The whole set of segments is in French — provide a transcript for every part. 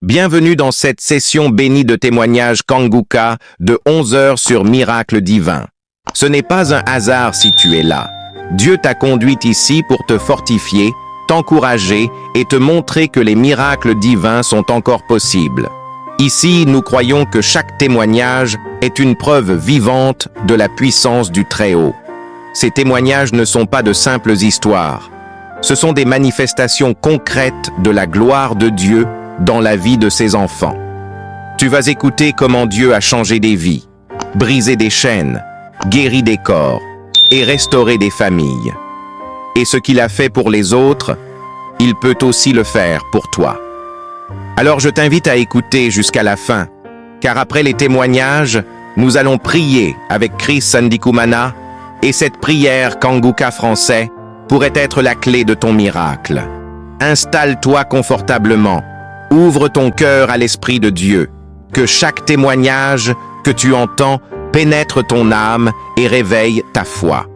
Bienvenue dans cette session bénie de témoignages Kanguka de 11 heures sur Miracle Divin. Ce n'est pas un hasard si tu es là. Dieu t'a conduit ici pour te fortifier, t'encourager et te montrer que les miracles divins sont encore possibles. Ici, nous croyons que chaque témoignage est une preuve vivante de la puissance du Très-Haut. Ces témoignages ne sont pas de simples histoires. Ce sont des manifestations concrètes de la gloire de Dieu dans la vie de ses enfants. Tu vas écouter comment Dieu a changé des vies, brisé des chaînes, guéri des corps et restauré des familles. Et ce qu'il a fait pour les autres, il peut aussi le faire pour toi. Alors je t'invite à écouter jusqu'à la fin, car après les témoignages, nous allons prier avec Chris Sandikumana, et cette prière Kanguka français pourrait être la clé de ton miracle. Installe-toi confortablement, ouvre ton cœur à l'Esprit de Dieu, que chaque témoignage que tu entends pénètre ton âme et réveille ta foi.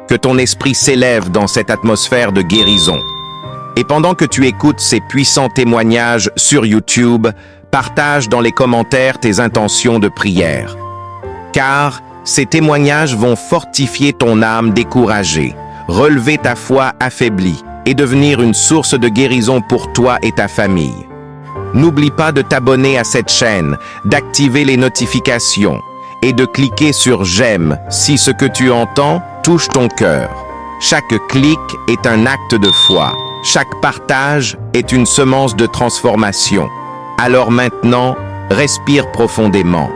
Que ton esprit s'élève dans cette atmosphère de guérison. Et pendant que tu écoutes ces puissants témoignages sur YouTube, partage dans les commentaires tes intentions de prière. Car ces témoignages vont fortifier ton âme découragée, relever ta foi affaiblie et devenir une source de guérison pour toi et ta famille. N'oublie pas de t'abonner à cette chaîne, d'activer les notifications et de cliquer sur « J'aime » si ce que tu entends touche ton cœur. Chaque clic est un acte de foi. Chaque partage est une semence de transformation. Alors maintenant, respire profondément.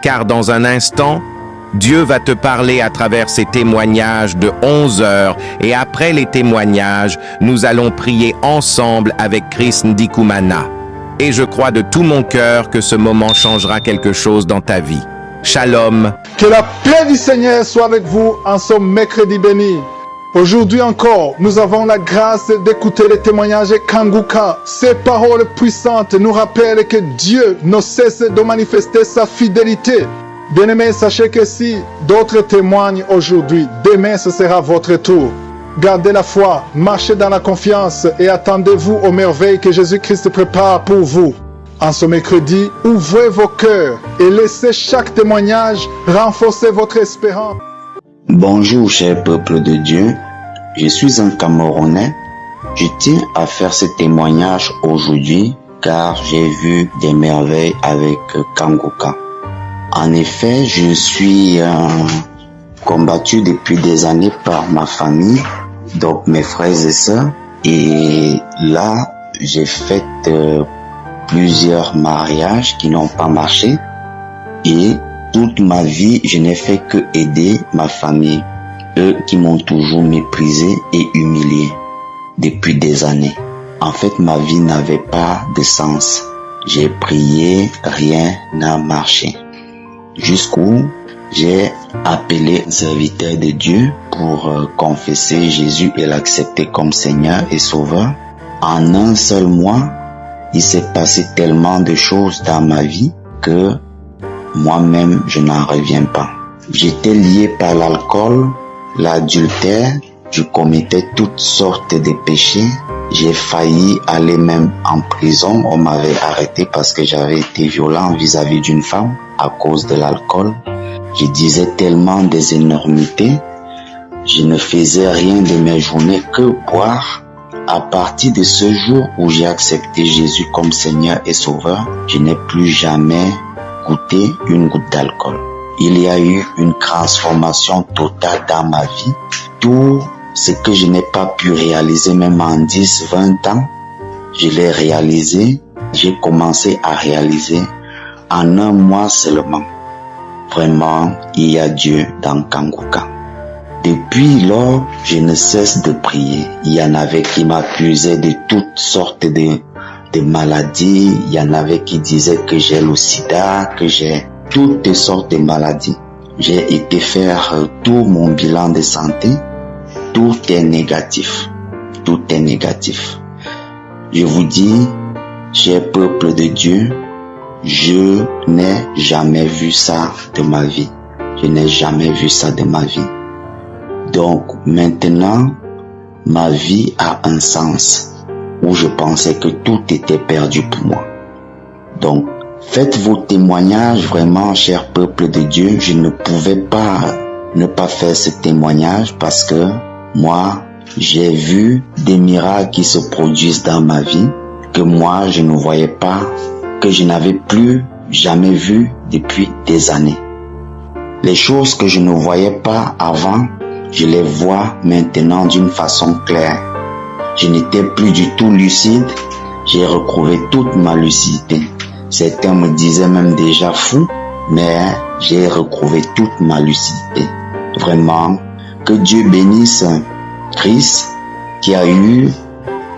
Car dans un instant, Dieu va te parler à travers ces témoignages de 11 heures et après les témoignages, nous allons prier ensemble avec Chris Ndikumana. Et je crois de tout mon cœur que ce moment changera quelque chose dans ta vie. Shalom. Que la paix du Seigneur soit avec vous en ce mercredi béni. Aujourd'hui encore, nous avons la grâce d'écouter les témoignages Kanguka. Ces paroles puissantes nous rappellent que Dieu ne cesse de manifester sa fidélité. Bien-aimés, sachez que si d'autres témoignent aujourd'hui, demain ce sera votre tour. Gardez la foi, marchez dans la confiance et attendez-vous aux merveilles que Jésus-Christ prépare pour vous. En ce mercredi, ouvrez vos cœurs et laissez chaque témoignage renforcer votre espérance. Bonjour cher peuple de Dieu, je suis un Camerounais. Je tiens à faire ce témoignage aujourd'hui car j'ai vu des merveilles avec Kanguka. En effet, je suis combattu depuis des années par ma famille, donc mes frères et sœurs. Et là, j'ai fait plusieurs mariages qui n'ont pas marché. Et toute ma vie, je n'ai fait que aider ma famille. Eux qui m'ont toujours méprisé et humilié depuis des années. En fait, ma vie n'avait pas de sens. J'ai prié, rien n'a marché. Jusqu'où j'ai appelé un serviteur de Dieu pour confesser Jésus et l'accepter comme Seigneur et Sauveur. En un seul mois, il s'est passé tellement de choses dans ma vie que moi-même, je n'en reviens pas. J'étais lié par l'alcool, l'adultère, je commettais toutes sortes de péchés. J'ai failli aller même en prison. On m'avait arrêté parce que j'avais été violent vis-à-vis d'une femme à cause de l'alcool. Je disais tellement des énormités. Je ne faisais rien de mes journées que boire. À partir de ce jour où j'ai accepté Jésus comme Seigneur et Sauveur, je n'ai plus jamais goûté une goutte d'alcool. Il y a eu une transformation totale dans ma vie. Tout ce que je n'ai pas pu réaliser même en 10, 20 ans, je l'ai réalisé. J'ai commencé à réaliser en un mois seulement. Vraiment, il y a Dieu dans Kanguka. Depuis lors, je ne cesse de prier. Il y en avait qui m'accusaient de toutes sortes de maladies. Il y en avait qui disaient que j'ai le sida, que j'ai toutes sortes de maladies. J'ai été faire tout mon bilan de santé. Tout est négatif. Tout est négatif. Je vous dis, cher peuple de Dieu, je n'ai jamais vu ça de ma vie. Je n'ai jamais vu ça de ma vie. Donc maintenant, ma vie a un sens où je pensais que tout était perdu pour moi. Donc, faites vos témoignages vraiment, cher peuple de Dieu. Je ne pouvais pas ne pas faire ce témoignage parce que moi, j'ai vu des miracles qui se produisent dans ma vie que moi, je ne voyais pas, que je n'avais plus jamais vu depuis des années. Les choses que je ne voyais pas avant, je les vois maintenant d'une façon claire. Je n'étais plus du tout lucide, j'ai retrouvé toute ma lucidité. Certains me disaient même déjà fou, mais j'ai retrouvé toute ma lucidité. Vraiment, que Dieu bénisse Chris qui a eu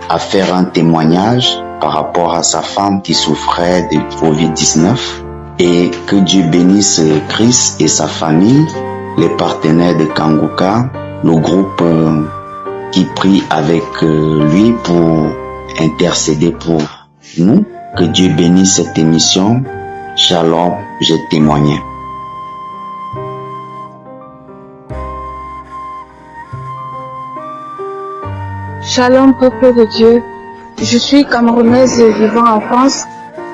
à faire un témoignage par rapport à sa femme qui souffrait de Covid-19 et que Dieu bénisse Chris et sa famille, les partenaires de Kanguka, le groupe qui prie avec lui pour intercéder pour nous. Que Dieu bénisse cette émission. Shalom, j'ai témoigné. Shalom, peuple de Dieu. Je suis camerounaise vivant en France.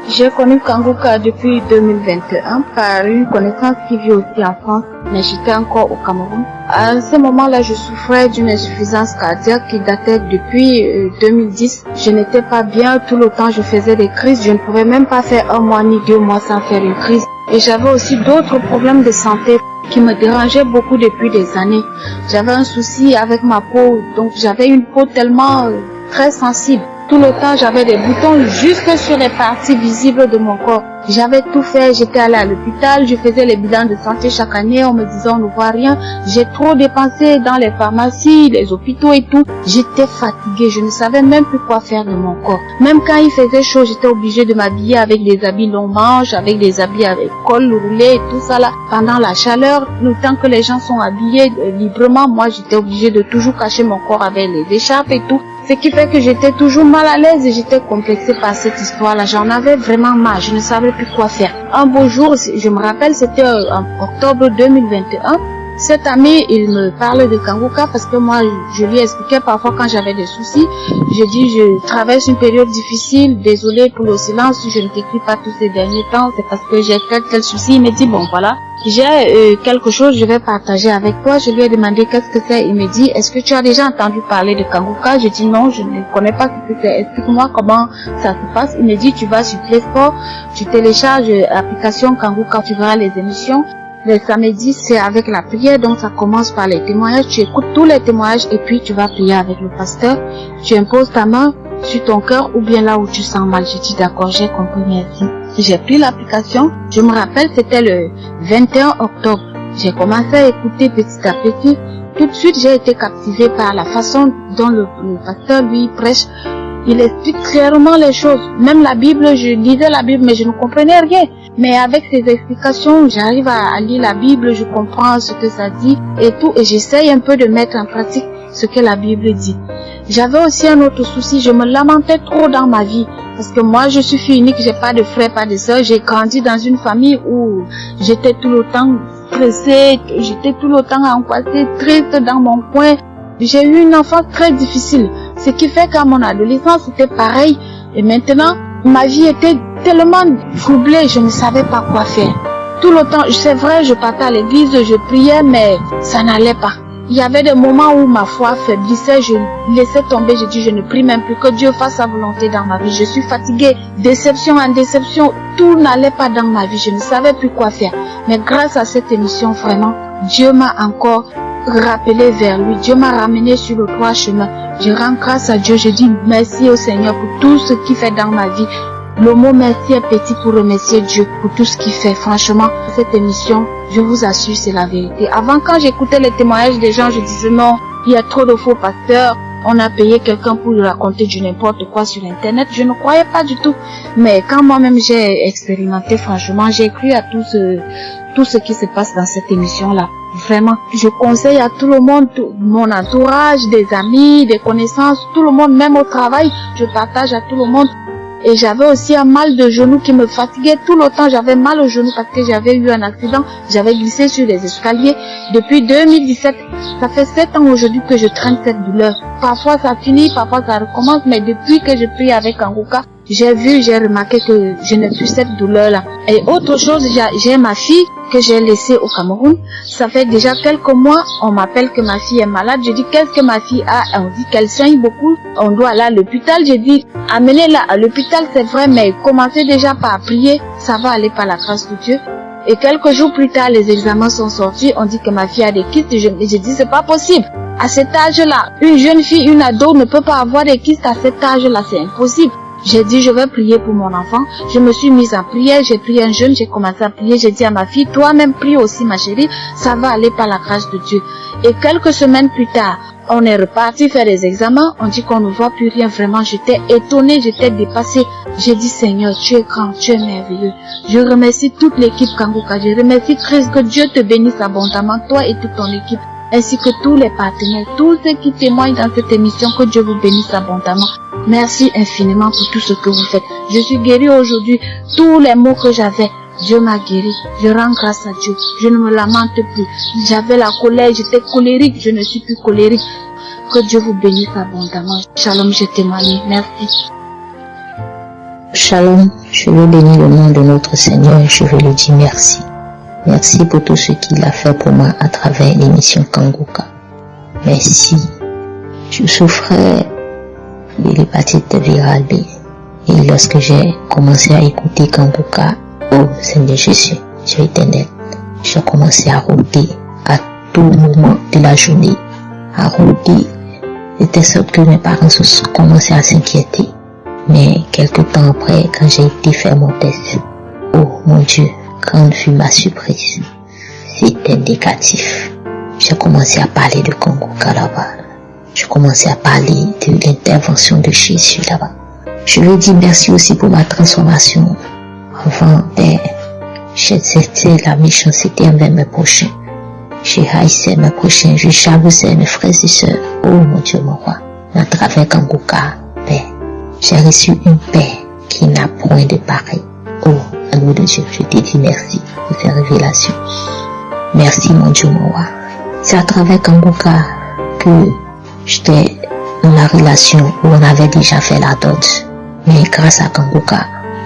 J'ai connu Kanguka depuis 2021 par une connaissance qui vit aussi en France, mais j'étais encore au Cameroun. À ce moment-là, je souffrais d'une insuffisance cardiaque qui datait depuis 2010. Je n'étais pas bien, tout le temps je faisais des crises. Je ne pouvais même pas faire 1 mois ni 2 mois sans faire une crise. Et j'avais aussi d'autres problèmes de santé qui me dérangeaient beaucoup depuis des années. J'avais un souci avec ma peau, donc j'avais une peau tellement très sensible. Tout le temps, j'avais des boutons jusque sur les parties visibles de mon corps. J'avais tout fait, j'étais allée à l'hôpital, je faisais les bilans de santé chaque année, on me disait on ne voit rien. J'ai trop dépensé dans les pharmacies, les hôpitaux et tout. J'étais fatiguée, je ne savais même plus quoi faire de mon corps. Même quand il faisait chaud, j'étais obligée de m'habiller avec des habits longs manches, avec des habits avec col roulé et tout ça là. Pendant la chaleur, le temps que les gens sont habillés librement, moi j'étais obligée de toujours cacher mon corps avec les écharpes et tout. Ce qui fait que j'étais toujours mal à l'aise et j'étais complexée par cette histoire-là. J'en avais vraiment marre, je ne savais plus quoi faire. Un beau jour, je me rappelle, c'était en octobre 2021. Cet ami, il me parle de Kanguka parce que moi, je lui expliquais parfois quand j'avais des soucis. Je dis, je traverse une période difficile, désolé pour le silence, je ne t'écris pas tous ces derniers temps, c'est parce que j'ai tel souci. Il me dit, bon voilà, j'ai quelque chose, je vais partager avec toi. Je lui ai demandé qu'est-ce que c'est. Il me dit, est-ce que tu as déjà entendu parler de Kanguka? Je dis non, je ne connais pas ce que c'est. Explique-moi comment ça se passe. Il me dit, tu vas sur Play Store, tu télécharges l'application Kanguka, tu verras les émissions. Les samedis, c'est avec la prière, donc ça commence par les témoignages. Tu écoutes tous les témoignages et puis tu vas prier avec le pasteur. Tu imposes ta main sur ton cœur ou bien là où tu sens mal. Je dis d'accord, j'ai compris, merci. J'ai pris l'application. Je me rappelle, c'était le 21 octobre. J'ai commencé à écouter petit à petit. Tout de suite, j'ai été captivée par la façon dont le pasteur lui prêche. Il explique clairement les choses. Même la Bible, je lisais la Bible, mais je ne comprenais rien. Mais avec ces explications, j'arrive à lire la Bible, je comprends ce que ça dit et tout. Et j'essaye un peu de mettre en pratique ce que la Bible dit. J'avais aussi un autre souci, je me lamentais trop dans ma vie. Parce que moi, je suis fille unique, j'ai pas de frères, pas de sœurs. J'ai grandi dans une famille où j'étais tout le temps stressée, j'étais tout le temps angoissée, triste dans mon coin. J'ai eu une enfance très difficile. Ce qui fait qu'à mon adolescence, c'était pareil. Et maintenant, ma vie était tellement troublée, je ne savais pas quoi faire. Tout le temps, c'est vrai, je partais à l'église, je priais, mais ça n'allait pas. Il y avait des moments où ma foi faiblissait, je laissais tomber, je dis je ne prie même plus, que Dieu fasse sa volonté dans ma vie. Je suis fatiguée, déception en déception, tout n'allait pas dans ma vie, je ne savais plus quoi faire. Mais grâce à cette émission, vraiment, Dieu m'a encore rappelé vers lui, Dieu m'a ramené sur le droit chemin. Je rends grâce à Dieu, je dis merci au Seigneur pour tout ce qu'il fait dans ma vie. Le mot merci est petit pour remercier Dieu pour tout ce qu'il fait. Franchement, cette émission, je vous assure, c'est la vérité. Avant, quand j'écoutais les témoignages des gens, je disais non, il y a trop de faux pasteurs. On a payé quelqu'un pour lui raconter du n'importe quoi sur Internet. Je ne croyais pas du tout. Mais quand moi-même j'ai expérimenté, franchement, j'ai cru à tout ce qui se passe dans cette émission-là. Vraiment, je conseille à tout le monde, mon entourage, des amis, des connaissances, tout le monde, même au travail, je partage à tout le monde. Et j'avais aussi un mal de genou qui me fatiguait tout le temps. J'avais mal au genou parce que j'avais eu un accident. J'avais glissé sur les escaliers. Depuis 2017, ça fait 7 ans aujourd'hui que je traîne cette douleur. Parfois ça finit, parfois ça recommence. Mais depuis que je prie avec Kanguka, j'ai remarqué que je n'ai plus cette douleur-là. Et autre chose, j'ai ma fille que j'ai laissée au Cameroun. Ça fait déjà quelques mois, on m'appelle que ma fille est malade. Je dis, qu'est-ce que ma fille a? On dit qu'elle saigne beaucoup. On doit aller à l'hôpital. J'ai dit, amenez-la à l'hôpital, c'est vrai, mais commencez déjà par prier. Ça va aller par la grâce de Dieu. Et quelques jours plus tard, les examens sont sortis. On dit que ma fille a des kystes. J'ai dit, c'est pas possible. À cet âge-là, une jeune fille, une ado ne peut pas avoir des kystes à cet âge-là. C'est impossible. J'ai dit, je vais prier pour mon enfant. Je me suis mise en prière. J'ai pris un jeûne. J'ai commencé à prier. J'ai dit à ma fille, toi-même prie aussi, ma chérie. Ça va aller par la grâce de Dieu. Et quelques semaines plus tard, on est reparti faire les examens. On dit qu'on ne voit plus rien. Vraiment, j'étais étonnée. J'étais dépassée. J'ai dit, Seigneur, tu es grand. Tu es merveilleux. Je remercie toute l'équipe Kanguka. Je remercie Christ. Que Dieu te bénisse abondamment. Toi et toute ton équipe. Ainsi que tous les partenaires. Tous ceux qui témoignent dans cette émission. Que Dieu vous bénisse abondamment. Merci infiniment pour tout ce que vous faites. Je suis guérie aujourd'hui. Tous les maux que j'avais, Dieu m'a guéri. Je rends grâce à Dieu. Je ne me lamente plus. J'avais la colère, j'étais colérique. Je ne suis plus colérique. Que Dieu vous bénisse abondamment. Shalom, je témoigne. Merci. Shalom, je veux bénir le nom de notre Seigneur et je veux lui dire merci. Merci pour tout ce qu'il a fait pour moi à travers l'émission Kanguka. Merci. Je souffrais de l'hépatite virale B. Et lorsque j'ai commencé à écouter Kanguka, oh Seigneur Jésus, Dieu éternel, j'ai commencé à rôder à tout moment de la journée, à rôder, de telle sorte que mes parents commençaient à s'inquiéter. Mais quelque temps après, quand j'ai été faire mon test, oh mon Dieu, grande fut ma surprise. C'était négatif. J'ai commencé à parler de Kanguka là-bas. Je commençais à parler de l'intervention de Jésus là-bas. Je lui dis merci aussi pour ma transformation. Avant, c'était la méchanceté envers mes prochains. Je haïssais mes prochains, je jalousais mes frères et sœurs. Oh mon Dieu, mon roi. À travers Kanguka, j'ai reçu une paix qui n'a point de pareil. Oh, amour de Dieu, je te dis merci pour ces révélations. Merci mon Dieu, mon roi. C'est à travers Kanguka que j'étais dans la relation où on avait déjà fait la dot. Mais grâce à Kanguka,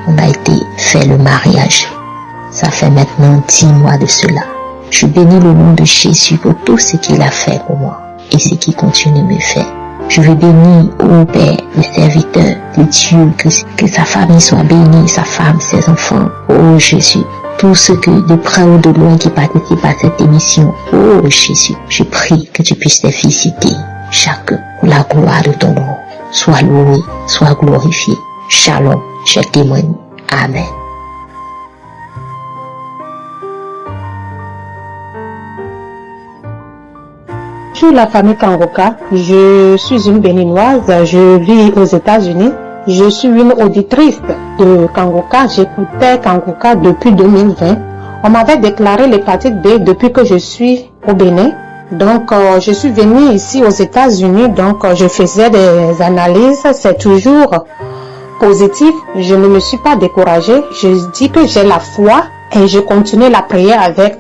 on a été fait le mariage. Ça fait maintenant 10 mois de cela. Je bénis le nom de Jésus pour tout ce qu'il a fait pour moi et ce qu'il continue de me faire. Je veux bénir au Père, le serviteur de Dieu, que sa famille soit bénie, sa femme, ses enfants. Oh Jésus, tous ceux de près ou de loin qui participent à cette émission. Oh Jésus, je prie que tu puisses les visiter. Chacun pour la gloire de ton nom. Sois loué, sois glorifié. Shalom, je témoigne. Amen. Bonjour la famille Kanguka, je suis une béninoise, je vis aux États-Unis. Je suis une auditrice de Kanguka, j'écoutais Kanguka depuis 2020. On m'avait déclaré l'hépatite B depuis que je suis au Bénin. Donc, je suis venue ici aux États-Unis, donc je faisais des analyses, c'est toujours positif. Je ne me suis pas découragée. Je dis que j'ai la foi et je continue la prière avec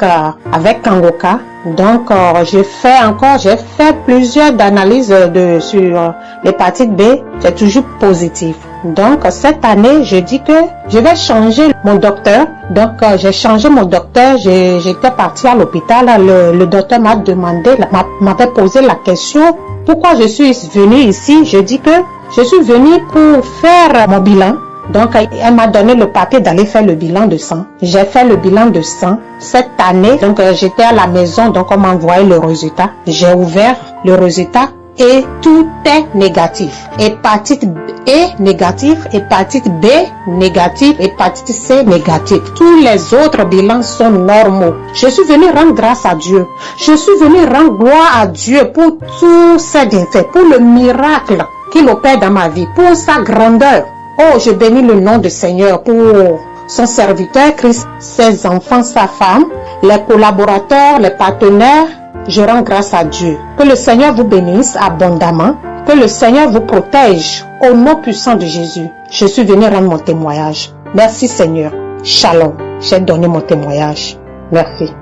Kanguka. Donc, j'ai fait plusieurs analyses sur l'hépatite B. C'est toujours positif. Donc, cette année, je dis que je vais changer mon docteur. Donc, j'ai changé mon docteur. J'étais partie à l'hôpital. Le docteur m'avait posé la question, pourquoi je suis venue ici? Je dis que je suis venue pour faire mon bilan. Donc, elle m'a donné le papier d'aller faire le bilan de sang. J'ai fait le bilan de sang cette année. Donc, j'étais à la maison, donc on m'a envoyé le résultat. J'ai ouvert le résultat et tout est négatif. Hépatite E négatif, hépatite B négatif, hépatite C négatif. Tous les autres bilans sont normaux. Je suis venue rendre grâce à Dieu. Je suis venue rendre gloire à Dieu pour tous ses bienfaits, pour le miracle qu'il opère dans ma vie, pour sa grandeur. Oh, je bénis le nom du Seigneur pour son serviteur Christ, ses enfants, sa femme, les collaborateurs, les partenaires. Je rends grâce à Dieu. Que le Seigneur vous bénisse abondamment. Que le Seigneur vous protège au nom puissant de Jésus. Je suis venu rendre mon témoignage. Merci Seigneur. Shalom. J'ai donné mon témoignage. Merci.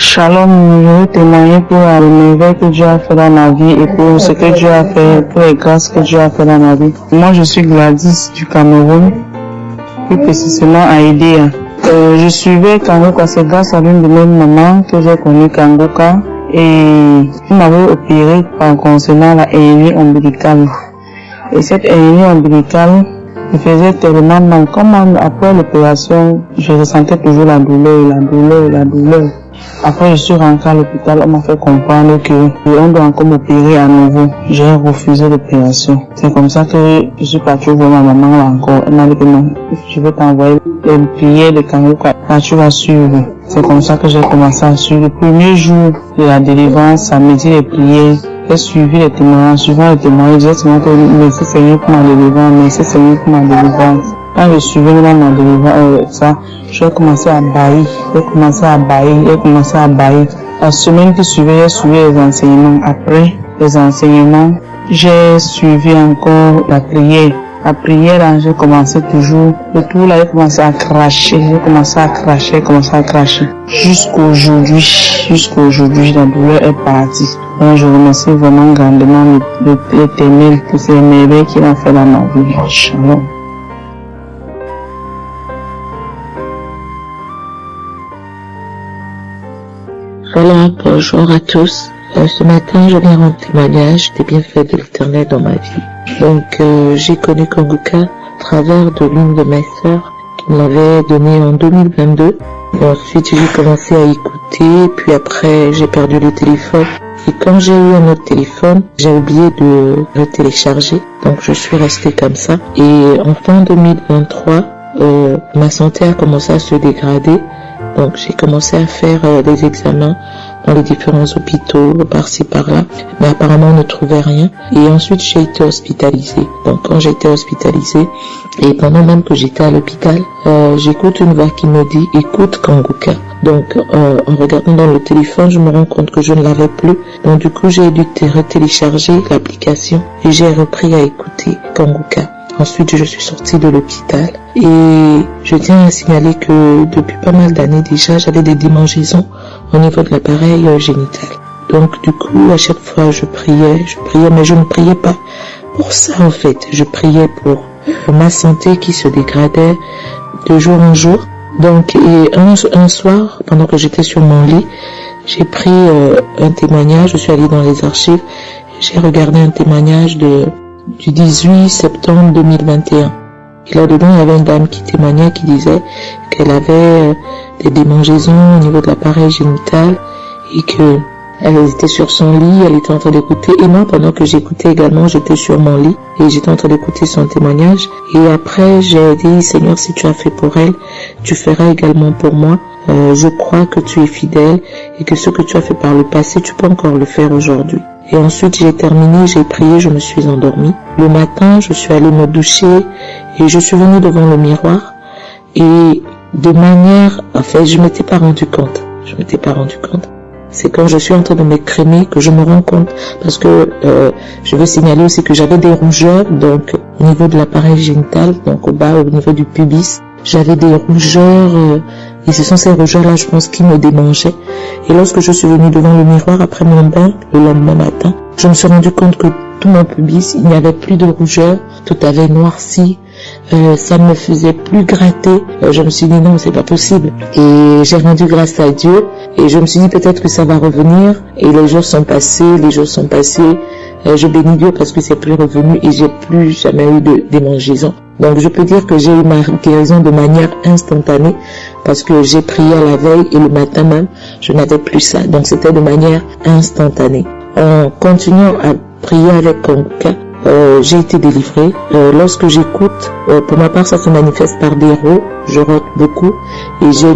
Shalom, je veux témoigner pour le merveille que Dieu a fait dans ma vie et pour ce que Dieu a fait, pour les grâces que Dieu a fait dans ma vie. Moi, je suis Gladys du Cameroun, plus précisément à Idéa. Je suivais Kanguka, c'est grâce à l'une de mes mamans que j'ai connu Kanguka et il m'avait opéré en concernant la hernie ombilicale. Et cette hernie ombilicale me faisait tellement mal. Comme après l'opération, je ressentais toujours la douleur. Après, je suis rentrée à l'hôpital, on m'a fait comprendre qu'on doit encore m'opérer à nouveau. J'ai refusé l'opération. C'est comme ça que je suis partie voir ma maman là encore. Elle m'a dit que non, je vais t'envoyer les prières de Kanguka. Là, tu vas suivre. C'est comme ça que j'ai commencé à suivre. Le premier jour de la délivrance, samedi, les prières. J'ai suivi les témoignages, suivant les témoignages, j'ai seulement que merci Seigneur pour ma délivrance, merci Seigneur pour ma délivrance. Quand je suivais ma délivrance, j'ai commencé à bailler. La semaine qui suivait, j'ai suivi les enseignements. Après les enseignements, j'ai suivi encore la prière. La prière, là, j'ai commencé toujours, le tout là, j'ai commencé à cracher. Jusqu'au aujourd'hui, la douleur est partie. Donc, je remercie vraiment grandement l'Éternel pour ces merveilles qu'il a fait dans ma vie. Shalom. Voilà, bonjour à tous. Ce matin, je viens rendre témoignage des bienfaits de l'Éternel dans ma vie. Donc, j'ai connu Kanguka à travers de l'une de mes sœurs qui me l'avait donné en 2022. Et ensuite, j'ai commencé à écouter, puis après, j'ai perdu le téléphone. Et quand j'ai eu un autre téléphone, j'ai oublié de le télécharger. Donc, je suis restée comme ça. Et en fin 2023, ma santé a commencé à se dégrader. Donc, j'ai commencé à faire des examens dans les différents hôpitaux, par-ci, par-là. Mais apparemment, on ne trouvait rien. Et ensuite, j'ai été hospitalisée. Donc, quand j'ai été hospitalisée, et pendant même que j'étais à l'hôpital, j'écoute une voix qui me dit « Écoute Kanguka ». Donc, en regardant dans le téléphone, je me rends compte que je ne l'avais plus. Donc, du coup, j'ai dû télécharger l'application et j'ai repris à écouter Kanguka. Ensuite, je suis sortie de l'hôpital et je tiens à signaler que depuis pas mal d'années déjà, j'avais des démangeaisons au niveau de l'appareil génital. Donc, du coup, à chaque fois, je priais, mais je ne priais pas pour ça, en fait. Je priais pour ma santé qui se dégradait de jour en jour. Donc, et un soir, pendant que j'étais sur mon lit, j'ai pris un témoignage, je suis allée dans les archives, j'ai regardé un témoignage du 18 septembre 2021. Et là-dedans, il y avait une dame qui témoignait, qui disait qu'elle avait des démangeaisons au niveau de l'appareil génital et que elle était sur son lit, elle était en train d'écouter. Et moi, pendant que j'écoutais également, j'étais sur mon lit et j'étais en train d'écouter son témoignage. Et après, j'ai dit, Seigneur, si tu as fait pour elle, tu feras également pour moi. Je crois que tu es fidèle et que ce que tu as fait par le passé, tu peux encore le faire aujourd'hui. Et ensuite, j'ai terminé, j'ai prié, je me suis endormie. Le matin, je suis allée me doucher et je suis venue devant le miroir. Et de manière, en fait, je m'étais pas rendu compte. C'est quand je suis en train de m'écrémer que je me rends compte. Parce que je veux signaler aussi que j'avais des rougeurs, donc au niveau de l'appareil génital, donc au bas, au niveau du pubis. J'avais des rougeurs et ce sont ces rougeurs-là, je pense, qui me démangeaient. Et lorsque je suis venue devant le miroir après mon bain, le lendemain matin, je me suis rendu compte que tout mon pubis, il n'y avait plus de rougeurs, tout avait noirci, ça ne me faisait plus gratter. Je me suis dit non, c'est pas possible. Et j'ai rendu grâce à Dieu et je me suis dit peut-être que ça va revenir. Et les jours sont passés. Je bénis Dieu parce que c'est plus revenu et j'ai plus jamais eu de démangeaison. Donc je peux dire que j'ai eu ma guérison de manière instantanée parce que j'ai prié à la veille et le matin même, je n'avais plus ça. Donc c'était de manière instantanée. En continuant à prier avec Kanguka, j'ai été délivrée. Lorsque j'écoute, pour ma part, ça se manifeste par des rots. Je rote beaucoup et j'ai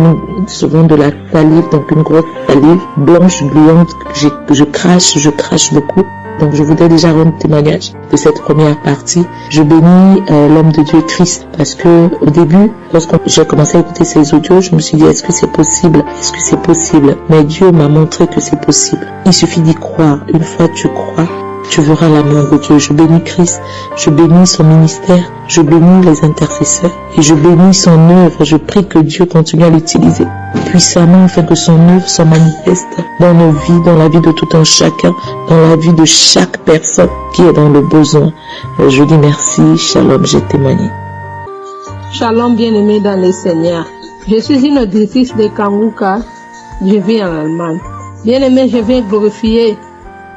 souvent de la salive, donc une grosse salive blanche, gluante. Je crache beaucoup. Donc je voudrais déjà rendre témoignage de cette première partie. Je bénis l'homme de Dieu Christ parce que au début, lorsque j'ai commencé à écouter ces audios, je me suis dit est-ce que c'est possible? Mais Dieu m'a montré que c'est possible. Il suffit d'y croire. Une fois tu crois, tu verras l'amour de Dieu. Je bénis Christ, je bénis son ministère, je bénis les intercesseurs et je bénis son œuvre. Je prie que Dieu continue à l'utiliser puissamment afin que son œuvre soit manifeste dans nos vies, dans la vie de tout un chacun, dans la vie de chaque personne qui est dans le besoin. Je dis merci, shalom, j'ai témoigné. Shalom bien-aimé dans le Seigneur. Je suis une auditrice de Kanguka, je vis en Allemagne. Bien-aimé, je viens glorifier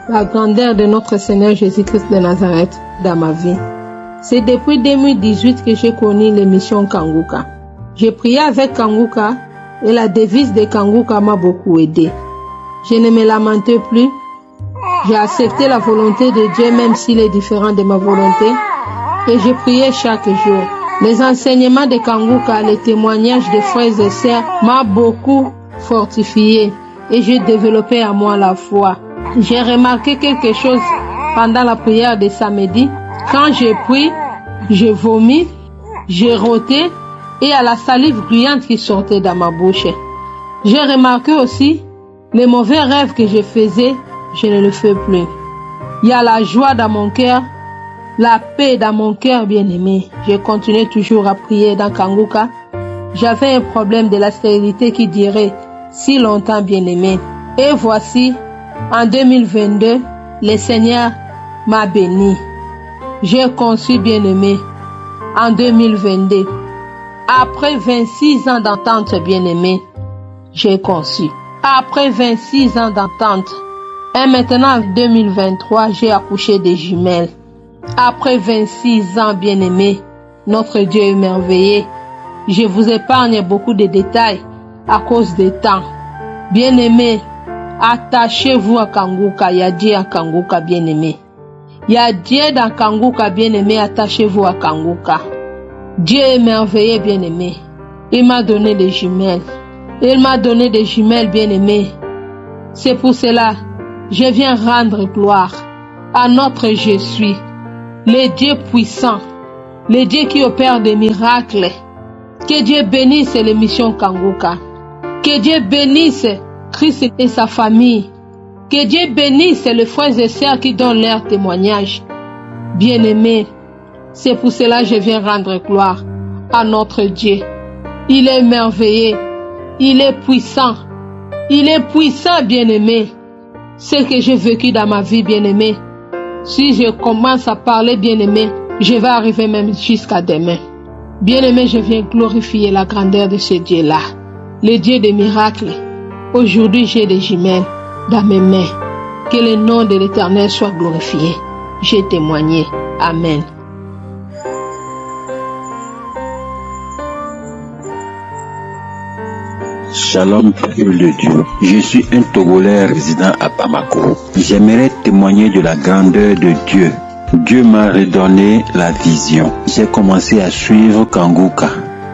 la grandeur de notre Seigneur Jésus-Christ de Nazareth dans ma vie. C'est depuis 2018 que j'ai connu l'émission Kanguka. J'ai prié avec Kanguka et la devise de Kanguka m'a beaucoup aidé. Je ne me lamentais plus. J'ai accepté la volonté de Dieu même s'il est différent de ma volonté et j'ai prié chaque jour. Les enseignements de Kanguka, les témoignages des frères et sœurs m'a beaucoup fortifié et j'ai développé à moi la foi. J'ai remarqué quelque chose pendant la prière de samedi. Quand j'ai pris, j'ai vomi, j'ai roté et à la salive bruyante qui sortait dans ma bouche. J'ai remarqué aussi les mauvais rêves que je faisais, je ne le fais plus. Il y a la joie dans mon cœur, la paix dans mon cœur bien-aimé. J'ai continué toujours à prier dans Kanguka. J'avais un problème de la stérilité qui durait si longtemps bien-aimé. Et voici, en 2022, le Seigneur m'a béni. J'ai conçu bien-aimé en 2022. Après 26 ans d'attente bien-aimé, j'ai conçu. Après 26 ans d'attente. Et maintenant, en 2023, j'ai accouché des jumelles. Après 26 ans bien-aimé, notre Dieu est merveilleux. Je vous épargne beaucoup de détails à cause du temps. Bien-aimé, attachez-vous à Kanguka. Il y a Dieu à Kanguka bien-aimé. Il y a Dieu dans Kanguka bien-aimé. Attachez-vous à Kanguka. Dieu est merveilleux bien-aimé. Il m'a donné des jumelles. Il m'a donné des jumelles bien-aimées. C'est pour cela je viens rendre gloire à notre Je suis, le Dieu puissant, le Dieu qui opère des miracles. Que Dieu bénisse l'émission Kanguka. Que Dieu bénisse Christ et sa famille. Que Dieu bénisse les frères et sœurs qui donnent leur témoignage. Bien-aimés, c'est pour cela que je viens rendre gloire à notre Dieu. Il est merveilleux. Il est puissant. Il est puissant, bien-aimé. Ce que j'ai vécu dans ma vie, bien-aimé. Si je commence à parler, bien-aimé, je vais arriver même jusqu'à demain. Bien-aimé, je viens glorifier la grandeur de ce Dieu-là. Le Dieu des miracles. Aujourd'hui, j'ai des jumelles dans mes mains. Que le nom de l'Éternel soit glorifié. J'ai témoigné. Amen. Shalom, peuple de Dieu. Je suis un Togolais résident à Bamako. J'aimerais témoigner de la grandeur de Dieu. Dieu m'a redonné la vision. J'ai commencé à suivre Kanguka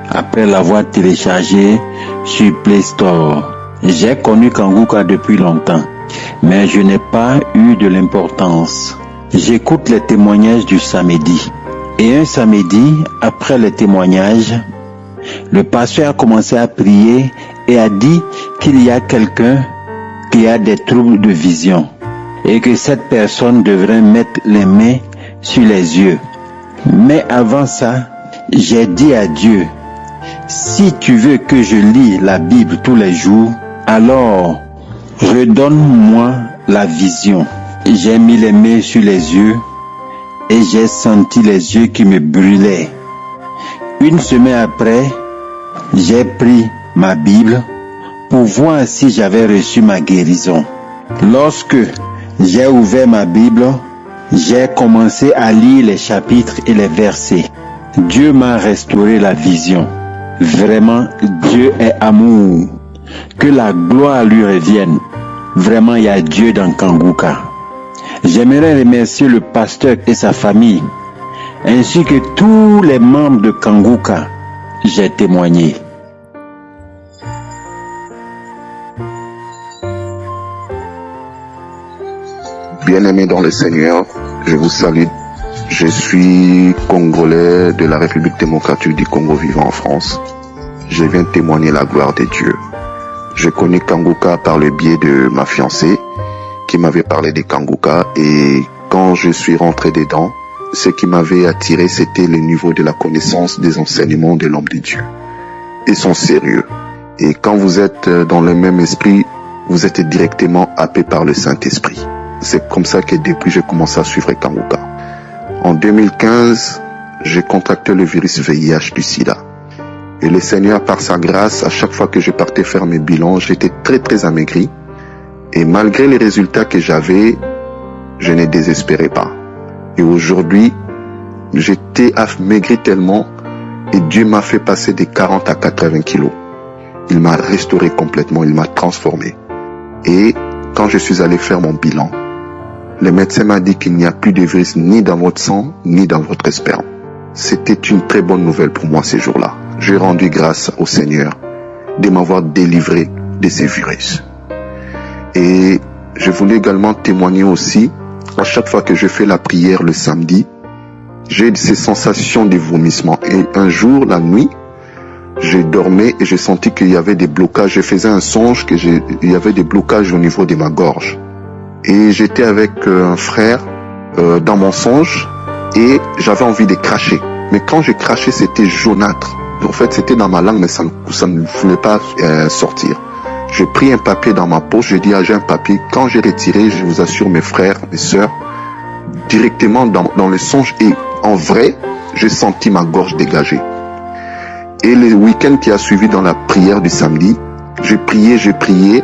après l'avoir téléchargé sur Play Store. J'ai connu Kanguka depuis longtemps, mais je n'ai pas eu de l'importance. J'écoute les témoignages du samedi. Et un samedi, après les témoignages, le pasteur a commencé à prier et a dit qu'il y a quelqu'un qui a des troubles de vision et que cette personne devrait mettre les mains sur les yeux. Mais avant ça, j'ai dit à Dieu, si tu veux que je lis la Bible tous les jours, alors redonne-moi la vision. J'ai mis les mains sur les yeux et j'ai senti les yeux qui me brûlaient. Une semaine après, j'ai pris ma Bible pour voir si j'avais reçu ma guérison. Lorsque j'ai ouvert ma Bible, j'ai commencé à lire les chapitres et les versets. Dieu m'a restauré la vision. Vraiment, Dieu est amour. Que la gloire lui revienne. Vraiment, il y a Dieu dans Kanguka. J'aimerais remercier le pasteur et sa famille, ainsi que tous les membres de Kanguka. J'ai témoigné. Bien-aimés dans le Seigneur, je vous salue. Je suis Congolais de la République démocratique du Congo vivant en France. Je viens témoigner la gloire de Dieu. Je connais Kanguka par le biais de ma fiancée qui m'avait parlé de Kanguka, et quand je suis rentré dedans, ce qui m'avait attiré, c'était le niveau de la connaissance des enseignements de l'homme de Dieu et son sérieux. Et quand vous êtes dans le même esprit, vous êtes directement happé par le Saint-Esprit. C'est comme ça que depuis j'ai commencé à suivre Kanguka. En 2015, j'ai contracté le virus VIH du sida. Et le Seigneur, par sa grâce, à chaque fois que je partais faire mes bilans, j'étais très amaigri. Et malgré les résultats que j'avais, je ne désespérais pas. Et aujourd'hui, j'étais amaigri tellement et Dieu m'a fait passer de 40 à 80 kilos. Il m'a restauré complètement, il m'a transformé. Et quand je suis allé faire mon bilan, le médecin m'a dit qu'il n'y a plus de virus ni dans votre sang, ni dans votre sperme. C'était une très bonne nouvelle pour moi ces jours-là. J'ai rendu grâce au Seigneur de m'avoir délivré de ces virus. Et je voulais également témoigner aussi, à chaque fois que je fais la prière le samedi, j'ai ces sensations de vomissement. Et un jour, la nuit, je dormais et j'ai senti qu'il y avait des blocages. Je faisais un songe qu'il y avait des blocages au niveau de ma gorge. Et j'étais avec un frère dans mon songe et j'avais envie de cracher. Mais quand je crachais, c'était jaunâtre. En fait, c'était dans ma langue, mais ça ne voulait pas sortir. J'ai pris un papier dans ma poche, j'ai dit, j'ai un papier. Quand j'ai retiré, je vous assure, mes frères, mes sœurs, directement dans le songe et en vrai, j'ai senti ma gorge dégagée. Et le week-end qui a suivi dans la prière du samedi, j'ai prié,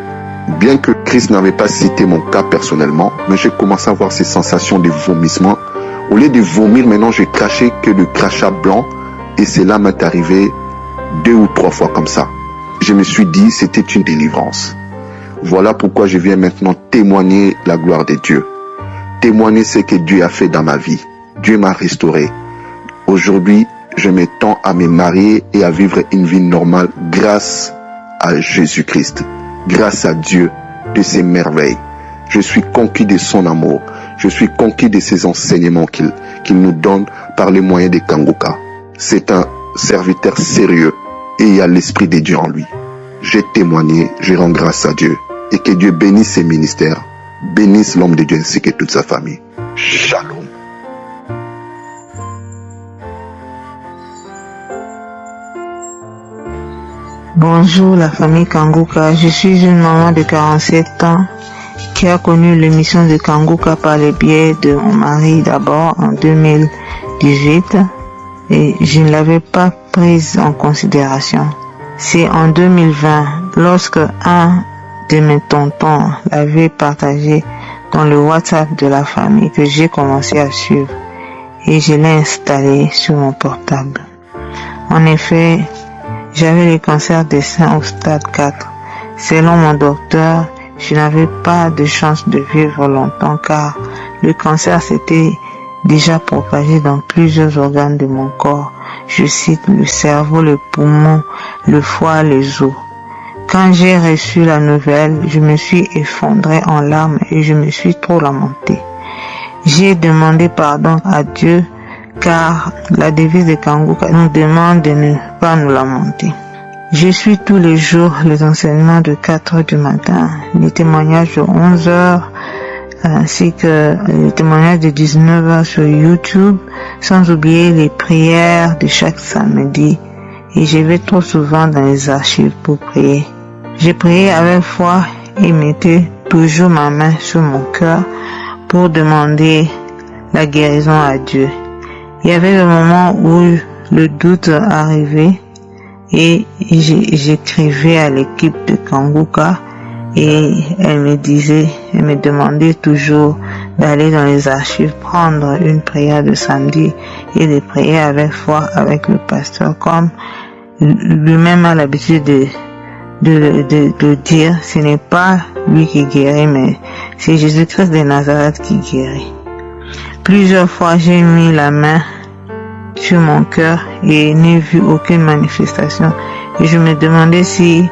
bien que Christ n'avait pas cité mon cas personnellement, mais j'ai commencé à avoir ces sensations de vomissement. Au lieu de vomir, maintenant, j'ai craché que le crachat blanc et cela m'est arrivé 2 ou 3 fois comme ça. Je me suis dit, c'était une délivrance. Voilà pourquoi je viens maintenant témoigner la gloire de Dieu. Témoigner ce que Dieu a fait dans ma vie. Dieu m'a restauré. Aujourd'hui, je m'étends à me marier et à vivre une vie normale grâce à Jésus-Christ. Grâce à Dieu de ses merveilles. Je suis conquis de son amour. Je suis conquis de ses enseignements qu'il nous donne par les moyens de Kanguka. C'est un serviteur sérieux et il y a l'Esprit de Dieu en lui. J'ai témoigné, je rends grâce à Dieu et que Dieu bénisse ses ministères, bénisse l'homme de Dieu ainsi que toute sa famille. Shalom. Bonjour la famille Kanguka, je suis une maman de 47 ans qui a connu l'émission de Kanguka par le biais de mon mari d'abord en 2018 et je ne l'avais pas prise en considération. C'est en 2020, lorsque un de mes tontons l'avait partagé dans le WhatsApp de la famille que j'ai commencé à suivre et je l'ai installé sur mon portable. En effet, j'avais le cancer des seins au stade 4. Selon mon docteur, je n'avais pas de chance de vivre longtemps car le cancer s'était déjà propagé dans plusieurs organes de mon corps. Je cite le cerveau, le poumon, le foie, les os. Quand j'ai reçu la nouvelle, je me suis effondré en larmes et je me suis trop lamenté. J'ai demandé pardon à Dieu car la devise de Kanguka nous demande de ne pas nous lamenter. Je suis tous les jours les enseignements de 4 heures du matin, les témoignages de 11 heures, ainsi que les témoignages de 19 heures sur YouTube, sans oublier les prières de chaque samedi. Et je vais trop souvent dans les archives pour prier. J'ai prié avec foi et mettais toujours ma main sur mon cœur pour demander la guérison à Dieu. Il y avait le moment où le doute arrivait et j'écrivais à l'équipe de Kanguka et elle me demandait toujours d'aller dans les archives prendre une prière de samedi et de prier avec foi avec le pasteur comme lui-même a l'habitude de dire, ce n'est pas lui qui guérit mais c'est Jésus-Christ de Nazareth qui guérit. Plusieurs fois, j'ai mis la main sur mon cœur et n'ai vu aucune manifestation. Et je me demandais si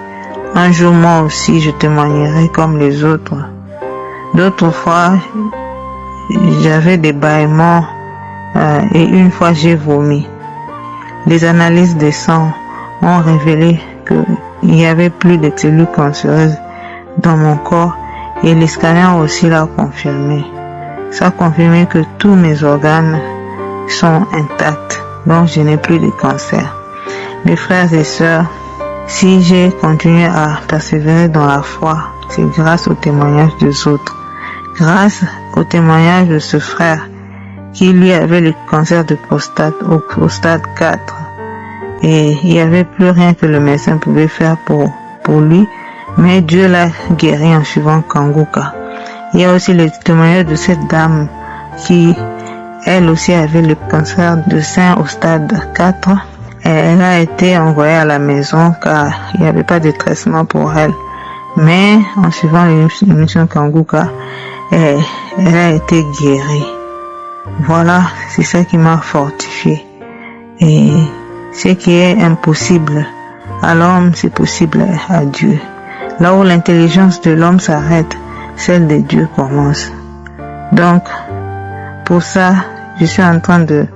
un jour moi aussi je témoignerais comme les autres. D'autres fois, j'avais des bâillements et une fois j'ai vomi. Les analyses de sang ont révélé qu'il n'y avait plus de cellules cancéreuses dans mon corps et les scanners aussi l'ont confirmé. ça a confirmé que tous mes organes sont intacts. Donc je n'ai plus de cancer. Mes frères et sœurs, si j'ai continué à persévérer dans la foi, c'est grâce au témoignage des autres. Grâce au témoignage de ce frère qui lui avait le cancer de prostate au stade 4. Et il n'y avait plus rien que le médecin pouvait faire pour lui. Mais Dieu l'a guéri en suivant Kanguka. Il y a aussi le témoignage de cette dame qui, elle aussi, avait le cancer de sein au stade 4. Et elle a été envoyée à la maison car il n'y avait pas de traitement pour elle. Mais en suivant l'émission Kanguka, elle a été guérie. Voilà, c'est ça qui m'a fortifié. Et ce qui est impossible à l'homme, c'est possible à Dieu. Là où l'intelligence de l'homme s'arrête, celle de Dieu commence. Donc, pour ça, je suis en train de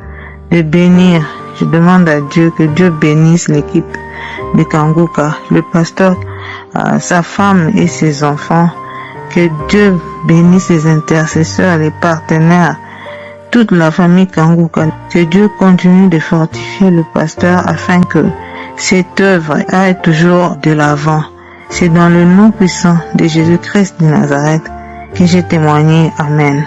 bénir. Je demande à Dieu que Dieu bénisse l'équipe de Kanguka, le pasteur, sa femme et ses enfants. Que Dieu bénisse les intercesseurs, les partenaires, toute la famille Kanguka. Que Dieu continue de fortifier le pasteur afin que cette œuvre aille toujours de l'avant. C'est dans le nom puissant de Jésus-Christ de Nazareth que j'ai témoigné. Amen.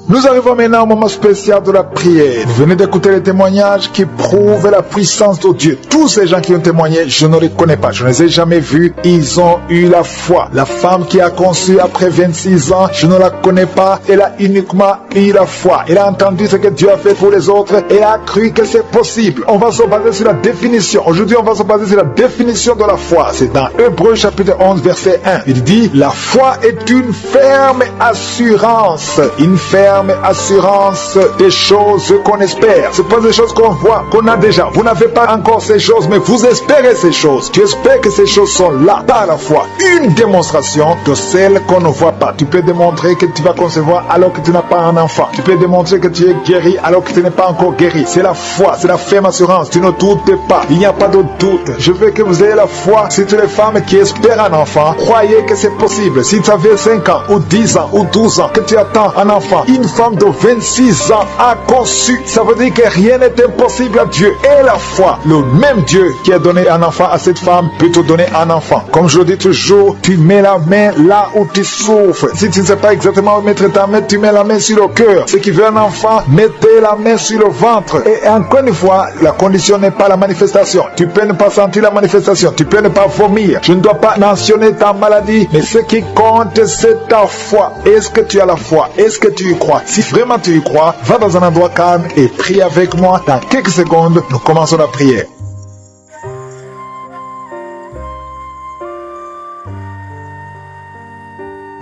Nous arrivons maintenant au moment spécial de la prière. Vous venez d'écouter les témoignages qui prouvent la puissance de Dieu. Tous ces gens qui ont témoigné, je ne les connais pas, je ne les ai jamais vus. Ils ont eu la foi. La femme qui a conçu après 26 ans, je ne la connais pas. Elle a uniquement eu la foi. Elle a entendu ce que Dieu a fait pour les autres et a cru que c'est possible. On va se baser sur la définition. Aujourd'hui, on va se baser sur la définition de la foi. C'est dans Hébreux chapitre 11, verset 1. Il dit, la foi est une ferme assurance. Une ferme assurance des choses qu'on espère. Ce pas des choses qu'on voit, qu'on a déjà. Vous n'avez pas encore ces choses, mais vous espérez ces choses. Tu espères que ces choses sont là par la foi. Une démonstration de celles qu'on ne voit pas. Tu peux démontrer que tu vas concevoir alors que tu n'as pas un enfant. Tu peux démontrer que tu es guéri alors que tu n'es pas encore guéri. C'est la foi, c'est la ferme assurance. Tu ne doutes pas. Il n'y a pas de doute. Je veux que vous ayez la foi. Si toutes les femmes qui espèrent un enfant, croyez que c'est possible. Si tu avais 5 ans ou 10 ans ou 12 ans que tu attends un enfant, une femme de 26 ans a conçu. Ça veut dire que rien n'est impossible à Dieu. Et la foi, le même Dieu qui a donné un enfant à cette femme peut te donner un enfant. Comme je le dis toujours, tu mets la main là où tu souffres. Si tu ne sais pas exactement où mettre ta main, tu mets la main sur le cœur. Ceux qui veulent un enfant, mettez la main sur le ventre. Et encore une fois, la condition n'est pas la manifestation. Tu peux ne pas sentir la manifestation. Tu peux ne pas vomir. Je ne dois pas mentionner ta maladie. Mais ce qui compte, c'est ta foi. Est-ce que tu as la foi? Est-ce que tu y crois? Si vraiment tu y crois, va dans un endroit calme et prie avec moi. Dans quelques secondes, nous commençons la prière.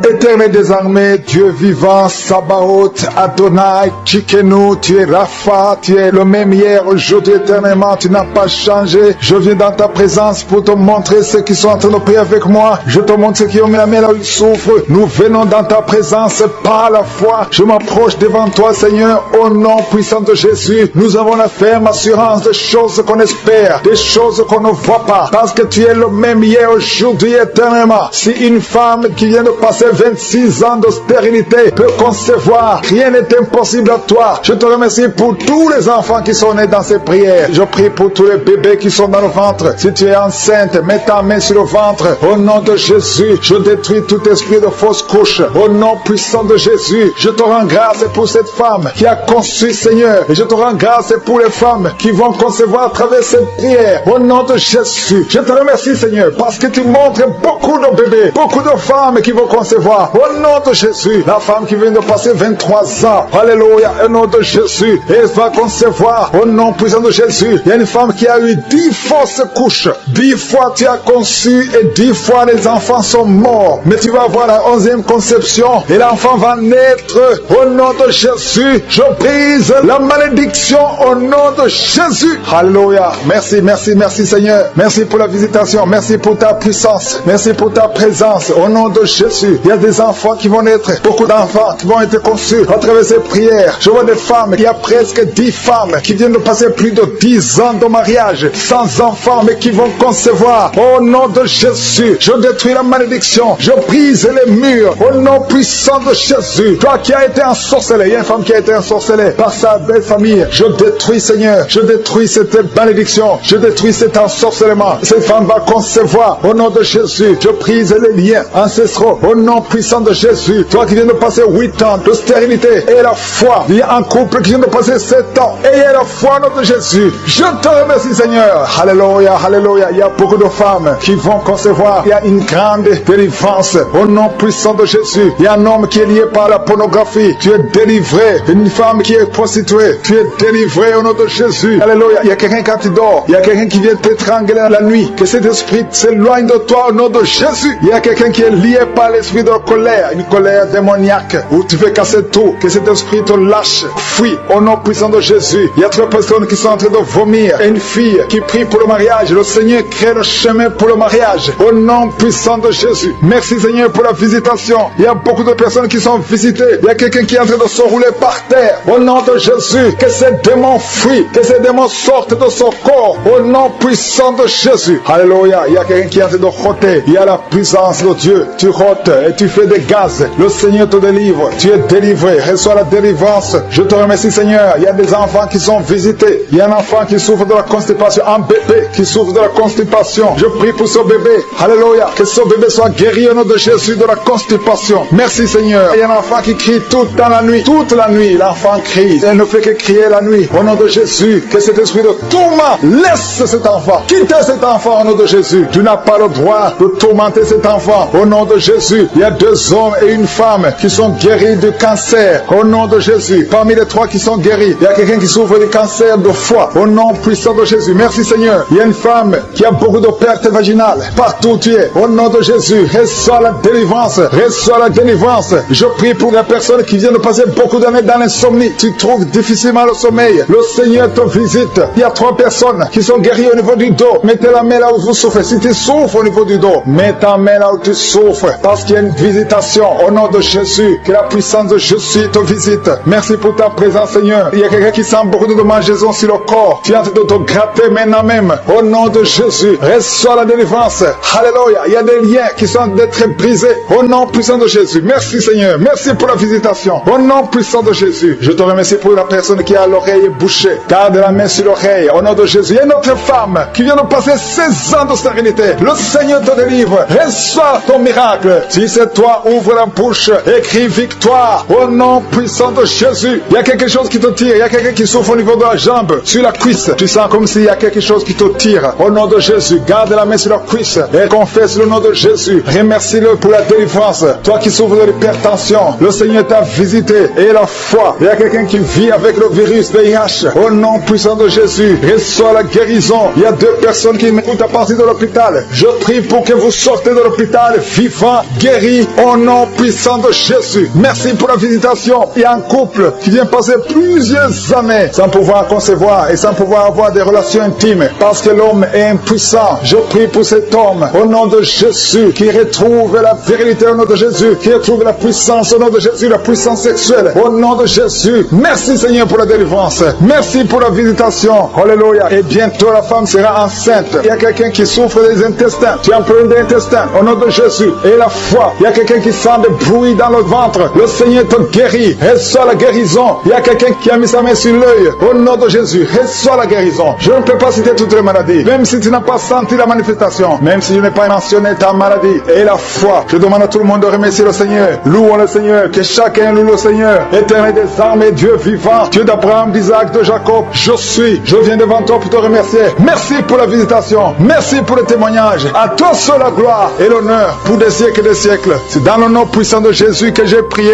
Éternel des armées, Dieu vivant, Sabaoth, Adonai, Tchikenu, tu es Rapha, tu es le même hier, aujourd'hui, éternellement, tu n'as pas changé. Je viens dans ta présence pour te montrer ceux qui sont en train de prier avec moi. Je te montre ceux qui ont mis la main là où ils souffrent. Nous venons dans ta présence par la foi. Je m'approche devant toi, Seigneur, au nom puissant de Jésus. Nous avons la ferme assurance des choses qu'on espère, des choses qu'on ne voit pas, parce que tu es le même hier, aujourd'hui, éternellement. Si une femme qui vient de passer 26 ans de stérilité peut concevoir, rien n'est impossible à toi. Je te remercie pour tous les enfants qui sont nés dans ces prières. Je prie pour tous les bébés qui sont dans le ventre. Si tu es enceinte, mets ta main sur le ventre. Au nom de Jésus, je détruis tout esprit de fausse couche. Au nom puissant de Jésus, je te rends grâce pour cette femme qui a conçu, Seigneur. Et je te rends grâce pour les femmes qui vont concevoir à travers cette prière. Au nom de Jésus, je te remercie, Seigneur, parce que tu montres beaucoup de bébés, beaucoup de femmes qui vont concevoir. Au nom de Jésus, la femme qui vient de passer 23 ans, alléluia, au nom de Jésus, elle va concevoir. Au nom puissant de Jésus, il y a une femme qui a eu 10 fausses couches. 10 fois tu as conçu et 10 fois les enfants sont morts. Mais tu vas avoir la 11e conception et l'enfant va naître. Au nom de Jésus, je brise la malédiction au nom de Jésus. Alléluia. Merci, merci, merci Seigneur. Merci pour la visitation. Merci pour ta puissance. Merci pour ta présence. Au nom de Jésus. Il y a des des enfants qui vont naître, beaucoup d'enfants qui vont être conçus à travers ces prières. Je vois des femmes, il y a presque 10 femmes qui viennent de passer plus de 10 ans de mariage sans enfants, mais qui vont concevoir. Au nom de Jésus, je détruis la malédiction, je brise les murs, au nom puissant de Jésus. Toi qui as été ensorcelé, il y a une femme qui a été ensorcelée par sa belle famille, je détruis, Seigneur, je détruis cette malédiction, je détruis cet ensorcellement. Cette femme va concevoir, au nom de Jésus, je brise les liens ancestraux, au nom puissant de Jésus. Toi qui viens de passer 8 ans de stérilité, et la foi, il y a un couple qui vient de passer 7 ans, et la foi au nom de Jésus. Je te remercie, Seigneur. Alléluia, alléluia. Il y a beaucoup de femmes qui vont concevoir. Il y a une grande délivrance au nom puissant de Jésus. Il y a un homme qui est lié par la pornographie. Tu es délivré. Une femme qui est prostituée. Tu es délivré au nom de Jésus. Alléluia. Il y a quelqu'un quand tu dors. Il y a quelqu'un qui vient t'étrangler la nuit. Que cet esprit s'éloigne de toi au nom de Jésus. Il y a quelqu'un qui est lié par l'esprit de colère. Une colère démoniaque où tu veux casser tout. Que cet esprit te lâche. Fuis au nom puissant de Jésus. Il y a 3 personnes qui sont en train de vomir. Et une fille qui prie pour le mariage. Le Seigneur crée le chemin pour le mariage. Au nom puissant de Jésus. Merci Seigneur pour la visitation. Il y a beaucoup de personnes qui sont visitées. Il y a quelqu'un qui est en train de se rouler par terre. Au nom de Jésus. Que ces démons fuient. Que ces démons sortent de son corps. Au nom puissant de Jésus. Alléluia. Il y a quelqu'un qui est en train de roter. Il y a la puissance de Dieu. Tu rotes et tu fais des gaz. Le Seigneur te délivre. Tu es délivré. Reçois la délivrance. Je te remercie Seigneur. Il y a des enfants qui sont visités. Il y a un enfant qui souffre de la constipation. Un bébé qui souffre de la constipation. Je prie pour ce bébé. Alléluia. Que ce bébé soit guéri au nom de Jésus de la constipation. Merci Seigneur. Il y a un enfant qui crie toute la nuit. Toute la nuit, l'enfant crie. Elle ne fait que crier la nuit. Au nom de Jésus. Que cet esprit de tourment laisse cet enfant. Quittez cet enfant au nom de Jésus. Tu n'as pas le droit de tourmenter cet enfant. Au nom de Jésus. Il y a 2 hommes et une femme qui sont guéris du cancer. Au nom de Jésus. Parmi les 3 qui sont guéris, il y a quelqu'un qui souffre du cancer de foie. Au nom puissant de Jésus. Merci Seigneur. Il y a une femme qui a beaucoup de pertes vaginales. Partout où tu es. Au nom de Jésus. Reçois la délivrance. Reçois la délivrance. Je prie pour les personnes qui viennent de passer beaucoup d'années dans l'insomnie. Tu trouves difficilement le sommeil. Le Seigneur te visite. Il y a 3 personnes qui sont guéries au niveau du dos. Mettez la main là où vous souffrez. Si tu souffres au niveau du dos, mets ta main là où tu souffres. Parce qu'il y a une visitation. Au nom de Jésus. Que la puissance de Jésus te visite. Merci pour ta présence Seigneur. Il y a quelqu'un qui sent beaucoup de démangeaisons sur le corps. Tu es en train de te gratter maintenant même. Au nom de Jésus. Reçois la délivrance. Alléluia. Il y a des liens qui sont d'être brisés. Au nom puissant de Jésus. Merci Seigneur. Merci pour la visitation. Au nom puissant de Jésus. Je te remercie pour la personne qui a l'oreille bouchée. Garde la main sur l'oreille. Au nom de Jésus. Il y a une autre femme qui vient de passer 16 ans de stérilité. Le Seigneur te délivre. Reçois ton miracle. Si c'est toi, ouvre la bouche. Écris victoire. Au nom puissant de Jésus. Il y a quelque chose qui te tire. Il y a quelqu'un qui souffre au niveau de la jambe. Sur la cuisse. Tu sens comme s'il y a quelque chose qui te tire. Au nom de Jésus. Garde la main sur la cuisse. Et confesse le nom de Jésus. Remercie-le pour la délivrance. Toi qui souffres de l'hypertension. Le Seigneur t'a visité. Et la foi. Il y a quelqu'un qui vit avec le virus VIH. Au nom puissant de Jésus. Reçois la guérison. Il y a 2 personnes qui m'écoutent à partir de l'hôpital. Je prie pour que vous sortez de l'hôpital vivant, guéri, au nom puissant de Jésus. Merci pour la visitation. Il y a un couple qui vient passer plusieurs années sans pouvoir concevoir et sans pouvoir avoir des relations intimes parce que l'homme est impuissant. Je prie pour cet homme au nom de Jésus qui retrouve la virilité au nom de Jésus, qui retrouve la puissance au nom de Jésus, la puissance sexuelle au nom de Jésus. Merci Seigneur pour la délivrance. Merci pour la visitation. Alléluia. Et bientôt la femme sera enceinte. Il y a quelqu'un qui souffre des intestins. Tu as un problème d'intestin au nom de Jésus. Et la foi. Il y a quelqu'un qui sent des bruits dans le ventre. Le Seigneur te guérit. Reçois la guérison. Il y a quelqu'un qui a mis sa main sur l'œil. Au nom de Jésus. Reçois la guérison. Je ne peux pas citer toutes les maladies. Même si tu n'as pas senti la manifestation. Même si je n'ai pas mentionné ta maladie. Et la foi. Je demande à tout le monde de remercier le Seigneur. Louons le Seigneur. Que chacun loue le Seigneur. Éternel des armées, Dieu vivant. Dieu d'Abraham, d'Isaac, de Jacob. Je viens devant toi pour te remercier. Merci pour la visitation. Merci pour le témoignage. À toi seul la gloire et l'honneur pour des siècles et des siècles. C'est dans le nom puissant de Jésus que j'ai prié.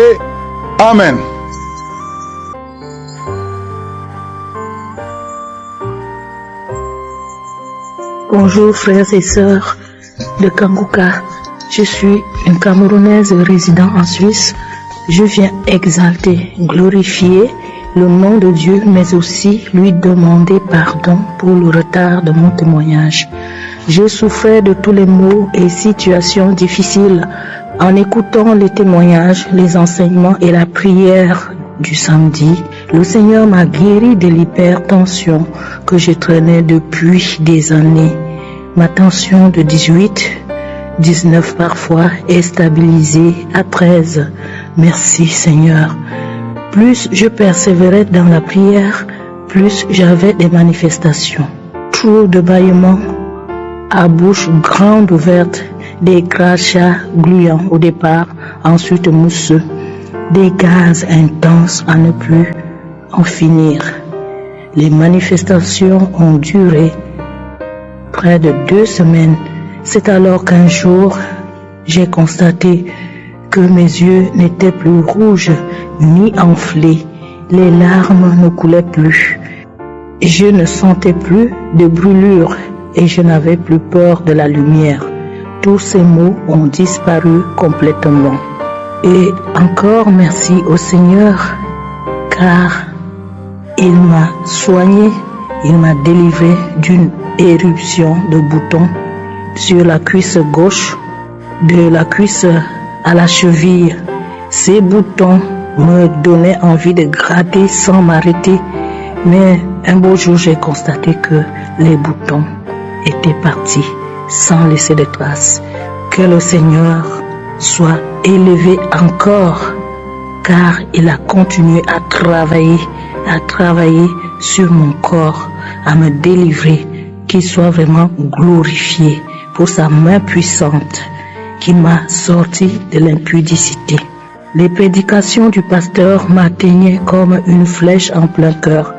Amen. Bonjour frères et sœurs de Kanguka. Je suis une Camerounaise résidant en Suisse. Je viens exalter, glorifier le nom de Dieu, mais aussi lui demander pardon pour le retard de mon témoignage. Je souffrais de tous les maux et situations difficiles En écoutant les témoignages, les enseignements et la prière du samedi, le Seigneur m'a guéri de l'hypertension que je traînais depuis des années. Ma tension de 18, 19 parfois est stabilisée à 13. Merci Seigneur. Plus je persévérais dans la prière, plus j'avais des manifestations. Trop de bâillements à bouche grande ouverte, des crachats gluants au départ, ensuite mousseux, des gaz intenses à ne plus en finir. Les manifestations ont duré près de 2 semaines. C'est alors qu'un jour, j'ai constaté que mes yeux n'étaient plus rouges ni enflés. Les larmes ne coulaient plus. Je ne sentais plus de brûlure et je n'avais plus peur de la lumière. Tous ces maux ont disparu complètement. Et encore merci au Seigneur, car il m'a soigné, il m'a délivré d'une éruption de boutons sur la cuisse gauche, de la cuisse à la cheville. Ces boutons me donnaient envie de gratter sans m'arrêter, mais un beau jour j'ai constaté que les boutons étaient partis sans laisser de traces. Que le Seigneur soit élevé encore, car il a continué à travailler sur mon corps, à me délivrer, qu'il soit vraiment glorifié pour sa main puissante qui m'a sorti de l'impudicité. Les prédications du pasteur m'atteignaient comme une flèche en plein cœur,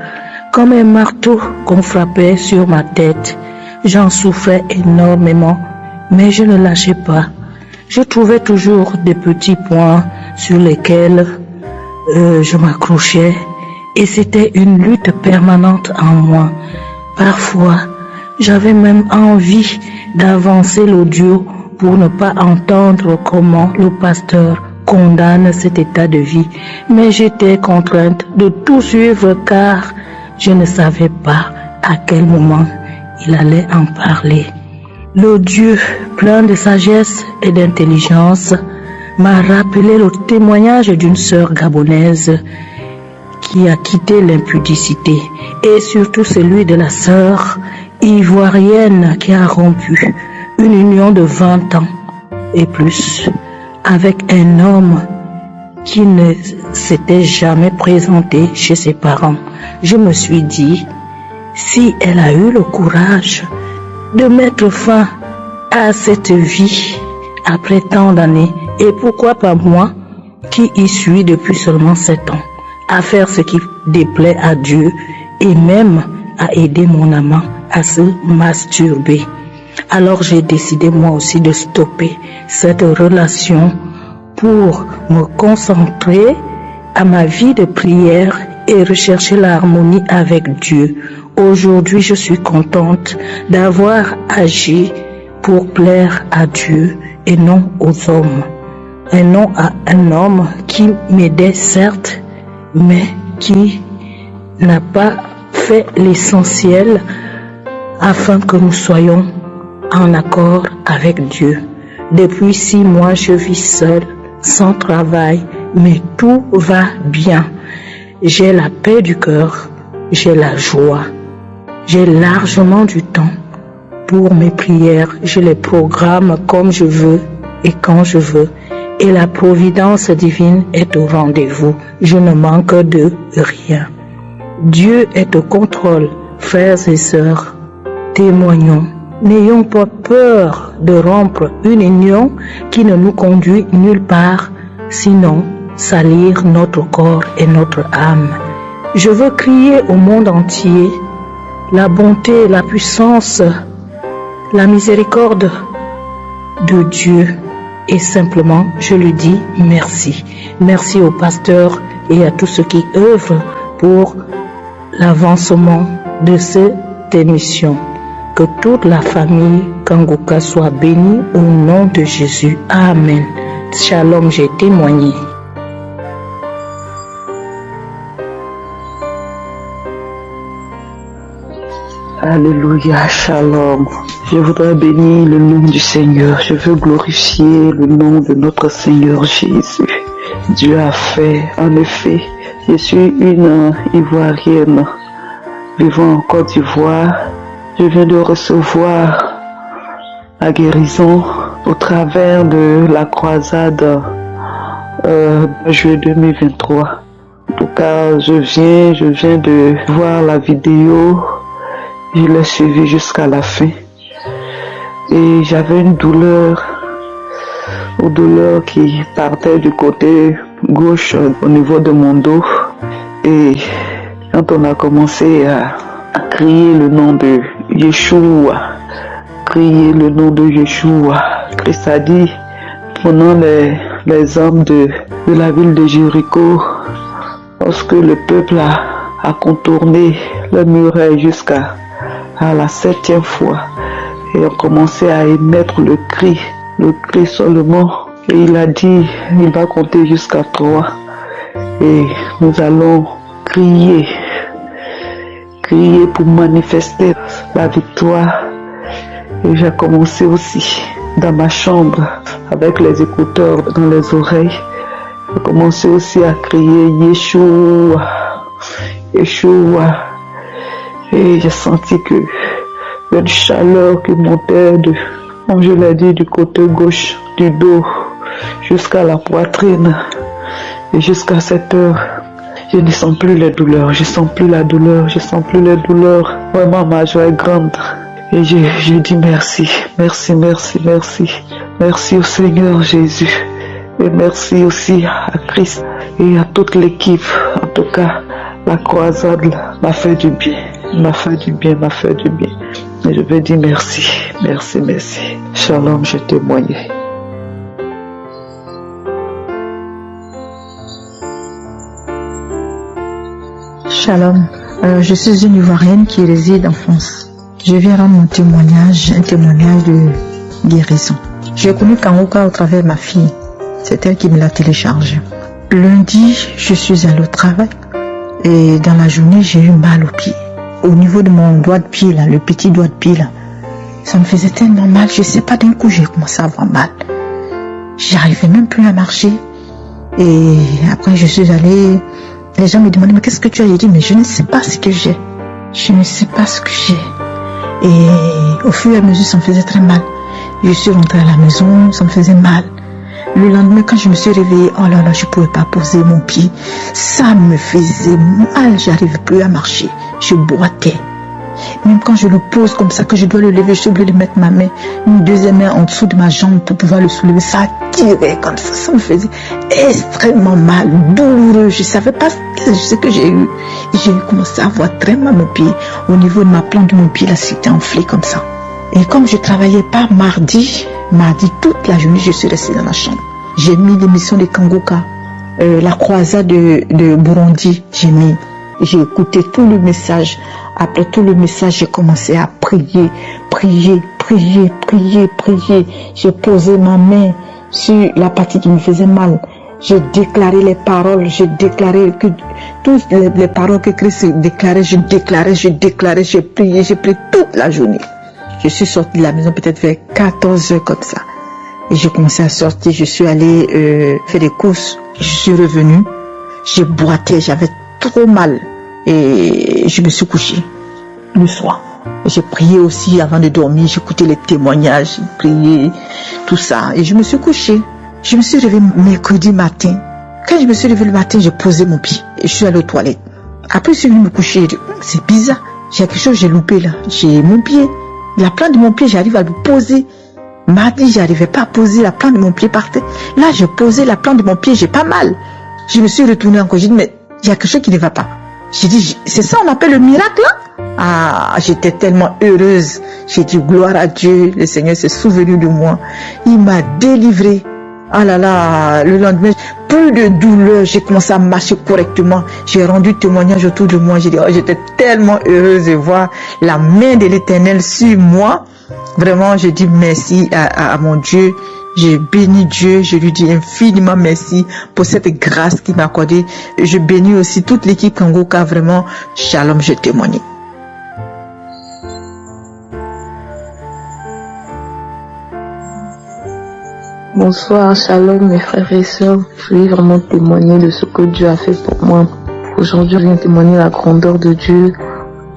comme un marteau qu'on frappait sur ma tête. J'en souffrais énormément, mais je ne lâchais pas. Je trouvais toujours des petits points sur lesquels je m'accrochais et c'était une lutte permanente en moi. Parfois, j'avais même envie d'avancer l'audio pour ne pas entendre comment le pasteur condamne cet état de vie, mais j'étais contrainte de tout suivre car je ne savais pas à quel moment il allait en parler. Le Dieu plein de sagesse et d'intelligence m'a rappelé le témoignage d'une sœur gabonaise qui a quitté l'impudicité et surtout celui de la sœur ivoirienne qui a rompu une union de 20 ans et plus avec un homme qui ne s'était jamais présenté chez ses parents. Je me suis dit, si elle a eu le courage de mettre fin à cette vie après tant d'années, et pourquoi pas moi qui y suis depuis seulement 7 ans, à faire ce qui déplaît à Dieu et même à aider mon amant à se masturber. Alors j'ai décidé moi aussi de stopper cette relation pour me concentrer à ma vie de prière et rechercher l'harmonie avec Dieu. Aujourd'hui, je suis contente d'avoir agi pour plaire à Dieu et non aux hommes. Et non à un homme qui m'aidait certes, mais qui n'a pas fait l'essentiel afin que nous soyons en accord avec Dieu. Depuis 6 mois, je vis seule, sans travail, mais tout va bien. J'ai la paix du cœur, j'ai la joie, j'ai largement du temps pour mes prières. Je les programme comme je veux et quand je veux. Et la providence divine est au rendez-vous. Je ne manque de rien. Dieu est au contrôle. Frères et sœurs, témoignons. N'ayons pas peur de rompre une union qui ne nous conduit nulle part, sinon salir notre corps et notre âme. Je veux crier au monde entier la bonté, la puissance, la miséricorde de Dieu. Et simplement, je lui dis merci. Merci au pasteur et à tous ceux qui œuvrent pour l'avancement de cette émission. Que toute la famille Kanguka soit bénie au nom de Jésus. Amen. Shalom, j'ai témoigné. Alléluia, shalom. Je voudrais bénir le nom du Seigneur. Je veux glorifier le nom de notre Seigneur Jésus. Dieu a fait, en effet, je suis une Ivoirienne vivant en Côte d'Ivoire. Je viens de recevoir la guérison au travers de la croisade juillet 2023. En tout cas, je viens de voir la vidéo. Je l'ai suivi jusqu'à la fin. Et j'avais une douleur qui partait du côté gauche au niveau de mon dos. Et quand on a commencé à crier le nom de Yeshua, Christ a dit, prenant les hommes de la ville de Jéricho, lorsque le peuple a contourné le muraille jusqu'à la 7e fois, et on commençait à émettre le cri seulement, et il a dit, il va compter jusqu'à 3, et nous allons crier pour manifester la victoire. Et j'ai commencé aussi dans ma chambre avec les écouteurs dans les oreilles. J'ai commencé aussi à crier Yeshua, Yeshua. Et j'ai senti que une chaleur qui montait comme je l'ai dit, du côté gauche du dos jusqu'à la poitrine. Et jusqu'à cette heure, je ne sens plus les douleurs, je sens plus les douleurs. Vraiment, ma joie est grande. Et je dis merci. Merci au Seigneur Jésus. Et merci aussi à Christ et à toute l'équipe. En tout cas, la croisade m'a fait du bien. Et je veux dire merci. Shalom, je témoigne. Shalom, je suis une Ivoirienne qui réside en France. Je viens rendre mon témoignage, un témoignage de guérison. J'ai connu Kanguka au travers de ma fille. C'est elle qui me l'a téléchargé. Lundi, je suis allée au travail et dans la journée, j'ai eu mal au pied. Au niveau de mon doigt de pied, là, le petit doigt de pied, là, ça me faisait tellement mal. Je sais pas, d'un coup, j'ai commencé à avoir mal. J'arrivais même plus à marcher. Et après, je suis allée. Les gens me demandaient, mais qu'est-ce que tu as? J'ai dit, mais je ne sais pas ce que j'ai. Et au fur et à mesure, ça me faisait très mal. Je suis rentrée à la maison, ça me faisait mal. Le lendemain, quand je me suis réveillée, oh là là, je ne pouvais pas poser mon pied. Ça me faisait mal, j'arrivais plus à marcher. Je boitais. Même quand je le pose comme ça, que je dois le lever, je suis obligée de mettre ma main, une deuxième main en dessous de ma jambe pour pouvoir le soulever. Ça tirait comme ça, ça me faisait extrêmement mal, douloureux. Je ne savais pas ce que j'ai eu. J'ai commencé à avoir très mal mon pied. Au niveau de ma plante de mon pied, là, c'était enflé comme ça. Et comme je travaillais pas mardi, toute la journée, je suis restée dans la chambre. J'ai mis l'émission de Kanguka, la croisade de Burundi, j'ai écouté tout le message. Après tout le message, j'ai commencé à prier. J'ai posé ma main sur la partie qui me faisait mal. J'ai déclaré les paroles, j'ai déclaré que toutes les paroles que Christ déclarait, j'ai déclaré, j'ai prié toute la journée. Je suis sortie de la maison peut-être vers 14h comme ça. Et j'ai commencé à sortir, je suis allée faire des courses. Je suis revenue, j'ai boité, j'avais trop mal. Et je me suis couchée le soir. J'ai prié aussi avant de dormir, j'écoutais les témoignages, j'ai prié, tout ça. Et je me suis couchée. Je me suis réveillée mercredi matin. Quand je me suis réveillée le matin, j'ai posé mon pied et je suis allée aux toilettes. Après, je suis venue me coucher. C'est bizarre. J'ai quelque chose, j'ai loupé là. J'ai mon pied. La plante de mon pied, j'arrive à le poser. Mardi, j'arrivais pas à poser la plante de mon pied par terre. Là, j'ai posé la plante de mon pied, j'ai pas mal. Je me suis retournée encore. J'ai dit, mais il y a quelque chose qui ne va pas. J'ai dit, c'est ça on appelle le miracle là? Ah, j'étais tellement heureuse. J'ai dit, gloire à Dieu, le Seigneur s'est souvenu de moi. Il m'a délivrée. Ah là là, le lendemain, plus de douleur, j'ai commencé à marcher correctement. J'ai rendu témoignage autour de moi. J'ai dit, oh, j'étais tellement heureuse de voir la main de l'Éternel sur moi. Vraiment, je dis merci à mon Dieu. Je bénis Dieu, je lui dis infiniment merci pour cette grâce qu'il m'a accordée. Je bénis aussi toute l'équipe Kanguka, vraiment. Shalom, je témoigne. Bonsoir, shalom mes frères et sœurs. Je vais vraiment témoigner de ce que Dieu a fait pour moi. Aujourd'hui, je viens témoigner la grandeur de Dieu.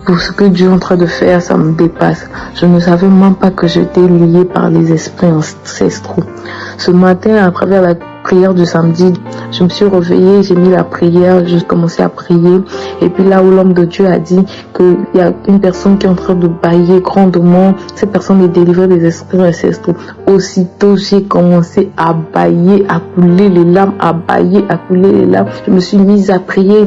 Pour ce que Dieu est en train de faire, ça me dépasse. Je ne savais même pas que j'étais lié par les esprits ancestraux. Ce matin, à travers la prière du samedi, je me suis réveillée, j'ai mis la prière, j'ai commencé à prier. Et puis là où l'homme de Dieu a dit qu'il y a une personne qui est en train de bâiller grandement, cette personne est délivrée des esprits ancestraux. Aussitôt, j'ai commencé à bâiller, à couler les larmes, à bâiller, à couler les larmes. Je me suis mise à prier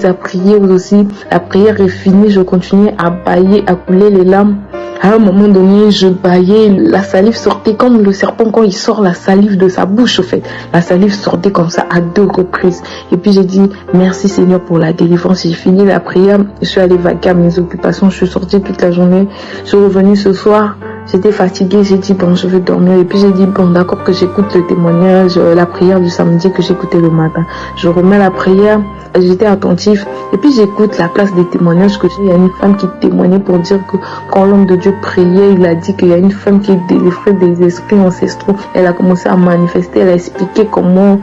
aussi. La prière est finie, je continuais à bâiller, à couler les larmes. À un moment donné, je bâillais, la salive sortait comme le serpent quand il sort la salive de sa bouche, au fait. La salive sortait comme ça à 2 reprises. Et puis j'ai dit, merci Seigneur pour la délivrance. J'ai fini la prière, je suis allée vaquer à mes occupations, je suis sortie toute la journée. Je suis revenue ce soir, j'étais fatiguée, j'ai dit, bon, je vais dormir. Et puis j'ai dit, bon, d'accord que j'écoute le témoignage, la prière du samedi que j'écoutais le matin. Je remets la prière, j'étais attentive. Et puis j'écoute la place des témoignages que j'ai. Il y a une femme qui témoignait pour dire que quand l'homme de Dieu priait, il a dit qu'il y a une femme qui est délivrée des esprits ancestraux. Elle a commencé à manifester, elle a expliqué comment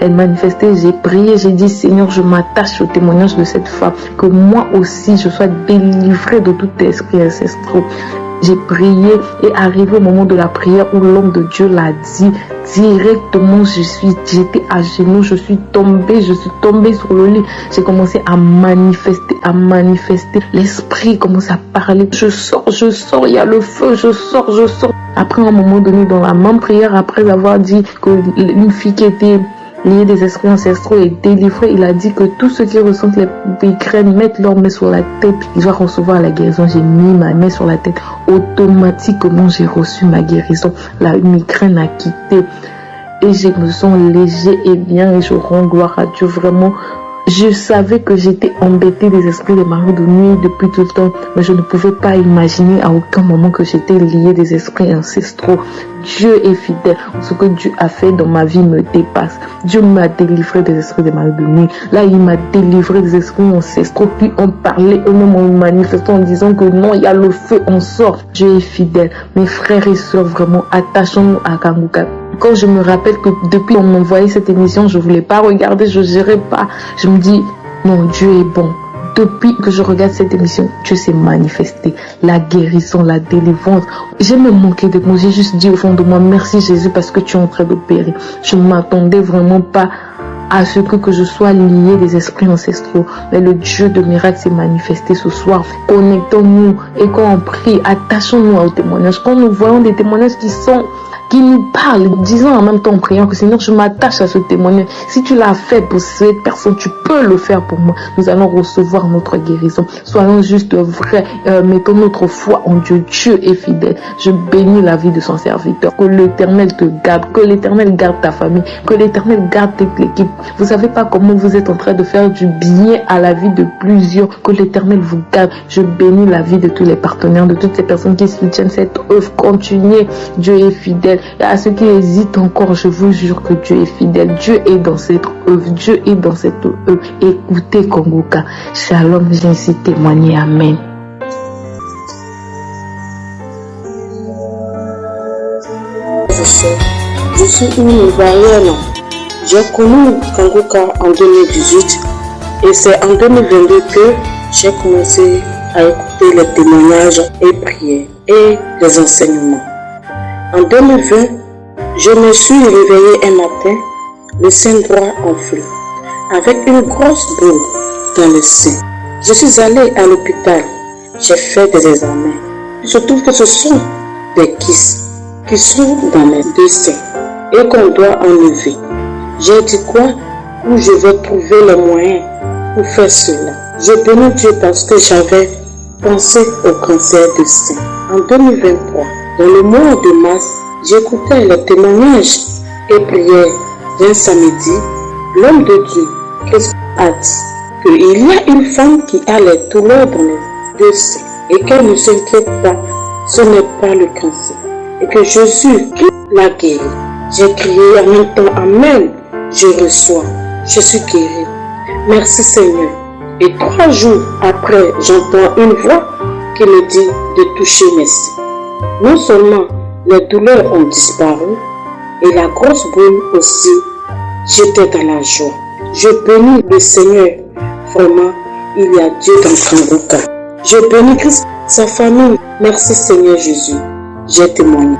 elle manifestait. J'ai prié, j'ai dit, Seigneur, je m'attache au témoignage de cette femme, que moi aussi je sois délivrée de tout esprit ancestraux. J'ai prié et arrivé au moment de la prière où l'homme de Dieu l'a dit, directement j'étais à genoux, je suis tombée sur le lit. J'ai commencé à manifester. L'esprit commence à parler. Je sors, il y a le feu, je sors. Après un moment donné dans la même prière, après avoir dit qu'une fille qui était liée des esprits ancestraux est délivrée, il a dit que tous ceux qui ressentent les migraines mettent leur main sur la tête, ils vont recevoir la guérison. J'ai mis ma main sur la tête, automatiquement j'ai reçu ma guérison. La migraine a quitté et je me sens léger et bien et je rends gloire à Dieu. Vraiment, je savais que j'étais embêtée des esprits des marins de nuit depuis tout le temps, mais je ne pouvais pas imaginer à aucun moment que j'étais liée des esprits ancestraux. Dieu est fidèle. Ce que Dieu a fait dans ma vie me dépasse. Dieu m'a délivré des esprits des marins de nuit. Là, il m'a délivré des esprits ancestraux. Puis on parlait eux-mêmes en manifestant en disant que non, il y a le feu, on sort. Dieu est fidèle. Mes frères et sœurs, vraiment, attachons-nous à Kanguka. Quand je me rappelle que depuis qu'on m'envoyait cette émission, je voulais pas regarder, je gérais pas. Je me dis, non, Dieu est bon. Depuis que je regarde cette émission, Dieu s'est manifesté. La guérison, la délivrance. J'ai même manqué de mots. J'ai juste dit au fond de moi, merci Jésus parce que tu es en train d'opérer. Je ne m'attendais vraiment pas à ce que je sois lié des esprits ancestraux. Mais le Dieu de miracles s'est manifesté ce soir. Connectons-nous et quand on prie, attachons-nous aux témoignages. Quand nous voyons des témoignages qui nous parle, disant en même temps en priant que Seigneur, je m'attache à ce témoignage. Si tu l'as fait pour cette personne, tu peux le faire pour moi. Nous allons recevoir notre guérison. Soyons juste vrais, mettons notre foi en Dieu. Dieu est fidèle. Je bénis la vie de son serviteur. Que l'Éternel te garde, que l'Éternel garde ta famille, que l'Éternel garde toute l'équipe. Vous savez pas comment vous êtes en train de faire du bien à la vie de plusieurs. Que l'Éternel vous garde. Je bénis la vie de tous les partenaires, de toutes ces personnes qui soutiennent cette œuvre. Continuez. Dieu est fidèle. Et à ceux qui hésitent encore, je vous jure que Dieu est fidèle. Dieu est dans cette œuvre. Dieu est dans cette œuvre. Écoutez Kanguka. Shalom, j'ai ainsi témoigné. Amen. Je suis une Ivoirienne. J'ai connu Kanguka en 2018 et c'est en 2022 que j'ai commencé à écouter les témoignages et prières et les enseignements. En 2020, je me suis réveillée un matin, le sein droit enflé, avec une grosse boule dans le sein. Je suis allée à l'hôpital, j'ai fait des examens. Je trouve que ce sont des kystes qui sont dans mes 2 seins et qu'on doit enlever. J'ai dit quoi? Où je vais trouver les moyens pour faire cela. Je bénis Dieu parce que j'avais pensé au cancer de sein. En 2023, dans le mois de mars, j'écoutais les témoignages et prières d'un samedi. L'homme de Dieu, Christ, a dit qu'il y a une femme qui a les douleurs dans les 2 seins et qu'elle ne s'inquiète pas, ce n'est pas le cancer. Et que Jésus l'a guéri. J'ai crié en même temps, Amen, je reçois, je suis guéri. Merci Seigneur. Et 3 jours après, j'entends une voix qui me dit de toucher mes seins. Non seulement les douleurs ont disparu, et la grosse boule aussi, j'étais dans la joie. Je bénis le Seigneur. Vraiment, il y a Dieu dans Kanguka. Je bénis Christ, sa famille. Merci Seigneur Jésus. J'ai témoigné.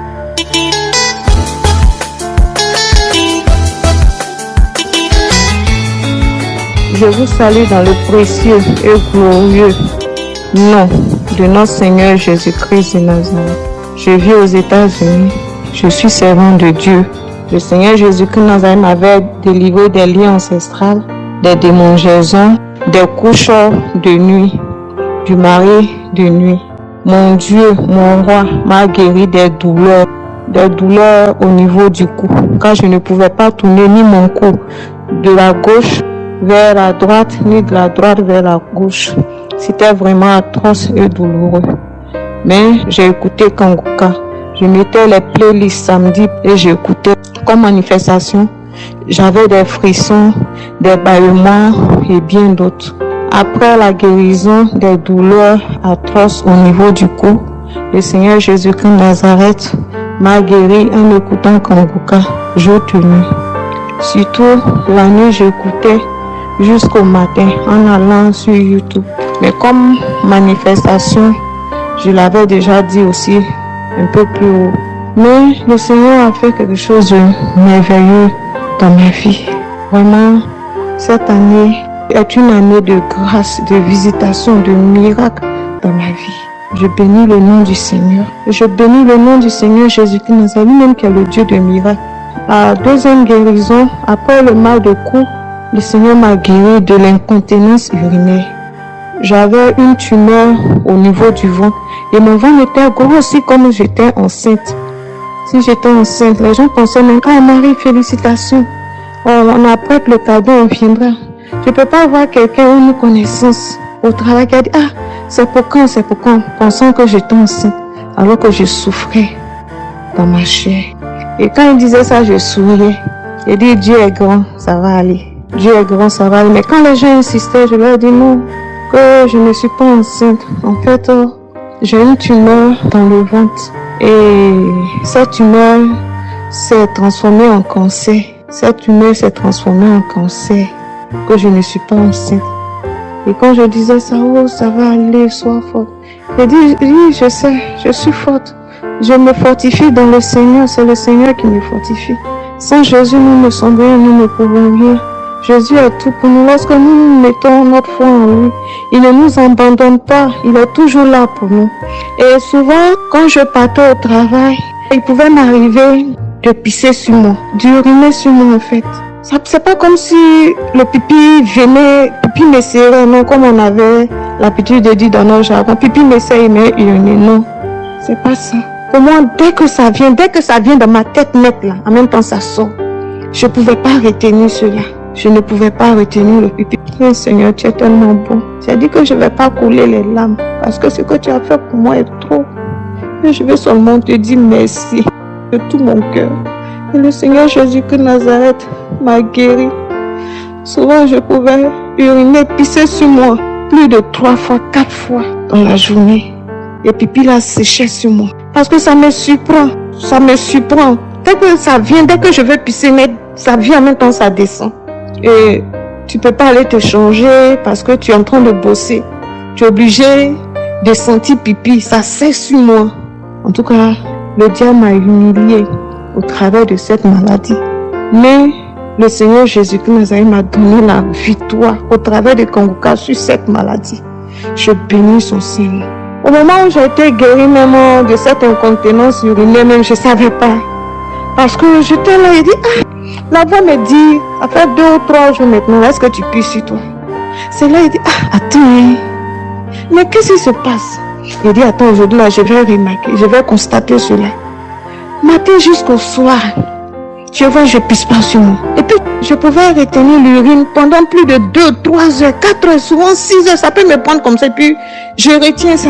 Je vous salue dans le précieux et glorieux nom de notre Seigneur Jésus-Christ de Nazareth. Je vis aux États-Unis. Je suis servant de Dieu. Le Seigneur Jésus-Christ de Nazareth m'avait délivré des liens ancestrales, des démangeaisons, des couches de nuit, du mari de nuit. Mon Dieu, mon roi, m'a guéri des douleurs au niveau du cou, car je ne pouvais pas tourner ni mon cou de la gauche vers la droite, ni de la droite vers la gauche. C'était vraiment atroce et douloureux. Mais j'ai écouté Kanguka. Je mettais les playlists samedi et j'écoutais comme manifestation. J'avais des frissons, des bâillements et bien d'autres. Après la guérison des douleurs atroces au niveau du cou, le Seigneur Jésus-Christ de Nazareth m'a guéri en écoutant Kanguka jour et nuit. Surtout la nuit, j'écoutais jusqu'au matin en allant sur YouTube. Mais comme manifestation, je l'avais déjà dit aussi un peu plus haut. Mais le Seigneur a fait quelque chose de merveilleux dans ma vie. Vraiment, cette année est une année de grâce, de visitation, de miracles dans ma vie. Je bénis le nom du Seigneur. Je bénis le nom du Seigneur Jésus-Christ de Nazareth, lui-même qui est le Dieu de miracles. La deuxième guérison, après le mal de cou, le Seigneur m'a guéri de l'incontinence urinaire. J'avais une tumeur au niveau du ventre et mon ventre était gros aussi comme j'étais enceinte. Si j'étais enceinte, les gens pensaient même, ah Marie, félicitations. On apprête le cadeau, on viendra. Je ne peux pas voir quelqu'un ou une connaissance au travail qui a dit, ah, c'est pour quand, pensant que j'étais enceinte, alors que je souffrais dans ma chair. Et quand il disait ça, je souriais. J'ai dit, Dieu est grand, ça va aller. Dieu est grand, ça va aller. Mais quand les gens insistaient, je leur ai dit non, que je ne suis pas enceinte. En fait, j'ai une tumeur dans le ventre. Et cette tumeur s'est transformée en cancer. Cette tumeur s'est transformée en cancer. Que je ne suis pas enceinte. Et quand je disais ça, oh, ça va aller, sois forte. J'ai dit, oui, je sais, je suis forte. Je me fortifie dans le Seigneur, c'est le Seigneur qui me fortifie. Sans Jésus, nous ne sommes rien, nous ne pouvons rien. Jésus est tout pour nous. Lorsque nous mettons notre foi en lui, il ne nous abandonne pas, il est toujours là pour nous. Et souvent, quand je partais au travail, il pouvait m'arriver de pisser sur moi, d'uriner sur moi en fait. C'est pas comme si le pipi venait, pipi me serrait, non, comme on avait l'habitude de dire dans nos jargons, pipi me serre, il me uriner, non. C'est pas ça. Pour moi, dès que ça vient dans ma tête nette là, en même temps ça sort. Je pouvais pas retenir cela. Je ne pouvais pas retenir le pipi. Oh, Seigneur, tu es tellement bon. J'ai dit que je ne vais pas couler les larmes parce que ce que tu as fait pour moi est trop. Et je vais seulement te dire merci de tout mon cœur. Et le Seigneur Jésus-Christ de Nazareth m'a guéri. Souvent, je pouvais uriner, pisser sur moi plus de 3 fois, 4 fois dans la journée. Et pipi là séchait sur moi. Parce que ça me surprend. Ça me surprend. Dès que ça vient, dès que je veux pisser, mais ça vient en même temps, ça descend. Et tu peux pas aller te changer parce que tu es en train de bosser. Tu es obligé de sentir pipi. Ça sèche sur moi. En tout cas, le diable m'a humilié au travers de cette maladie. Mais le Seigneur Jésus-Christ m'a donné la victoire au travers de Kanguka sur cette maladie. Je bénis son Seigneur. Au moment où j'ai été guérie même de cette incontinence urinaire, même je ne savais pas. Parce que j'étais là et dit, ah, la voix me dit, ça fait 2 ou 3 jours maintenant, est-ce que tu pisses sur toi? C'est là, il dit, ah, attends, mais qu'est-ce qui se passe? Il dit, attends, aujourd'hui là, je vais remarquer, je vais constater cela. Matin jusqu'au soir, tu vois, je pisse pas sur moi. Et puis, je pouvais retenir l'urine pendant plus de 2, 3 heures, 4 heures, souvent 6 heures, ça peut me prendre comme ça, et puis je retiens ça.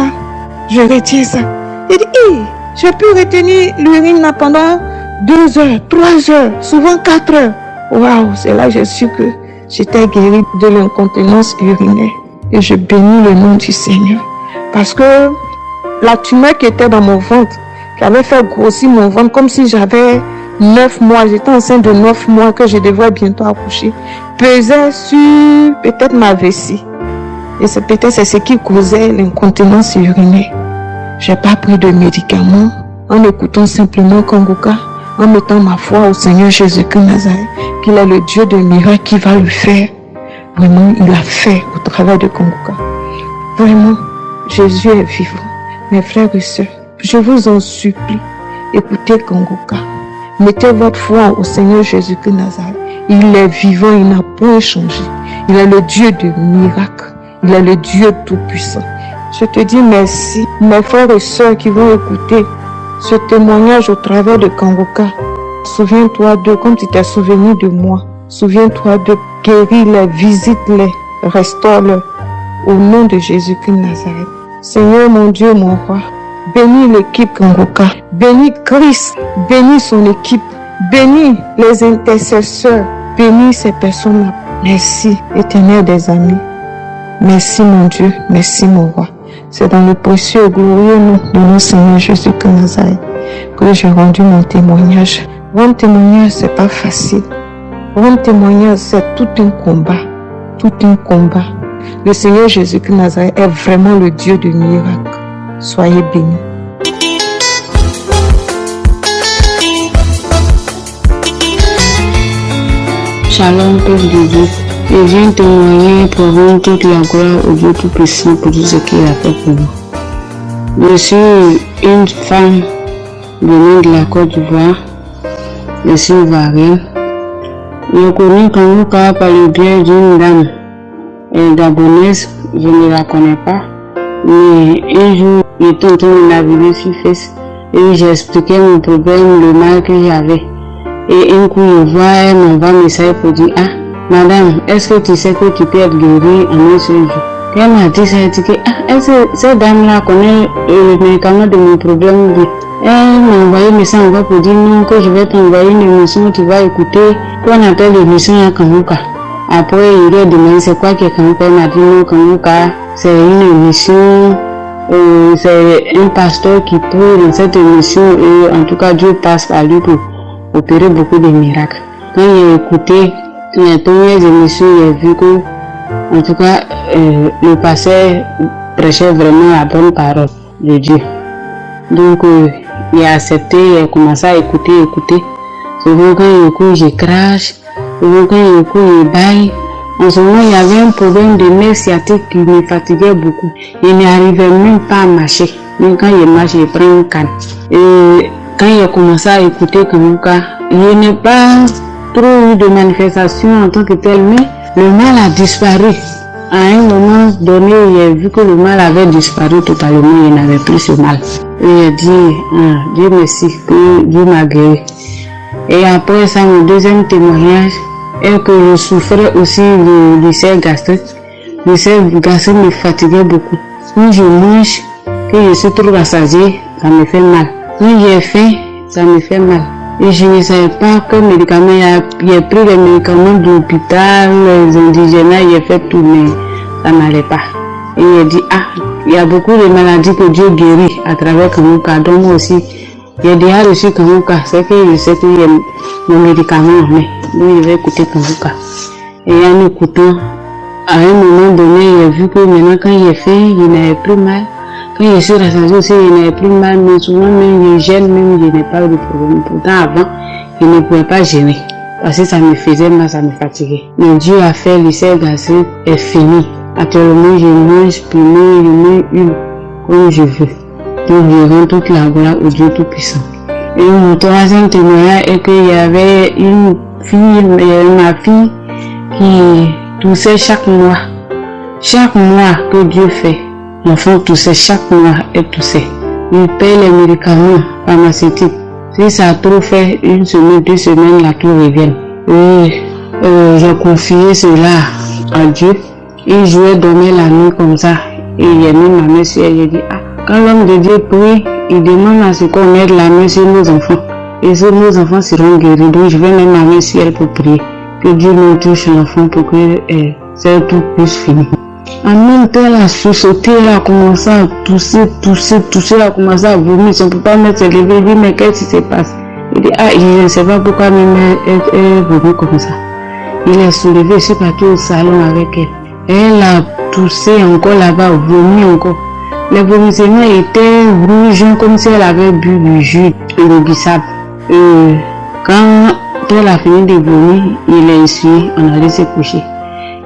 Il dit, j'ai pu retenir l'urine là pendant 2 heures, 3 heures, souvent 4 heures. Waouh, c'est là que j'ai su que j'étais guérie de l'incontinence urinaire. Et je bénis le nom du Seigneur. Parce que la tumeur qui était dans mon ventre, qui avait fait grossir mon ventre, comme si j'avais 9 mois, j'étais enceinte de 9 mois que je devrais bientôt accoucher, pesait sur peut-être ma vessie. Et c'est peut-être ce qui causait l'incontinence urinaire. J'ai pas pris de médicaments, en écoutant simplement Kanguka, en mettant ma foi au Seigneur Jésus-Christ Nazareth, qu'il est le Dieu de miracles qui va le faire. Vraiment, il l'a fait au travers de Kanguka. Vraiment, Jésus est vivant. Mes frères et sœurs, je vous en supplie, écoutez Kanguka. Mettez votre foi au Seigneur Jésus-Christ Nazareth. Il est vivant, il n'a point changé. Il est le Dieu de miracles. Il est le Dieu tout-puissant. Je te dis merci, mes frères et sœurs qui vont écouter ce témoignage au travers de Kanguka. Souviens-toi d'eux comme tu t'es souvenu de moi. Souviens-toi de guéris-les, visite-les, restaure-les. Au nom de Jésus-Christ Nazareth. Seigneur mon Dieu, mon roi, bénis l'équipe Kanguka. Bénis Christ, bénis son équipe. Bénis les intercesseurs. Bénis ces personnes-là. Merci, éternel des amis. Merci mon Dieu, merci mon roi. C'est dans le précieux et glorieux nom de notre Seigneur Jésus-Christ Nazareth que j'ai rendu mon témoignage. Rendre témoignage, c'est pas facile. Rendre témoignage, c'est tout un combat. Tout un combat. Le Seigneur Jésus-Christ Nazareth est vraiment le Dieu de miracles. Soyez bénis. Shalom, peuple de Dieu. Je viens témoigner pour rendre toute la gloire au Dieu Tout-Puissant pour tout ce qu'il a fait pour moi. Je suis une femme venue de la Côte d'Ivoire. Je suis ivoirienne. Je connais Kanguka par le biais d'une dame gabonaise. Je ne la connais pas. Mais un jour, j'étais en train de naviguer sur Facebook et j'ai expliqué mon problème, le mal que j'avais. Et un coup, je vois, elle m'envoie un message pour dire, ah, madame, est-ce que tu sais que tu peux être guérie en un seul jour? Elle m'a dit, ça a dit que, ah, est-ce que cette dame-là connaît le médicament de mon problème? Elle m'a envoyé un message encore pour dire non, que je vais t'envoyer une émission, tu vas écouter, qu'on appelle l'émission à Kanguka. Après, il lui a demandé c'est quoi que Kanguka? Elle m'a dit non, Kanguka, c'est une émission, c'est un pasteur qui prie dans cette émission et en tout cas, Dieu passe par lui pour opérer beaucoup de miracles. Quand j'ai écouté les premières émissions, j'ai vu que, en tout cas, le pasteur prêchait vraiment la bonne parole de Dieu. Donc, il a accepté, il a commencé à écouter. Souvent, quand il écoute, je crache. Souvent, quand il écoute, je baille. En ce moment, il y avait un problème de nerf sciatique qui me fatiguait beaucoup. Je n'arrivais même pas à marcher. Même quand je marche, je prends une canne. Et quand il a commencé à écouter Kanguka, je n'ai pas trop eu de manifestations en tant que tel, mais le mal a disparu. À un moment donné, j'ai vu que le mal avait disparu totalement, il n'avait plus ce mal. Et j'ai dit, ah, Dieu merci, que Dieu m'a guéri. Et après ça, mon deuxième témoignage est que je souffrais aussi de l'ulcère gastrique. L'ulcère gastrique me fatiguait beaucoup. Quand je mange, que je suis trop rassasié, ça me fait mal. Quand j'ai faim, ça me fait mal. Et je ne savais pas quel médicament, j'ai pris les médicaments de l'hôpital, les indigènes, j'ai fait tout, mais ça n'allait pas. Et j'ai dit, ah, il y a beaucoup de maladies que Dieu guérit à travers Kanguka. Donc moi aussi, j'ai déjà reçu Kanguka, c'est que je sais que j'ai mon médicament en main. Donc je vais écouter Kanguka. Et en écoutant, à un moment donné, j'ai vu que maintenant quand j'ai faim, je n'avais plus mal. Quand je suis rassasié aussi, je n'avais plus mal, mais souvent même je gêne, même je n'ai pas eu de problème. Pourtant avant, je ne pouvais pas gêner. Parce que ça me faisait mal, ça me fatiguait. Mais Dieu a fait l'ulcère gastrique est fini. Actuellement, je mange pleinement, je mange une comme je veux. Donc je rends toute la gloire au Dieu Tout-Puissant. Et mon troisième témoignage est qu'il y avait une fille, ma fille, qui toussait chaque mois. Chaque mois que Dieu fait. L'enfant toussait chaque mois, elle toussait. Il paye les médicaments pharmaceutiques. Si ça a trop fait, une semaine, 2 semaines, la tout revient. Et j'ai confié cela à Dieu. Et je vais dormir la nuit comme ça. Et j'ai mis ma main sur elle. J'ai dit, ah, quand l'homme de Dieu prie, il demande à ce qu'on mette la main sur nos enfants. Et sur nos enfants seront guéris. Donc je vais mettre ma main sur elle pour prier. Que Dieu nous touche l'enfant pour que c'est tout puisse finir. En même temps, elle a sauté, elle a commencé à tousser, elle a commencé à vomir. Son papa me s'est levé, il dit, mais qu'est-ce qui se passe? Il dit, ah, je ne sais pas pourquoi même elle est venue comme ça. Il est soulevé, je suis parti au salon avec elle. Elle a toussé encore là-bas, vomi encore. Les vomissements étaient rouges comme si elle avait bu du jus de bissap. Quand elle a fini de vomir, il est essuyé, on allait se coucher.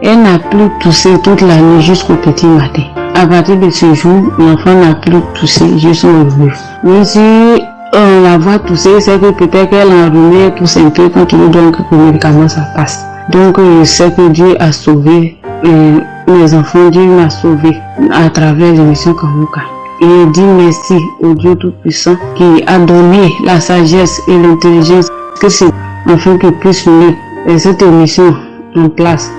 Elle n'a plus toussé toute la nuit jusqu'au petit matin. À partir de ce jour, l'enfant n'a plus toussé jusqu'au revenu. Mais si on la voit tousser, c'est que peut-être qu'elle a enrhumé, tousse un peu, quand il donc le médicament ça passe. Donc je sais que Dieu a sauvé mes enfants, Dieu m'a sauvé à travers l'émission Kanguka. Et je dis merci au Dieu Tout-Puissant qui a donné la sagesse et l'intelligence que c'est afin qu'il puisse mettre cette émission en place.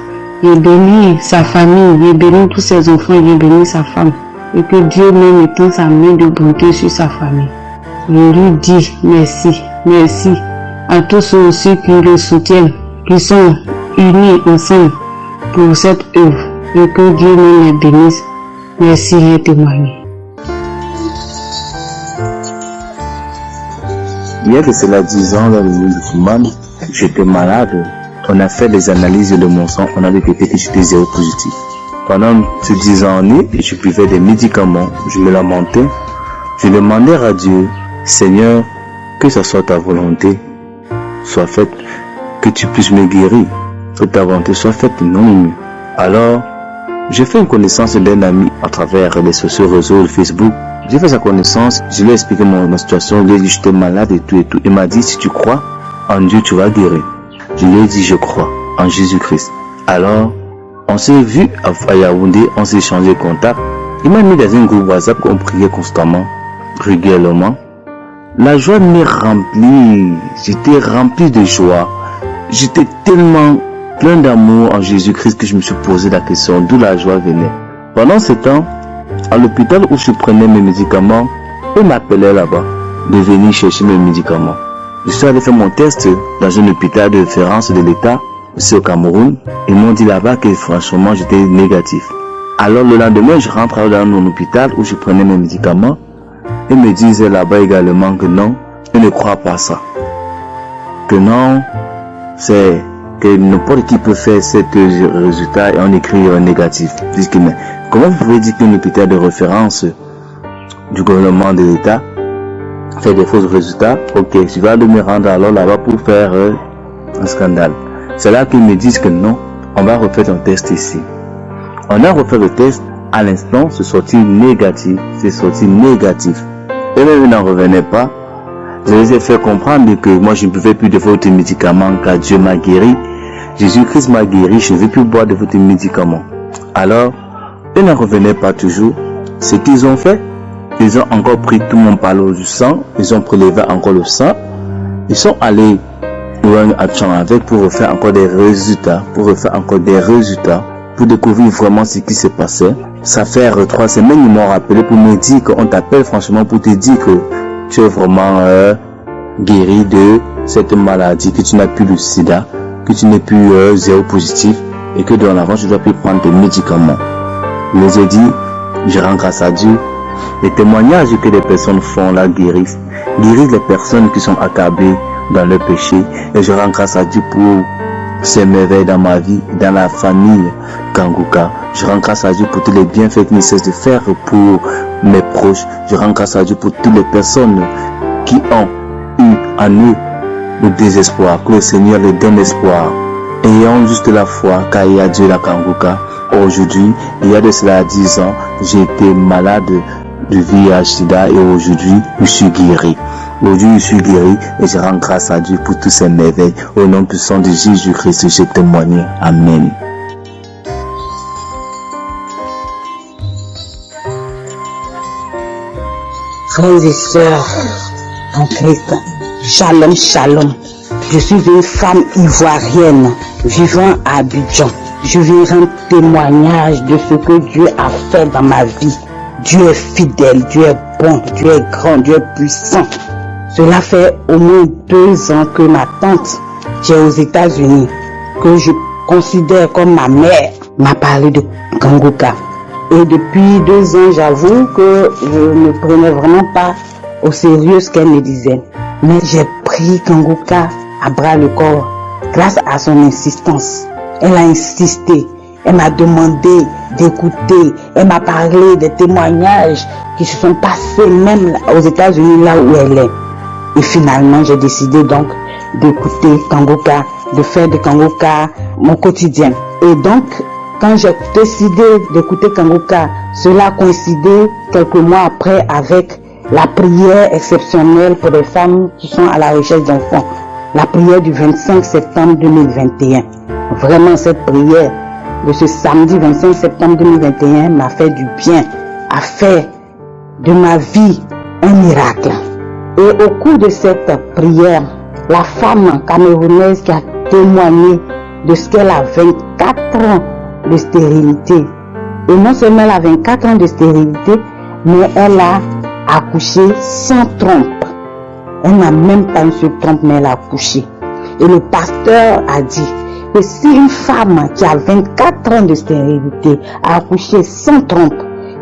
Il bénit sa famille, il bénit tous ses enfants, il bénit sa femme. Et que Dieu même étend sa main de bonté sur sa famille. Je lui dis merci, merci à tous ceux aussi qui le soutiennent, qui sont unis ensemble pour cette œuvre. Et que Dieu même les bénisse. Merci et témoigner. Il y a de cela 10 ans, dans le monde de Fumane, j'étais malade. On a fait des analyses de mon sang, on a détecté que j'étais zéro positif. Pendant ces 10 ans, je buvais des médicaments, je me lamentais. Je demandais à Dieu, Seigneur, que ce soit ta volonté soit faite, que tu puisses me guérir, que ta volonté soit faite, non mieux. Alors, j'ai fait une connaissance d'un ami à travers les réseaux Facebook. J'ai fait sa connaissance, je lui ai expliqué ma situation, je lui ai dit j'étais malade et tout et tout. Il m'a dit si tu crois en Dieu, tu vas guérir. Je lui ai dit je crois en Jésus-Christ. Alors, on s'est vu à Yaoundé, on s'est échangé contact. Il m'a mis dans un groupe WhatsApp qu'on priait constamment, régulièrement. La joie m'est remplie, j'étais rempli de joie. J'étais tellement plein d'amour en Jésus-Christ que je me suis posé la question d'où la joie venait. Pendant ce temps, à l'hôpital où je prenais mes médicaments, on m'appelait là-bas de venir chercher mes médicaments. Je suis allé faire mon test dans un hôpital de référence de l'État, ici au Cameroun. Ils m'ont dit là-bas que franchement j'étais négatif. Alors le lendemain, je rentre dans mon hôpital où je prenais mes médicaments. Ils me disaient là-bas également que non, je ne crois pas ça. Que non, c'est que n'importe qui peut faire cet résultat et on écrit négatif. Mais comment vous pouvez dire qu'un hôpital de référence du gouvernement de l'État fait des faux résultats? Ok, je vais aller me rendre alors là-bas pour faire un scandale. C'est là qu'ils me disent que non, on va refaire un test ici. On a refait le test, à l'instant, c'est sorti négatif, Et même ils n'en revenaient pas. Je les ai fait comprendre que moi je ne pouvais plus de votre médicaments car Dieu m'a guéri. Jésus-Christ m'a guéri, je ne vais plus boire de votre médicaments. Alors, ils n'en revenaient pas toujours. Ce qu'ils ont fait, ils ont encore pris tout mon palo du sang, ils ont prélevé encore le sang. Ils sont allés pour un action avec pour refaire encore des résultats, pour découvrir vraiment ce qui se passait. Ça fait 3 semaines, ils m'ont rappelé pour me dire qu'on t'appelle franchement pour te dire que tu es vraiment guéri de cette maladie, que tu n'as plus le sida, que tu n'es plus zéro positif et que dorénavant tu dois plus prendre tes médicaments. Je les ai dit, je rends grâce à Dieu. Les témoignages que les personnes font là guérissent les personnes qui sont accablées dans le péché. Et je rends grâce à Dieu pour ces merveilles dans ma vie, dans la famille Kanguka. Je rends grâce à Dieu pour tous les bienfaits qu'il ne cesse de faire pour mes proches. Je rends grâce à Dieu pour toutes les personnes qui ont eu en eux le désespoir, que le Seigneur leur donne espoir. Ayons juste la foi, car il y a Dieu la Kanguka. Aujourd'hui, il y a de cela 10 ans, j'ai été malade de VIH/SIDA et aujourd'hui, je suis guéri. Aujourd'hui, je suis guéri et je rends grâce à Dieu pour tous ces merveilles. Au nom puissant de Jésus-Christ, je témoigne. Amen. Frères et sœurs en Christ, shalom, shalom. Je suis une femme ivoirienne vivant à Abidjan. Je viens rendre témoignage de ce que Dieu a fait dans ma vie. Dieu est fidèle, Dieu est bon, Dieu est grand, Dieu est puissant. Cela fait au moins 2 ans que ma tante, qui est aux États-Unis, que je considère comme ma mère, m'a parlé de Kanguka. Et depuis 2 ans, j'avoue que je ne prenais vraiment pas au sérieux ce qu'elle me disait. Mais j'ai pris Kanguka à bras le corps grâce à son insistance. Elle a insisté, elle m'a demandé d'écouter, elle m'a parlé des témoignages qui se sont passés même aux États-Unis, là où elle est. Et finalement, j'ai décidé donc d'écouter Kanguka, de faire de Kanguka mon quotidien. Et donc, quand j'ai décidé d'écouter Kanguka, cela coïncidait quelques mois après avec la prière exceptionnelle pour les femmes qui sont à la recherche d'enfants. La prière du 25 septembre 2021. Vraiment, cette prière de ce samedi 25 septembre 2021 m'a fait du bien, a fait de ma vie un miracle. Et au cours de cette prière, la femme camerounaise qui a témoigné de ce qu'elle a 24 ans de stérilité. Et non seulement elle a 24 ans de stérilité, mais elle a accouché sans trompe. Elle n'a même pas une seule trompe, mais elle a accouché. Et le pasteur a dit que si une femme qui a 24 ans de stérilité a accouché sans trompe,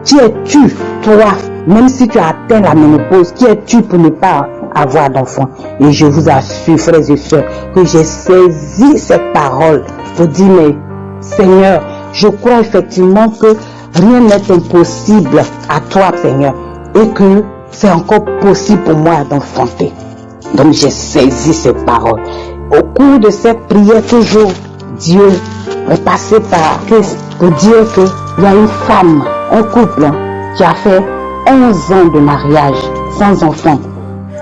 qui es-tu, toi, même si tu as atteint la ménopause, qui es-tu pour ne pas avoir d'enfant? Et je vous assure, frères et sœurs, que j'ai saisi cette parole pour dire, mais Seigneur, je crois effectivement que rien n'est impossible à toi, Seigneur, et que c'est encore possible pour moi d'enfanter. Donc j'ai saisi cette parole. Au cours de cette prière, toujours, Dieu est passé par Christ pour dire qu'il y a une femme, un couple qui a fait 11 ans de mariage sans enfant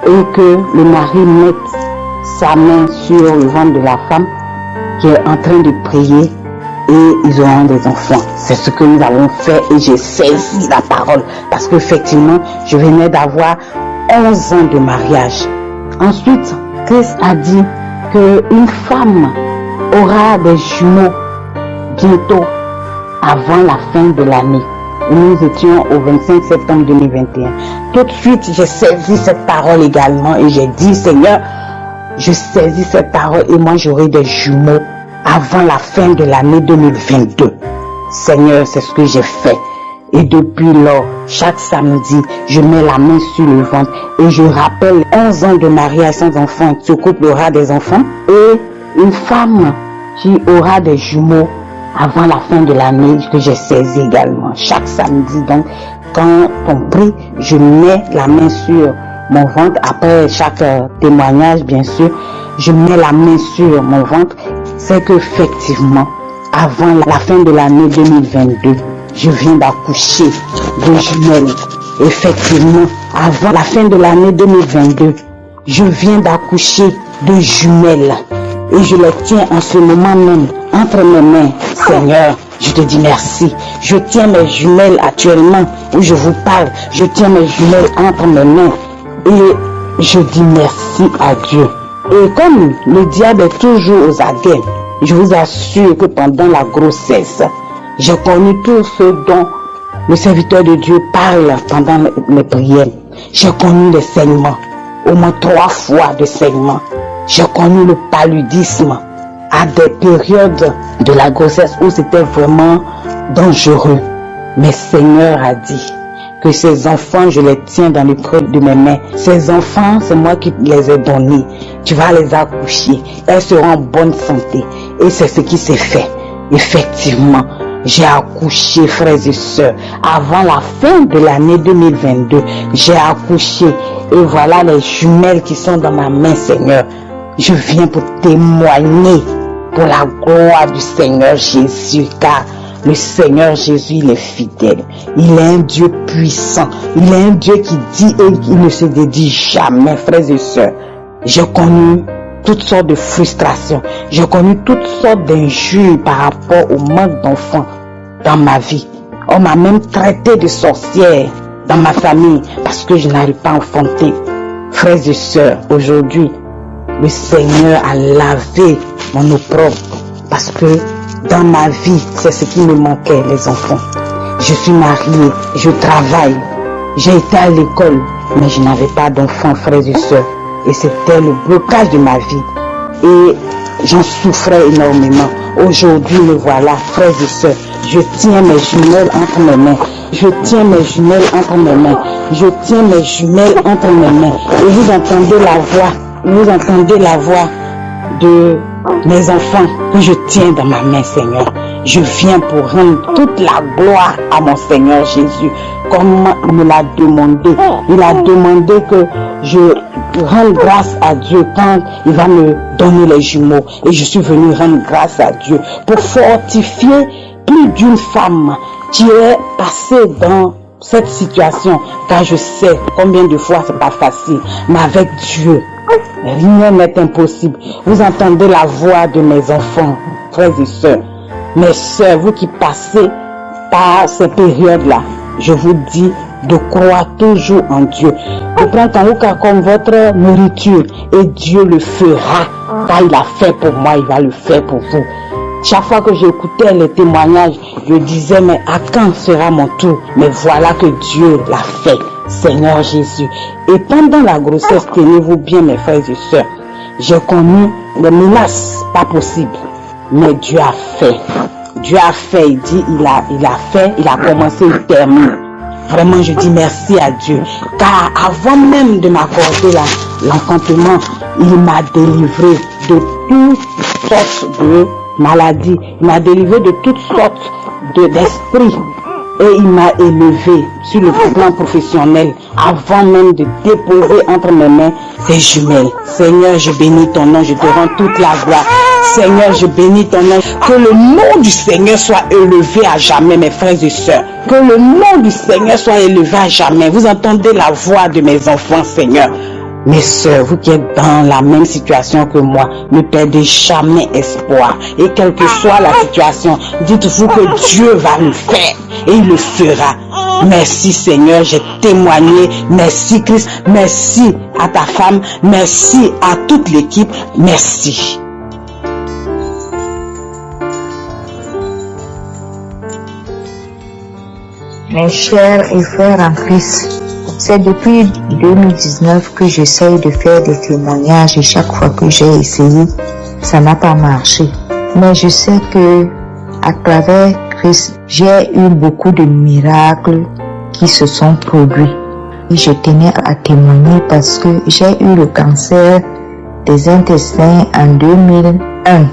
et que le mari mette sa main sur le ventre de la femme qui est en train de prier et ils auront des enfants. C'est ce que nous avons fait et j'ai saisi la parole parce qu'effectivement, je venais d'avoir 11 ans de mariage. Ensuite, Christ a dit qu'une femme aura des jumeaux bientôt avant la fin de l'année. Et nous étions au 25 septembre 2021. Tout de suite, j'ai saisi cette parole également et j'ai dit, Seigneur, je saisis cette parole et moi j'aurai des jumeaux avant la fin de l'année 2022. Seigneur, c'est ce que j'ai fait. Et depuis lors, chaque samedi, je mets la main sur le ventre et je rappelle 11 ans de mariage sans enfant. Ce couple aura des enfants et une femme qui aura des jumeaux avant la fin de l'année que j'ai saisi également. Chaque samedi, donc, quand on prie, je mets la main sur mon ventre. Après chaque témoignage, bien sûr, je mets la main sur mon ventre. C'est qu'effectivement, avant la fin de l'année 2022, je viens d'accoucher de jumelles. Effectivement, avant la fin de l'année 2022, je viens d'accoucher de jumelles. Et je les tiens en ce moment même entre mes mains. Seigneur, je te dis merci. Je tiens mes jumelles actuellement où je vous parle. Je tiens mes jumelles entre mes mains. Et je dis merci à Dieu. Et comme le diable est toujours aux aguets, je vous assure que pendant la grossesse, j'ai connu tout ce dont le serviteur de Dieu parle pendant les prières. J'ai connu des saignements, au moins 3 fois de saignements. J'ai connu le paludisme à des périodes de la grossesse où c'était vraiment dangereux. Mais Seigneur a dit que ces enfants, je les tiens dans le creux de mes mains. Ces enfants, c'est moi qui les ai donnés. Tu vas les accoucher. Elles seront en bonne santé. Et c'est ce qui s'est fait. Effectivement, j'ai accouché, frères et sœurs, avant la fin de l'année 2022. J'ai accouché. Et voilà les jumelles qui sont dans ma main, Seigneur. Je viens pour témoigner pour la gloire du Seigneur Jésus, car le Seigneur Jésus, il est fidèle. Il est un Dieu puissant. Il est un Dieu qui dit et qui ne se dédie jamais, frères et sœurs. J'ai connu toutes sortes de frustrations. J'ai connu toutes sortes d'injures par rapport au manque d'enfants dans ma vie. On m'a même traité de sorcière dans ma famille parce que je n'arrive pas à enfanter. Frères et sœurs, aujourd'hui, le Seigneur a lavé mon opprobre parce que dans ma vie, c'est ce qui me manquait, les enfants. Je suis mariée, je travaille, j'ai été à l'école, mais je n'avais pas d'enfants, frères et sœurs. Et c'était le blocage de ma vie. Et j'en souffrais énormément. Aujourd'hui, me voilà, frères et sœurs. Je tiens mes jumelles entre mes mains. Je tiens mes jumelles entre mes mains. Je tiens mes jumelles entre mes mains. Et vous entendez la voix vous entendez la voix de mes enfants que je tiens dans ma main, Seigneur. Je viens pour rendre toute la gloire à mon Seigneur Jésus, comme il me l'a demandé. Il a demandé que je rende grâce à Dieu quand il va me donner les jumeaux. Et je suis venu rendre grâce à Dieu pour fortifier plus d'une femme qui est passée dans cette situation, car je sais combien de fois c'est pas facile, mais avec Dieu, rien n'est impossible. Vous entendez la voix de mes enfants, frères et sœurs, mes sœurs, vous qui passez par ces périodes-là, je vous dis de croire toujours en Dieu, de prendre Kanguka comme votre nourriture, et Dieu le fera, car il a fait pour moi, il va le faire pour vous. Chaque fois que j'écoutais les témoignages, je disais, mais à quand sera mon tour? Mais voilà que Dieu l'a fait, Seigneur Jésus. Et pendant la grossesse, tenez-vous bien, mes frères et sœurs, j'ai connu des menaces, pas possible. Mais Dieu a fait. Dieu a fait, il dit, il a fait, il a commencé, il termine. Vraiment, je dis merci à Dieu. Car avant même de m'accorder l'enfantement, il m'a délivré de toutes sortes de maladies. Il m'a délivré de toutes sortes d'esprits. Et il m'a élevé sur le plan professionnel avant même de déposer entre mes mains ces jumelles. Seigneur, je bénis ton nom, je te rends toute la gloire. Seigneur, je bénis ton nom. Que le nom du Seigneur soit élevé à jamais, mes frères et sœurs. Que le nom du Seigneur soit élevé à jamais. Vous entendez la voix de mes enfants, Seigneur. Mes sœurs, vous qui êtes dans la même situation que moi, ne perdez jamais espoir. Et quelle que soit la situation, dites-vous que Dieu va le faire. Et il le fera. Merci Seigneur, j'ai témoigné. Merci Christ. Merci à ta femme. Merci à toute l'équipe. Merci. Mes chers et frères en Christ, c'est depuis 2019 que j'essaye de faire des témoignages et chaque fois que j'ai essayé, ça n'a pas marché. Mais je sais que à travers Christ, j'ai eu beaucoup de miracles qui se sont produits. Et je tenais à témoigner parce que j'ai eu le cancer des intestins en 2001.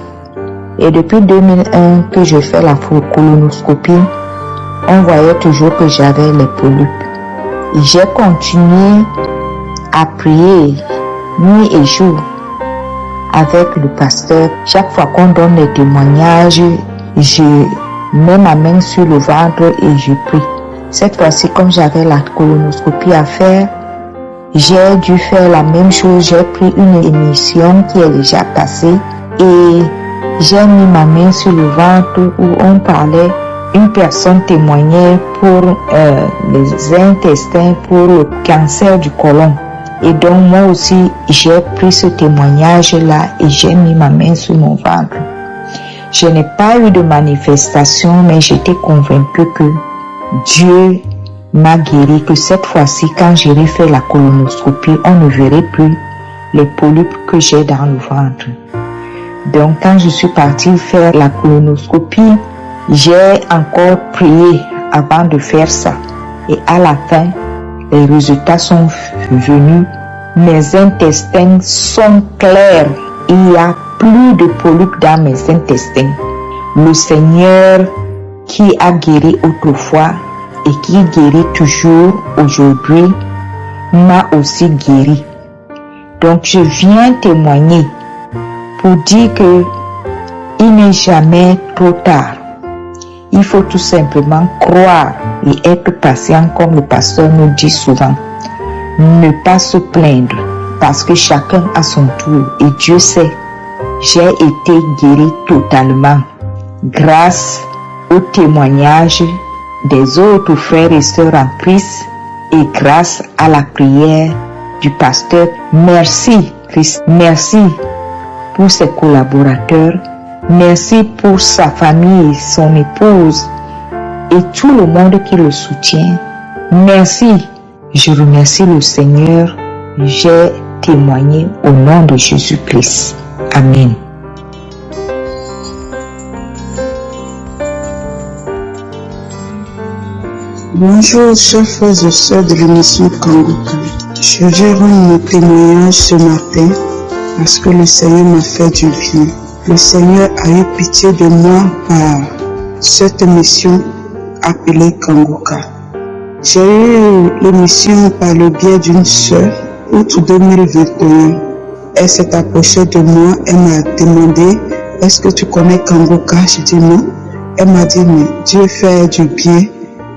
Et depuis 2001 que je fais la colonoscopie, on voyait toujours que j'avais les polypes. Et j'ai continué à prier nuit et jour avec le pasteur. Chaque fois qu'on donne des témoignages, je mets ma main sur le ventre et je prie. Cette fois-ci, comme j'avais la colonoscopie à faire, j'ai dû faire la même chose. J'ai pris une émission qui est déjà passée et j'ai mis ma main sur le ventre où on parlait. Une personne témoignait pour les intestins, pour le cancer du côlon. Et donc moi aussi, j'ai pris ce témoignage-là et j'ai mis ma main sur mon ventre. Je n'ai pas eu de manifestation, mais j'étais convaincue que Dieu m'a guéri, que cette fois-ci, quand j'irai faire la colonoscopie, on ne verrait plus les polypes que j'ai dans le ventre. Donc quand je suis partie faire la colonoscopie, j'ai encore prié avant de faire ça. Et à la fin, les résultats sont venus. Mes intestins sont clairs. Il n'y a plus de polypes dans mes intestins. Le Seigneur qui a guéri autrefois et qui guérit toujours aujourd'hui m'a aussi guéri. Donc je viens témoigner pour dire que il n'est jamais trop tard. Il faut tout simplement croire et être patient comme le pasteur nous dit souvent. Ne pas se plaindre parce que chacun a son tour et Dieu sait. J'ai été guéri totalement grâce au témoignage des autres frères et sœurs en Christ et grâce à la prière du pasteur. Merci Christ, merci pour ses collaborateurs. Merci pour sa famille, son épouse et tout le monde qui le soutient. Merci. Je remercie le Seigneur. J'ai témoigné au nom de Jésus-Christ. Amen. Bonjour, chers frères et sœurs de l'émission Kanguka. Je vais rendre mon témoignage ce matin parce que le Seigneur m'a fait du bien. Le Seigneur a eu pitié de moi par cette mission appelée Kanguka. J'ai eu l'émission par le biais d'une sœur, août 2021. Elle s'est approchée de moi, elle m'a demandé « Est-ce que tu connais Kanguka ?» J'ai dit non. Elle m'a dit « Mais Dieu fait du bien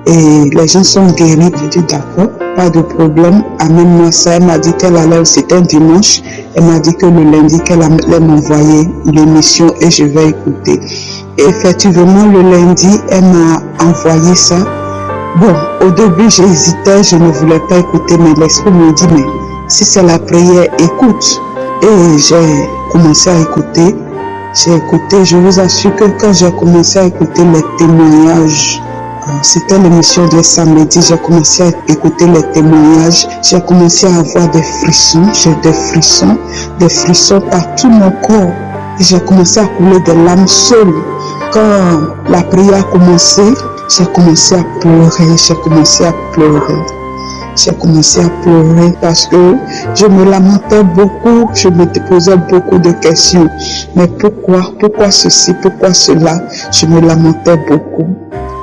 et les gens sont guéris. » J'ai dit « D'accord, pas de problème, amène-moi ça. » Elle m'a dit qu'elle allait, c'était un dimanche, elle m'a dit que le lundi qu'elle allait m'envoyer l'émission et je vais écouter. Et effectivement, le lundi, elle m'a envoyé ça. Bon, au début, j'hésitais, je ne voulais pas écouter, mais l'esprit me dit, mais si c'est la prière, écoute. Et j'ai commencé à écouter. J'ai écouté, je vous assure que quand j'ai commencé à écouter les témoignages, c'était l'émission de samedi, j'ai commencé à écouter les témoignages, j'ai commencé à avoir des frissons, j'ai des frissons par tout mon corps. J'ai commencé à couler des larmes seules. Quand la prière a commencé, j'ai commencé à pleurer, j'ai commencé à pleurer parce que je me lamentais beaucoup, je me posais beaucoup de questions. Mais pourquoi ceci, pourquoi cela? Je me lamentais beaucoup.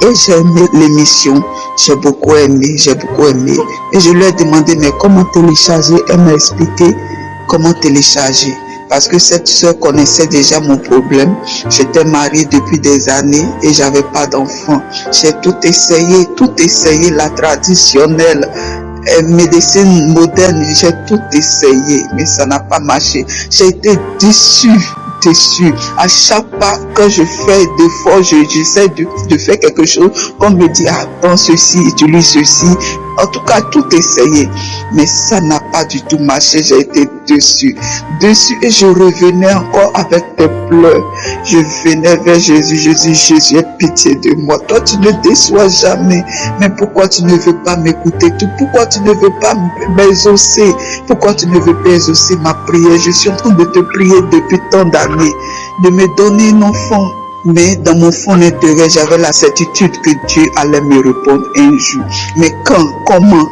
Et j'ai aimé l'émission, j'ai beaucoup aimé. Et je lui ai demandé, mais comment télécharger? Elle m'a expliqué comment télécharger. Parce que cette soeur connaissait déjà mon problème. J'étais mariée depuis des années et j'avais pas d'enfant. J'ai tout essayé, la traditionnelle, médecine moderne, j'ai tout essayé, mais ça n'a pas marché. J'ai été déçue. À chaque pas que je fais d'efforts, j'essaie de faire quelque chose, qu'on me dit, prends ceci, utilise ceci. En tout cas, tout essayé. Mais ça n'a pas du tout marché. J'ai été déçue et je revenais encore avec des pleurs. Je venais vers Jésus. Jésus, aie pitié de moi. Toi, tu ne déçois jamais. Mais pourquoi tu ne veux pas m'écouter? Pourquoi tu ne veux pas m'exaucer? Pourquoi tu ne veux pas exaucer ma prière? Je suis en train de te prier depuis tant d'années de me donner un enfant. Mais dans mon fond intérieur, j'avais la certitude que Dieu allait me répondre un jour. Mais comment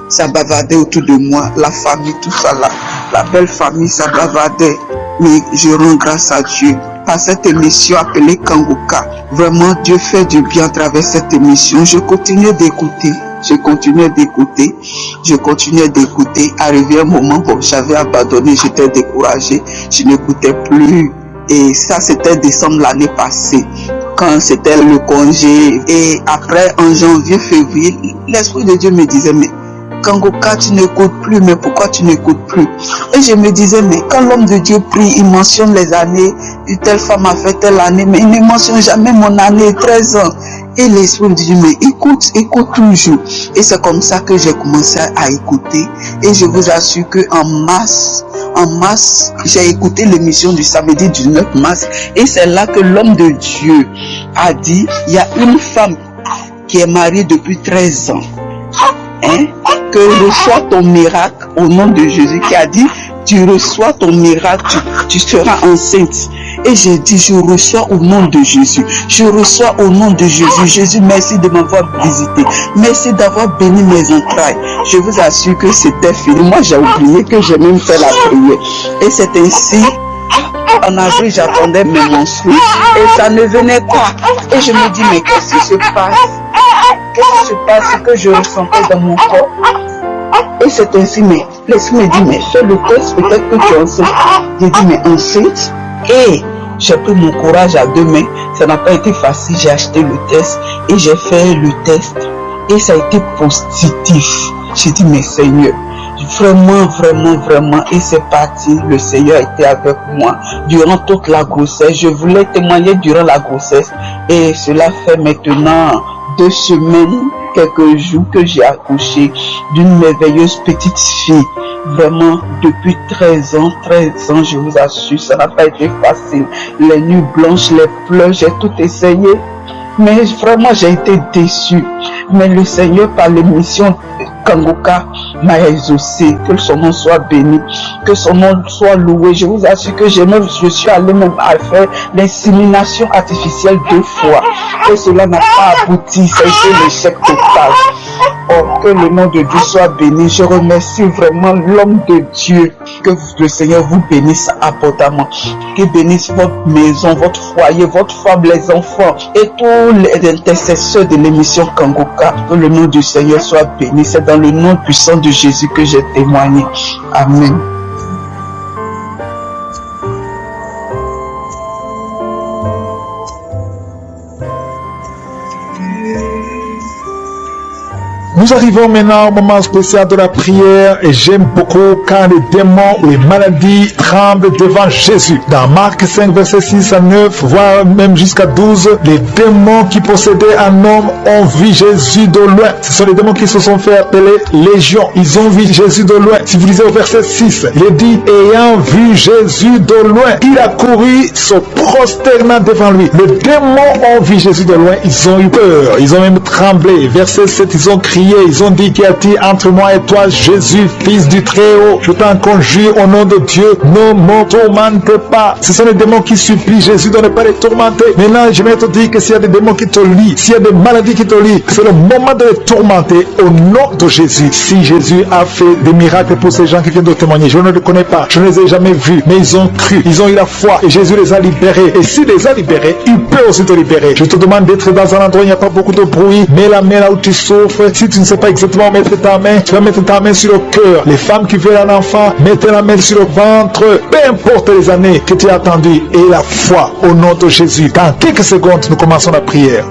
ça bavardait autour de moi, la famille, tout ça là, la belle famille, ça bavardait. Mais je rends grâce à Dieu par cette émission appelée Kanguka. Vraiment, Dieu fait du bien à travers cette émission. Je continuais d'écouter. Arrivé un moment, bon, j'avais abandonné, j'étais découragée, je n'écoutais plus. Et ça, c'était décembre l'année passée, quand c'était le congé. Et après, en janvier, février, l'Esprit de Dieu me disait, mais Kanguka, tu n'écoutes plus, mais pourquoi tu n'écoutes plus? Et je me disais, mais quand l'homme de Dieu prie, il mentionne les années, telle femme a fait telle année, mais il ne mentionne jamais mon année, 13 ans. Et l'Esprit me dit, mais écoute toujours. Et c'est comme ça que j'ai commencé à écouter. Et je vous assure que en mars, j'ai écouté l'émission du samedi du 9 mars. Et c'est là que l'homme de Dieu a dit, il y a une femme qui est mariée depuis 13 ans. Que reçois ton miracle au nom de Jésus, qui a dit, tu reçois ton miracle, tu seras enceinte. Et j'ai dit, je reçois au nom de Jésus. Je reçois au nom de Jésus. Jésus, merci de m'avoir visité. Merci d'avoir béni mes entrailles. Je vous assure que c'était fini. Moi, j'ai oublié que j'ai même fait la prière. Et c'est ainsi, en avril, j'attendais mes menstrues. Et ça ne venait pas. Et je me dis, mais qu'est-ce qui se passe? Qu'est-ce qui se passe? Ce que je ressentais dans mon corps. Et c'est ainsi, mais l'Esprit me dit, mais fais le test, peut-être que tu es enceinte. J'ai dit, mais enceinte? Et j'ai pris mon courage à deux mains. Ça n'a pas été facile. J'ai acheté le test et j'ai fait le test. Et ça a été positif. J'ai dit, mais Seigneur, vraiment. Et c'est parti. Le Seigneur était avec moi durant toute la grossesse. Je voulais témoigner durant la grossesse. Et cela fait maintenant 2 semaines, quelques jours que j'ai accouché d'une merveilleuse petite fille. Vraiment, depuis 13 ans, je vous assure, ça n'a pas été facile. Les nuits blanches, les pleurs, j'ai tout essayé. Mais vraiment, j'ai été déçu. Mais le Seigneur, par l'émission Kanguka, m'a exaucé. Que son nom soit béni. Que son nom soit loué. Je vous assure que je suis allé même à faire l'insémination artificielle 2 fois. Et cela n'a pas abouti. Ça a été l'échec total. Oh, que le nom de Dieu soit béni. Je remercie vraiment l'homme de Dieu que le Seigneur vous bénisse abondamment. Qu'il bénisse votre maison, votre foyer, votre femme, les enfants et tous les intercesseurs de l'émission Kanguka. Que le nom du Seigneur soit béni. C'est dans le nom puissant de Jésus que j'ai témoigné. Amen. Nous arrivons maintenant au moment spécial de la prière et j'aime beaucoup quand les démons ou les maladies tremblent devant Jésus. Dans Marc 5, verset 6 à 9, voire même jusqu'à 12, les démons qui possédaient un homme ont vu Jésus de loin. Ce sont les démons qui se sont fait appeler légions. Ils ont vu Jésus de loin. Si vous lisez au verset 6, il est dit, ayant vu Jésus de loin, il a couru se prosternant devant lui. Les démons ont vu Jésus de loin. Ils ont eu peur. Ils ont même tremblé. Verset 7, ils ont crié. Ils ont dit, qu'y a-t-il entre moi et toi, Jésus, fils du Très-Haut? Je t'en conjure au nom de Dieu, ne me tourmente pas. Ce sont les démons qui supplient Jésus de ne pas les tourmenter. Maintenant, je vais te dire que s'il y a des démons qui te lient, s'il y a des maladies qui te lient, c'est le moment de les tourmenter au nom de Jésus. Si Jésus a fait des miracles pour ces gens qui viennent de témoigner, je ne les connais pas, je ne les ai jamais vus, mais ils ont cru, ils ont eu la foi et Jésus les a libérés. Et s'il les a libérés, il peut aussi te libérer. Je te demande d'être dans un endroit où il n'y a pas beaucoup de bruit, mets la main là où tu souffres. Si tu ne sais pas exactement mettre ta main, tu vas mettre ta main sur le cœur. Les femmes qui veulent un enfant, mettez la main sur le ventre. Peu importe les années que tu as attendues, et la foi au nom de Jésus. Dans quelques secondes, nous commençons la prière.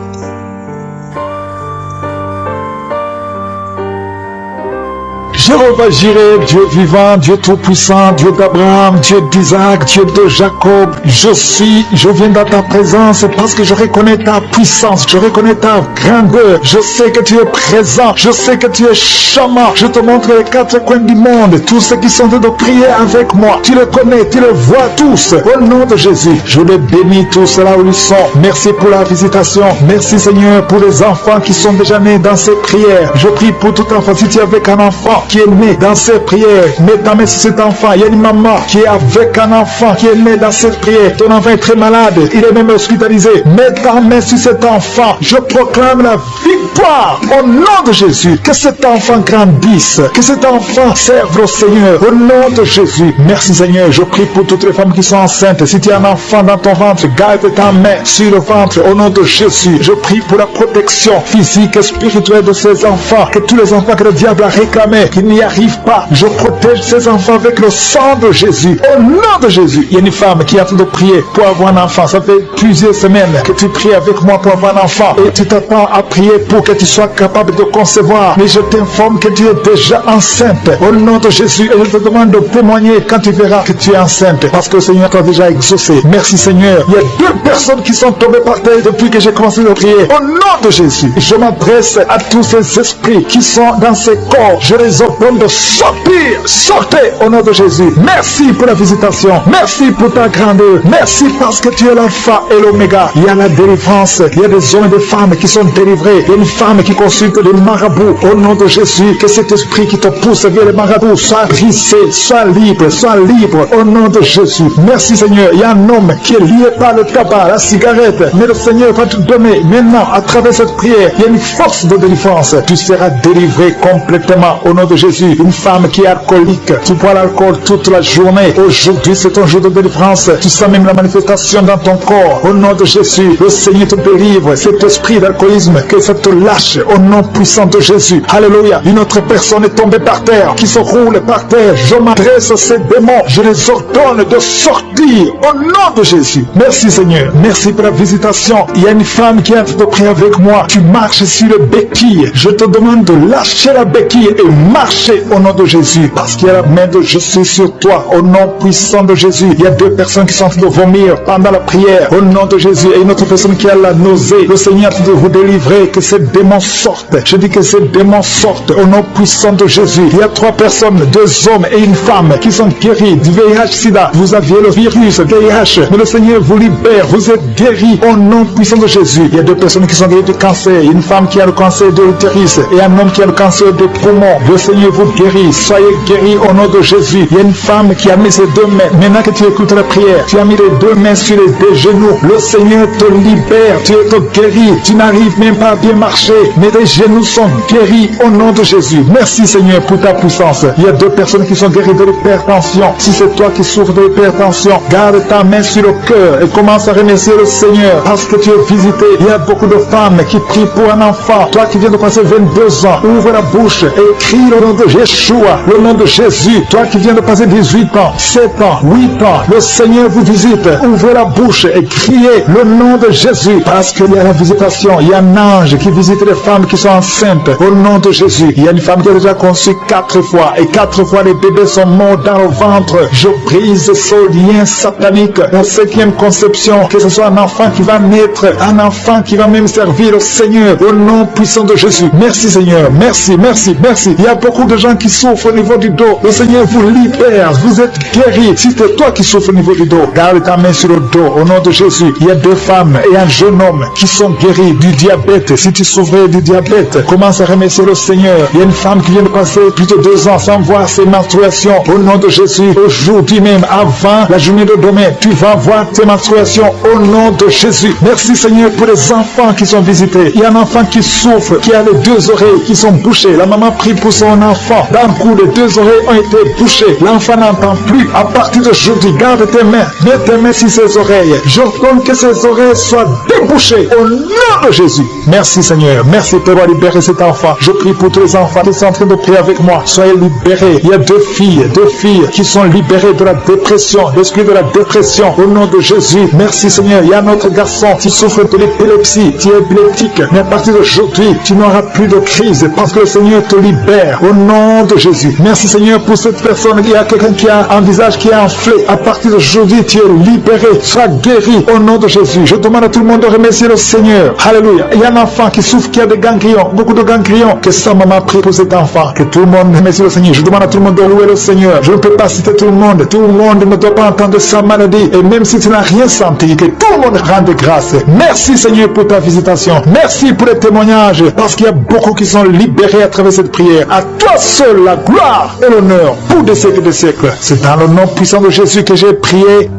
Jéhovah Jireh, Dieu vivant, Dieu tout-puissant, Dieu d'Abraham, Dieu d'Isaac, Dieu de Jacob, je viens dans ta présence parce que je reconnais ta puissance, je reconnais ta grandeur, je sais que tu es présent, je sais que tu es charmant, je te montre les quatre coins du monde, tous ceux qui sont en train de prier avec moi, tu les connais, tu les vois tous, au nom de Jésus, je les bénis tous là où ils sont, merci pour la visitation, merci Seigneur pour les enfants qui sont déjà nés dans ces prières, je prie pour tout enfant, si tu es avec un enfant, qui est né dans cette prière, mets ta main sur cet enfant. Il y a une maman qui est avec un enfant qui est né dans cette prière. Ton enfant est très malade, il est même hospitalisé. Mets ta main sur cet enfant. Je proclame la victoire au nom de Jésus. Que cet enfant grandisse, que cet enfant serve au Seigneur au nom de Jésus. Merci Seigneur. Je prie pour toutes les femmes qui sont enceintes. Si tu as un enfant dans ton ventre, garde ta main sur le ventre au nom de Jésus. Je prie pour la protection physique et spirituelle de ces enfants. Que tous les enfants que le diable a réclamés, qui n'y arrive pas. Je protège ces enfants avec le sang de Jésus. Au nom de Jésus. Il y a une femme qui est en train de prier pour avoir un enfant. Ça fait plusieurs semaines que tu pries avec moi pour avoir un enfant. Et tu t'attends à prier pour que tu sois capable de concevoir. Mais je t'informe que tu es déjà enceinte. Au nom de Jésus. Et je te demande de témoigner quand tu verras que tu es enceinte. Parce que le Seigneur t'a déjà exaucé. Merci Seigneur. Il y a 2 personnes qui sont tombées par terre depuis que j'ai commencé à prier. Au nom de Jésus. Je m'adresse à tous ces esprits qui sont dans ces corps. Je les ordonne de sortir. Sortez au nom de Jésus. Merci pour la visitation. Merci pour ta grandeur. Merci parce que tu es l'alpha et l'oméga. Il y a la délivrance. Il y a des hommes et des femmes qui sont délivrés. Il y a une femme qui consulte les marabouts. Au nom de Jésus, que cet esprit qui te pousse vers les marabouts soit brisé, soit libre, soit libre. Au nom de Jésus. Merci Seigneur. Il y a un homme qui est lié par le tabac, la cigarette. Mais le Seigneur va te donner maintenant, à travers cette prière, il y a une force de délivrance. Tu seras délivré complètement au nom de Jésus. Une femme qui est alcoolique, tu bois l'alcool toute la journée. Aujourd'hui, c'est ton jour de délivrance. Tu sens même la manifestation dans ton corps. Au nom de Jésus, le Seigneur te délivre. Cet esprit d'alcoolisme, que ça te lâche au nom puissant de Jésus. Alléluia. Une autre personne est tombée par terre, qui se roule par terre. Je m'adresse à ces démons. Je les ordonne de sortir au nom de Jésus. Merci Seigneur. Merci pour la visitation. Il y a une femme qui est en train de prier avec moi. Tu marches sur le béquille. Je te demande de lâcher la béquille et marcher au nom de Jésus. Parce qu'il y a la main de Jésus sur toi. Au nom puissant de Jésus. Il y a 2 personnes qui sont en train de vomir pendant la prière. Au nom de Jésus. Et une autre personne qui a la nausée. Le Seigneur est en train de vous délivrer. Que ces démons sortent. Je dis que ces démons sortent. Au nom puissant de Jésus. Il y a 3 personnes, 2 hommes et une femme qui sont guéris du VIH-Sida. Vous aviez le virus VIH. Mais le Seigneur vous libère. Vous êtes guéris au nom puissant de Jésus. Il y a 2 personnes qui sont guéries du cancer. Une femme qui a le cancer de l'utérus et un homme qui a le cancer des poumons. Le Seigneur Seigneur vous guérit. Soyez guéris au nom de Jésus. Il y a une femme qui a mis ses deux mains. Maintenant que tu écoutes la prière, tu as mis les deux mains sur les deux genoux. Le Seigneur te libère. Tu es guéri. Tu n'arrives même pas à bien marcher. Mais tes genoux sont guéris au nom de Jésus. Merci Seigneur pour ta puissance. Il y a deux personnes qui sont guéries de l'hypertension. Si c'est toi qui souffres de l'hypertension, garde ta main sur le cœur et commence à remercier le Seigneur parce que tu es visité. Il y a beaucoup de femmes qui prient pour un enfant. Toi qui viens de passer 22 ans, ouvre la bouche et crie le nom de Yeshua, le nom de Jésus. Toi qui viens de passer 18 ans, 7 ans, 8 ans, le Seigneur vous visite. Ouvrez la bouche et criez le nom de Jésus parce qu'il y a la visitation. Il y a un ange qui visite les femmes qui sont enceintes au nom de Jésus. Il y a une femme qui a déjà conçu 4 fois et 4 fois les bébés sont morts dans le ventre. Je brise ce lien satanique. La 5e conception, que ce soit un enfant qui va naître, un enfant qui va même servir au Seigneur au nom puissant de Jésus. Merci Seigneur, merci, merci, merci. Il y a beaucoup de gens qui souffrent au niveau du dos. Le Seigneur vous libère, vous êtes guéris. Si c'est toi qui souffres au niveau du dos, garde ta main sur le dos au nom de Jésus. Il y a 2 femmes et un jeune homme qui sont guéris du diabète. Si tu souffrais du diabète, commence à remercier le Seigneur. Il y a une femme qui vient de passer plus de 2 ans sans voir ses menstruations. Au nom de Jésus, aujourd'hui même, avant la journée de demain, tu vas voir tes menstruations au nom de Jésus. Merci Seigneur pour les enfants qui sont visités. Il y a un enfant qui souffre, qui a les 2 oreilles qui sont bouchées. La maman prie pour son enfant. D'un coup, les 2 oreilles ont été bouchées. L'enfant n'entend plus. À partir d'aujourd'hui, garde tes mains. Mets tes mains sur ses oreilles. J'ordonne que ses oreilles soient débouchées au nom de Jésus. Merci Seigneur. Merci pour libérer cet enfant. Je prie pour tous les enfants qui sont en train de prier avec moi. Soyez libérés. Il y a 2 filles qui sont libérées de la dépression, l'esprit de la dépression au nom de Jésus. Merci Seigneur. Il y a un autre garçon qui souffre de l'épilepsie, qui est épileptique. Mais à partir d'aujourd'hui, tu n'auras plus de crise parce que le Seigneur te libère au nom de Jésus. Merci Seigneur pour cette personne. Il y a quelqu'un qui a un visage qui est enflé. À partir d'aujourd'hui, tu es libéré. Sois guéri au nom de Jésus. Je demande à tout le monde de remercier le Seigneur. Alléluia. Il y a un enfant qui souffre, qui a des ganglions, beaucoup de ganglions. Que sa maman prie pour cet enfant. Que tout le monde remercie le Seigneur. Je demande à tout le monde de louer le Seigneur. Je ne peux pas citer tout le monde. Tout le monde ne doit pas entendre sa maladie. Et même si tu n'as rien senti, que tout le monde rende grâce. Merci Seigneur pour ta visitation. Merci pour les témoignages. Parce qu'il y a beaucoup qui sont libérés à travers cette prière. À toi seul la gloire et l'honneur pour des siècles et des siècles. C'est dans le nom puissant de Jésus que j'ai prié.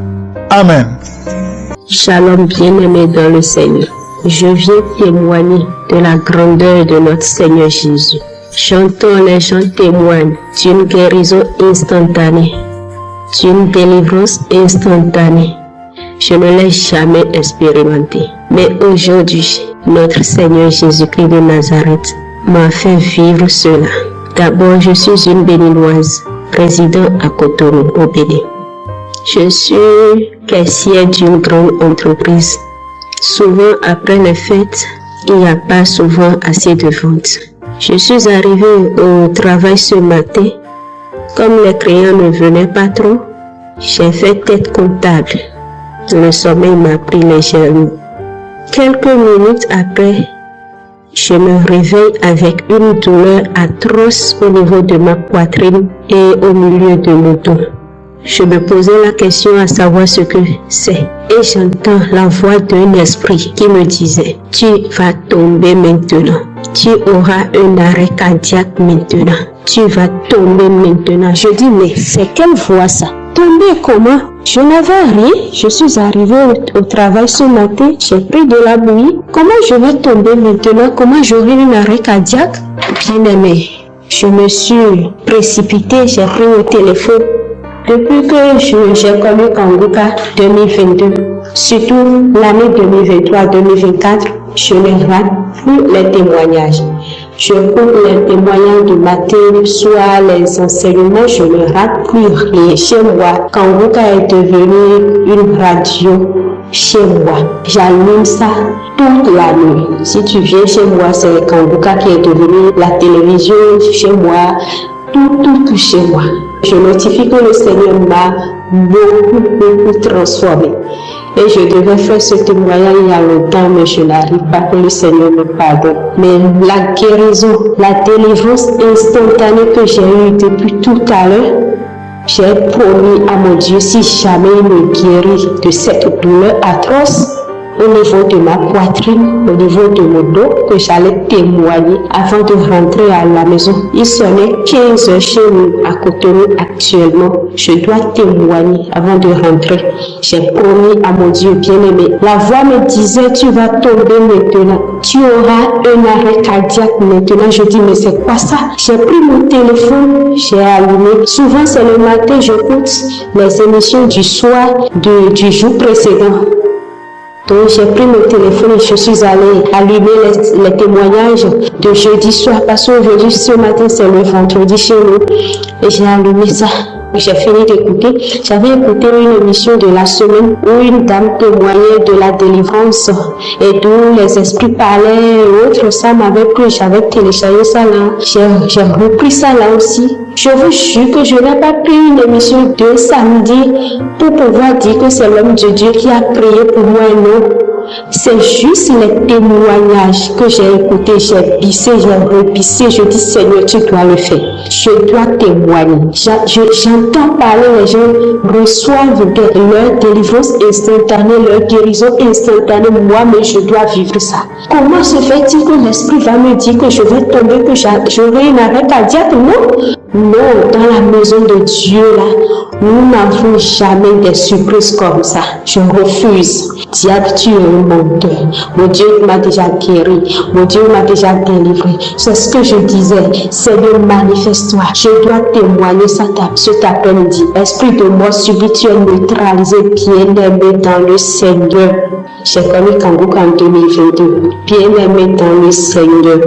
Amen. Shalom bien-aimé dans le Seigneur. Je viens témoigner de la grandeur de notre Seigneur Jésus. Chantons, les gens témoignent d'une guérison instantanée, d'une délivrance instantanée. Je ne l'ai jamais expérimenté. Mais aujourd'hui, notre Seigneur Jésus-Christ de Nazareth m'a fait vivre cela. D'abord, je suis une béninoise, résidant à Cotonou, au Bénin. Je suis caissière d'une grande entreprise. Souvent, après les fêtes, il n'y a pas souvent assez de ventes. Je suis arrivée au travail ce matin. Comme les clients ne venaient pas trop, j'ai fait tête comptable. Le sommeil m'a pris légèrement. Quelques minutes après, je me réveille avec une douleur atroce au niveau de ma poitrine et au milieu de mon dos. Je me posais la question à savoir ce que c'est. Et j'entends la voix d'un esprit qui me disait, « Tu vas tomber maintenant. Tu auras un arrêt cardiaque maintenant. Tu vas tomber maintenant. » Je dis, mais c'est quelle voix ça? Tomber comment? Je n'avais rien. Je suis arrivée au travail ce matin. J'ai pris de la bouillie. Comment je vais tomber maintenant? Comment j'aurai un arrêt cardiaque? Bien aimé, je me suis précipitée. J'ai pris le téléphone. Depuis que j'ai connu Kanguka 2022, surtout l'année 2023-2024, je ne rate plus les témoignages. Je coupe les témoignages du matin, soit les enseignements, je ne rate plus rien. Chez moi, Kanguka est devenu une radio chez moi. J'allume ça toute la nuit. Si tu viens chez moi, c'est Kanguka qui est devenu la télévision chez moi, tout chez moi. Je notifie que le Seigneur m'a beaucoup transformé. Et je devais faire ce témoignage il y a longtemps, mais je n'arrive pas, que le Seigneur me pardonne. Mais la guérison, la délivrance instantanée que j'ai eue depuis tout à l'heure, j'ai promis à mon Dieu, si jamais il me guérit de cette douleur atroce, au niveau de ma poitrine, au niveau de mon dos, que j'allais témoigner avant de rentrer à la maison. Il sonnait 15 heures chez nous, à Cotonou actuellement. Je dois témoigner avant de rentrer. J'ai promis à mon Dieu bien-aimé. La voix me disait, tu vas tomber maintenant. Tu auras un arrêt cardiaque maintenant. Je dis, mais c'est quoi ça? J'ai pris mon téléphone, j'ai allumé. Souvent, c'est le matin, j'écoute les émissions du soir du jour précédent. Donc j'ai pris mon téléphone et je suis allée allumer les témoignages de jeudi soir parce qu'aujourd'hui, ce matin, c'est le vendredi chez nous. Et j'ai allumé ça. J'ai fini d'écouter. J'avais écouté une émission de la semaine où une dame témoignait de la délivrance et d'où les esprits parlaient et autres. Ça m'avait plu. J'avais téléchargé ça là. J'ai repris ça là aussi. Je vous jure que je n'ai pas pris une émission de samedi pour pouvoir dire que c'est l'homme de Dieu qui a prié pour moi et non. C'est juste les témoignages que j'ai écoutés, j'ai bissé, j'ai repissé. Je dis, Seigneur, tu dois le faire. Je dois témoigner. J'entends parler, les gens reçoivent leur délivrance instantanée, leur guérison instantanée. Moi, mais je dois vivre ça. Comment se fait-il que l'Esprit va me dire que je vais tomber, que j'aurai un arrêt cardiaque? Non, dans la maison de Dieu, là, nous n'avons jamais des surprises comme ça. Je refuse. Diable, tu es un menteur. Mon Dieu m'a déjà guéri. Mon Dieu m'a déjà délivré. C'est ce que je disais. Seigneur, manifeste-toi. Je dois témoigner cet après-midi. Esprit de mort subit, tu es neutralisé, bien-aimé dans le Seigneur. J'ai connu Kangoukka en 2022. Bien-aimé dans le Seigneur.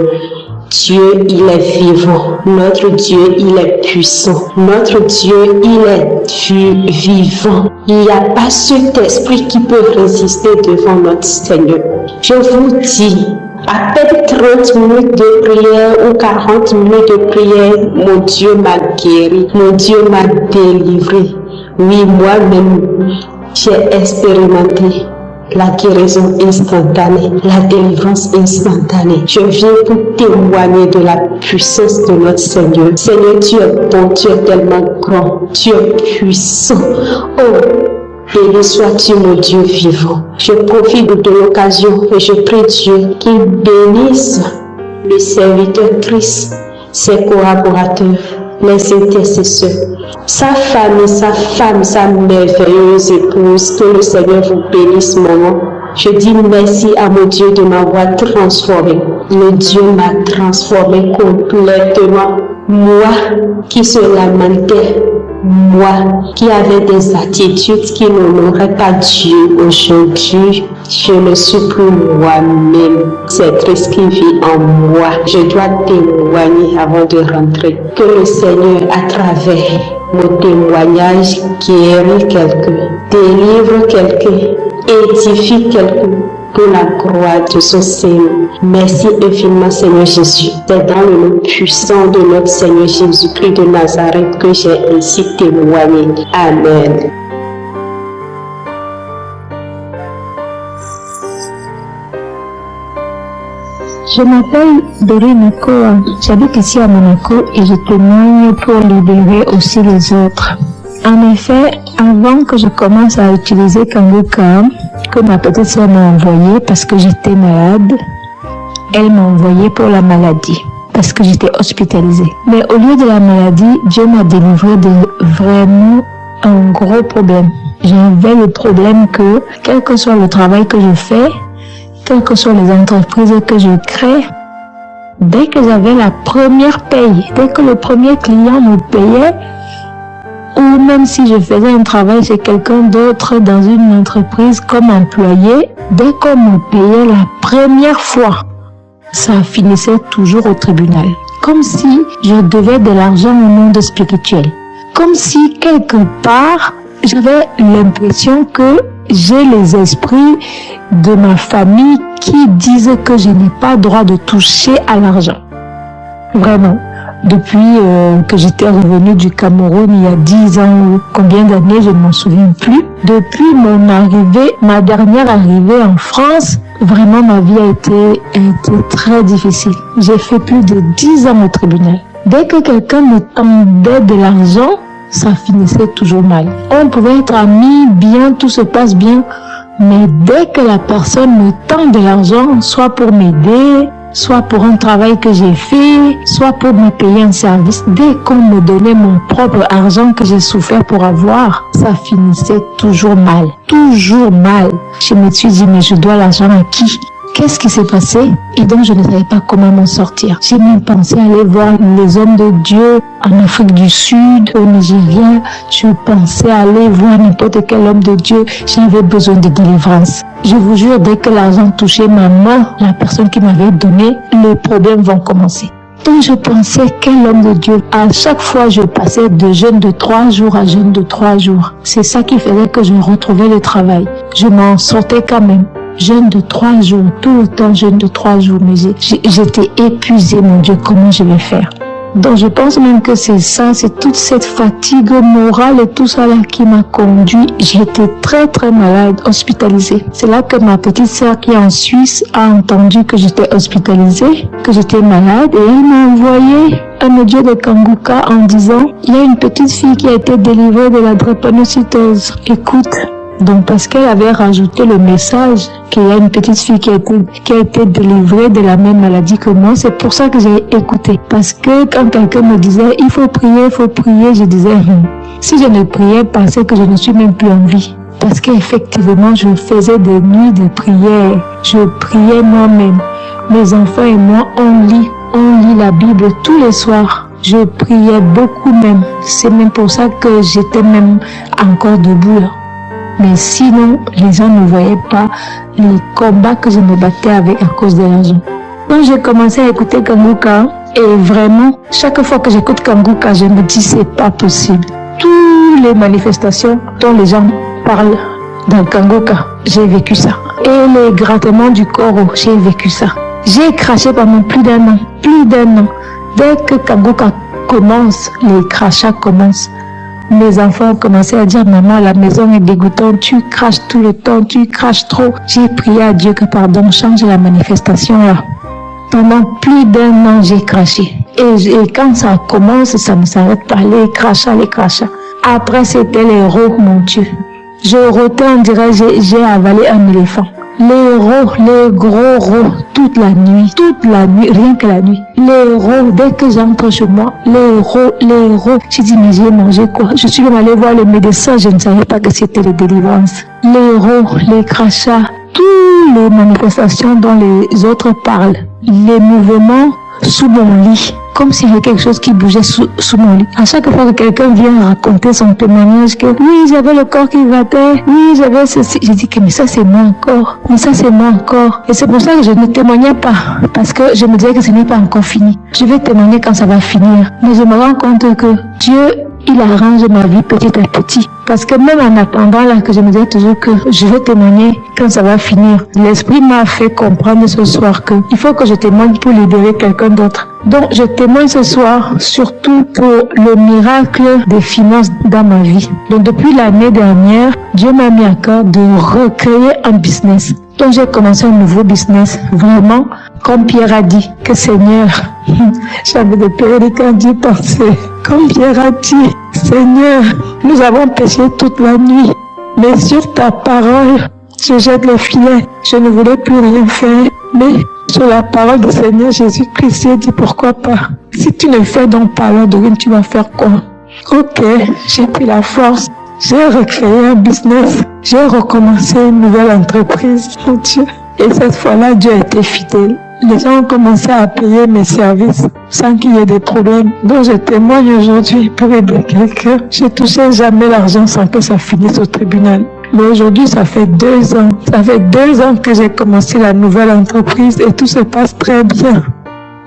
Dieu, il est vivant. Notre Dieu, il est puissant. Notre Dieu, il est vivant. Il n'y a pas cet esprit qui peut résister devant notre Seigneur. Je vous dis, à peine 30 minutes de prière ou 40 minutes de prière, mon Dieu m'a guéri. Mon Dieu m'a délivré. Oui, moi-même, j'ai expérimenté la guérison instantanée, la délivrance instantanée. Je viens pour témoigner de la puissance de notre Seigneur. Seigneur, tu es bon, tu es tellement grand, tu es puissant. Oh, béni sois-tu, mon Dieu vivant. Je profite de l'occasion et je prie Dieu qu'il bénisse le serviteur Christ, ses collaborateurs, les intercesseurs, sa famille, sa femme, sa merveilleuse épouse. Que le Seigneur vous bénisse, maman. Je dis merci à mon Dieu de m'avoir transformé. Le Dieu m'a transformé complètement. Moi qui se lamentais, moi qui avais des attitudes qui n'honoraient pas Dieu, aujourd'hui, je ne suis plus moi-même. C'est Christ qui vit en moi. Je dois témoigner avant de rentrer. Que le Seigneur, à travers mon témoignage, guérit quelqu'un, délivre quelqu'un, édifie quelqu'un pour la gloire de son Seigneur. Merci infiniment, Seigneur Jésus. C'est dans le nom puissant de notre Seigneur Jésus-Christ de Nazareth que j'ai ainsi témoigné. Amen. Je m'appelle Dorine Akoa, j'habite ici à Monaco et je témoigne pour libérer aussi les autres. En effet, avant que je commence à utiliser Kangoukka, que ma petite soeur m'a envoyé parce que j'étais malade, elle m'a envoyé pour la maladie, parce que j'étais hospitalisée. Mais au lieu de la maladie, Dieu m'a délivré de vraiment un gros problème. J'avais le problème que, quel que soit le travail que je fais, quelles que soient les entreprises que je crée, dès que j'avais la première paye, dès que le premier client me payait, ou même si je faisais un travail chez quelqu'un d'autre dans une entreprise comme employé, dès qu'on me payait la première fois, ça finissait toujours au tribunal. Comme si je devais de l'argent au monde spirituel. Comme si quelque part, j'avais l'impression que j'ai les esprits de ma famille qui disent que je n'ai pas droit de toucher à l'argent. Vraiment. Depuis que j'étais revenue du Cameroun il y a 10 ans ou combien d'années, je ne m'en souviens plus. Depuis mon arrivée, ma dernière arrivée en France, vraiment ma vie a été très difficile. J'ai fait plus de 10 ans au tribunal. Dès que quelqu'un me tendait de l'argent, ça finissait toujours mal. On pouvait être amis, bien, tout se passe bien, Mais dès que la personne me tend de l'argent, soit pour m'aider, soit pour un travail que j'ai fait, soit pour me payer un service, dès qu'on me donnait mon propre argent que j'ai souffert pour avoir, ça finissait toujours mal. Toujours mal. Je me suis dit, mais je dois l'argent à qui? Qu'est-ce qui s'est passé? Et donc je ne savais pas comment m'en sortir. J'ai même pensé aller voir les hommes de Dieu en Afrique du Sud, au Nigeria. Je pensais aller voir n'importe quel homme de Dieu. J'avais besoin de délivrance. Je vous jure, dès que l'argent touchait ma main, la personne qui m'avait donné, les problèmes vont commencer. Donc je pensais, quel homme de Dieu. À chaque fois, je passais de jeûne de 3 jours à jeûne de 3 jours. C'est ça qui faisait que je retrouvais le travail. Je m'en sortais quand même. Jeûne de 3 jours, tout le temps jeûne de 3 jours, mais j'étais épuisée, mon Dieu, comment je vais faire? Donc je pense même que c'est ça, c'est toute cette fatigue morale et tout ça là qui m'a conduit. J'étais très très malade, hospitalisée. C'est là que ma petite sœur qui est en Suisse a entendu que j'étais hospitalisée, que j'étais malade, et elle m'a envoyé un audio de Kanguka en disant, il y a une petite fille qui a été délivrée de la drépanocytose. Écoute. Donc parce qu'elle avait rajouté le message qu'il y a une petite fille qui a été délivrée de la même maladie que moi, c'est pour ça que j'ai écouté. Parce que quand quelqu'un me disait il faut prier, je disais si je ne priais pas, c'est que je ne suis même plus en vie. Parce qu'effectivement, je faisais des nuits de prière. Je priais moi-même. Mes enfants et moi, on lit la Bible tous les soirs. Je priais beaucoup même. C'est même pour ça que j'étais même encore debout là. Mais sinon, les gens ne voyaient pas les combats que je me battais avec à cause de l'argent. Donc j'ai commencé à écouter Kanguka et vraiment, chaque fois que j'écoute Kanguka, je me dis c'est pas possible. Toutes les manifestations dont les gens parlent dans Kanguka, j'ai vécu ça. Et les grattements du corps, j'ai vécu ça. J'ai craché pendant plus d'un an. Dès que Kanguka commence, les crachats commencent. Mes enfants ont commencé à dire, maman, la maison est dégoûtante, tu craches tout le temps, tu craches trop. J'ai prié à Dieu que pardon, change la manifestation là. Pendant plus d'un an, j'ai craché. Et quand ça commence, ça ne s'arrête pas, les crachats. Après, c'était les rots, mon Dieu. Je rotais, on dirait, j'ai avalé un éléphant. Les rots, les gros rots, toute la nuit, rien que la nuit. Les rots, dès que j'entre chez moi, les rots. J'ai dit, mais j'ai mangé quoi? Je suis même allée voir le médecin, je ne savais pas que c'était les délivrances. Les rots, les crachats, toutes les manifestations dont les autres parlent. Les mouvements sous mon lit. Comme s'il y avait quelque chose qui bougeait sous mon lit. À chaque fois que quelqu'un vient raconter son témoignage, que oui, j'avais le corps qui battait, oui, j'avais ceci. J'ai dit que mais ça c'est moi encore, Et c'est pour ça que je ne témoignais pas. Parce que je me disais que ce n'est pas encore fini. Je vais témoigner quand ça va finir. Mais je me rends compte que Dieu, il arrange ma vie petit à petit. Parce que même en attendant là, que je me disais toujours que je vais témoigner quand ça va finir. L'Esprit m'a fait comprendre ce soir que il faut que je témoigne pour libérer quelqu'un d'autre. Donc je témoigne ce soir surtout pour le miracle des finances dans ma vie. Donc depuis l'année dernière, Dieu m'a mis à cœur de recréer un business. Donc j'ai commencé un nouveau business, vraiment, comme Pierre a dit, que Seigneur, j'avais des périodes quand Dieu pensait, comme Pierre a dit, Seigneur, nous avons péché toute la nuit, mais sur ta parole, je jette le filet, je ne voulais plus rien faire, mais sur la parole du Seigneur Jésus-Christ, j'ai dit pourquoi pas. Si tu ne fais donc pas alors de rien, tu vas faire quoi? Ok, j'ai pris la force, j'ai recréé un business, j'ai recommencé une nouvelle entreprise, mon Dieu. Et cette fois-là, Dieu a été fidèle. Les gens ont commencé à payer mes services sans qu'il y ait des problèmes. Donc je témoigne aujourd'hui pour aider quelqu'un. Je touchais jamais l'argent sans que ça finisse au tribunal. Mais aujourd'hui, ça fait 2 ans. Ça fait 2 ans que j'ai commencé la nouvelle entreprise et tout se passe très bien.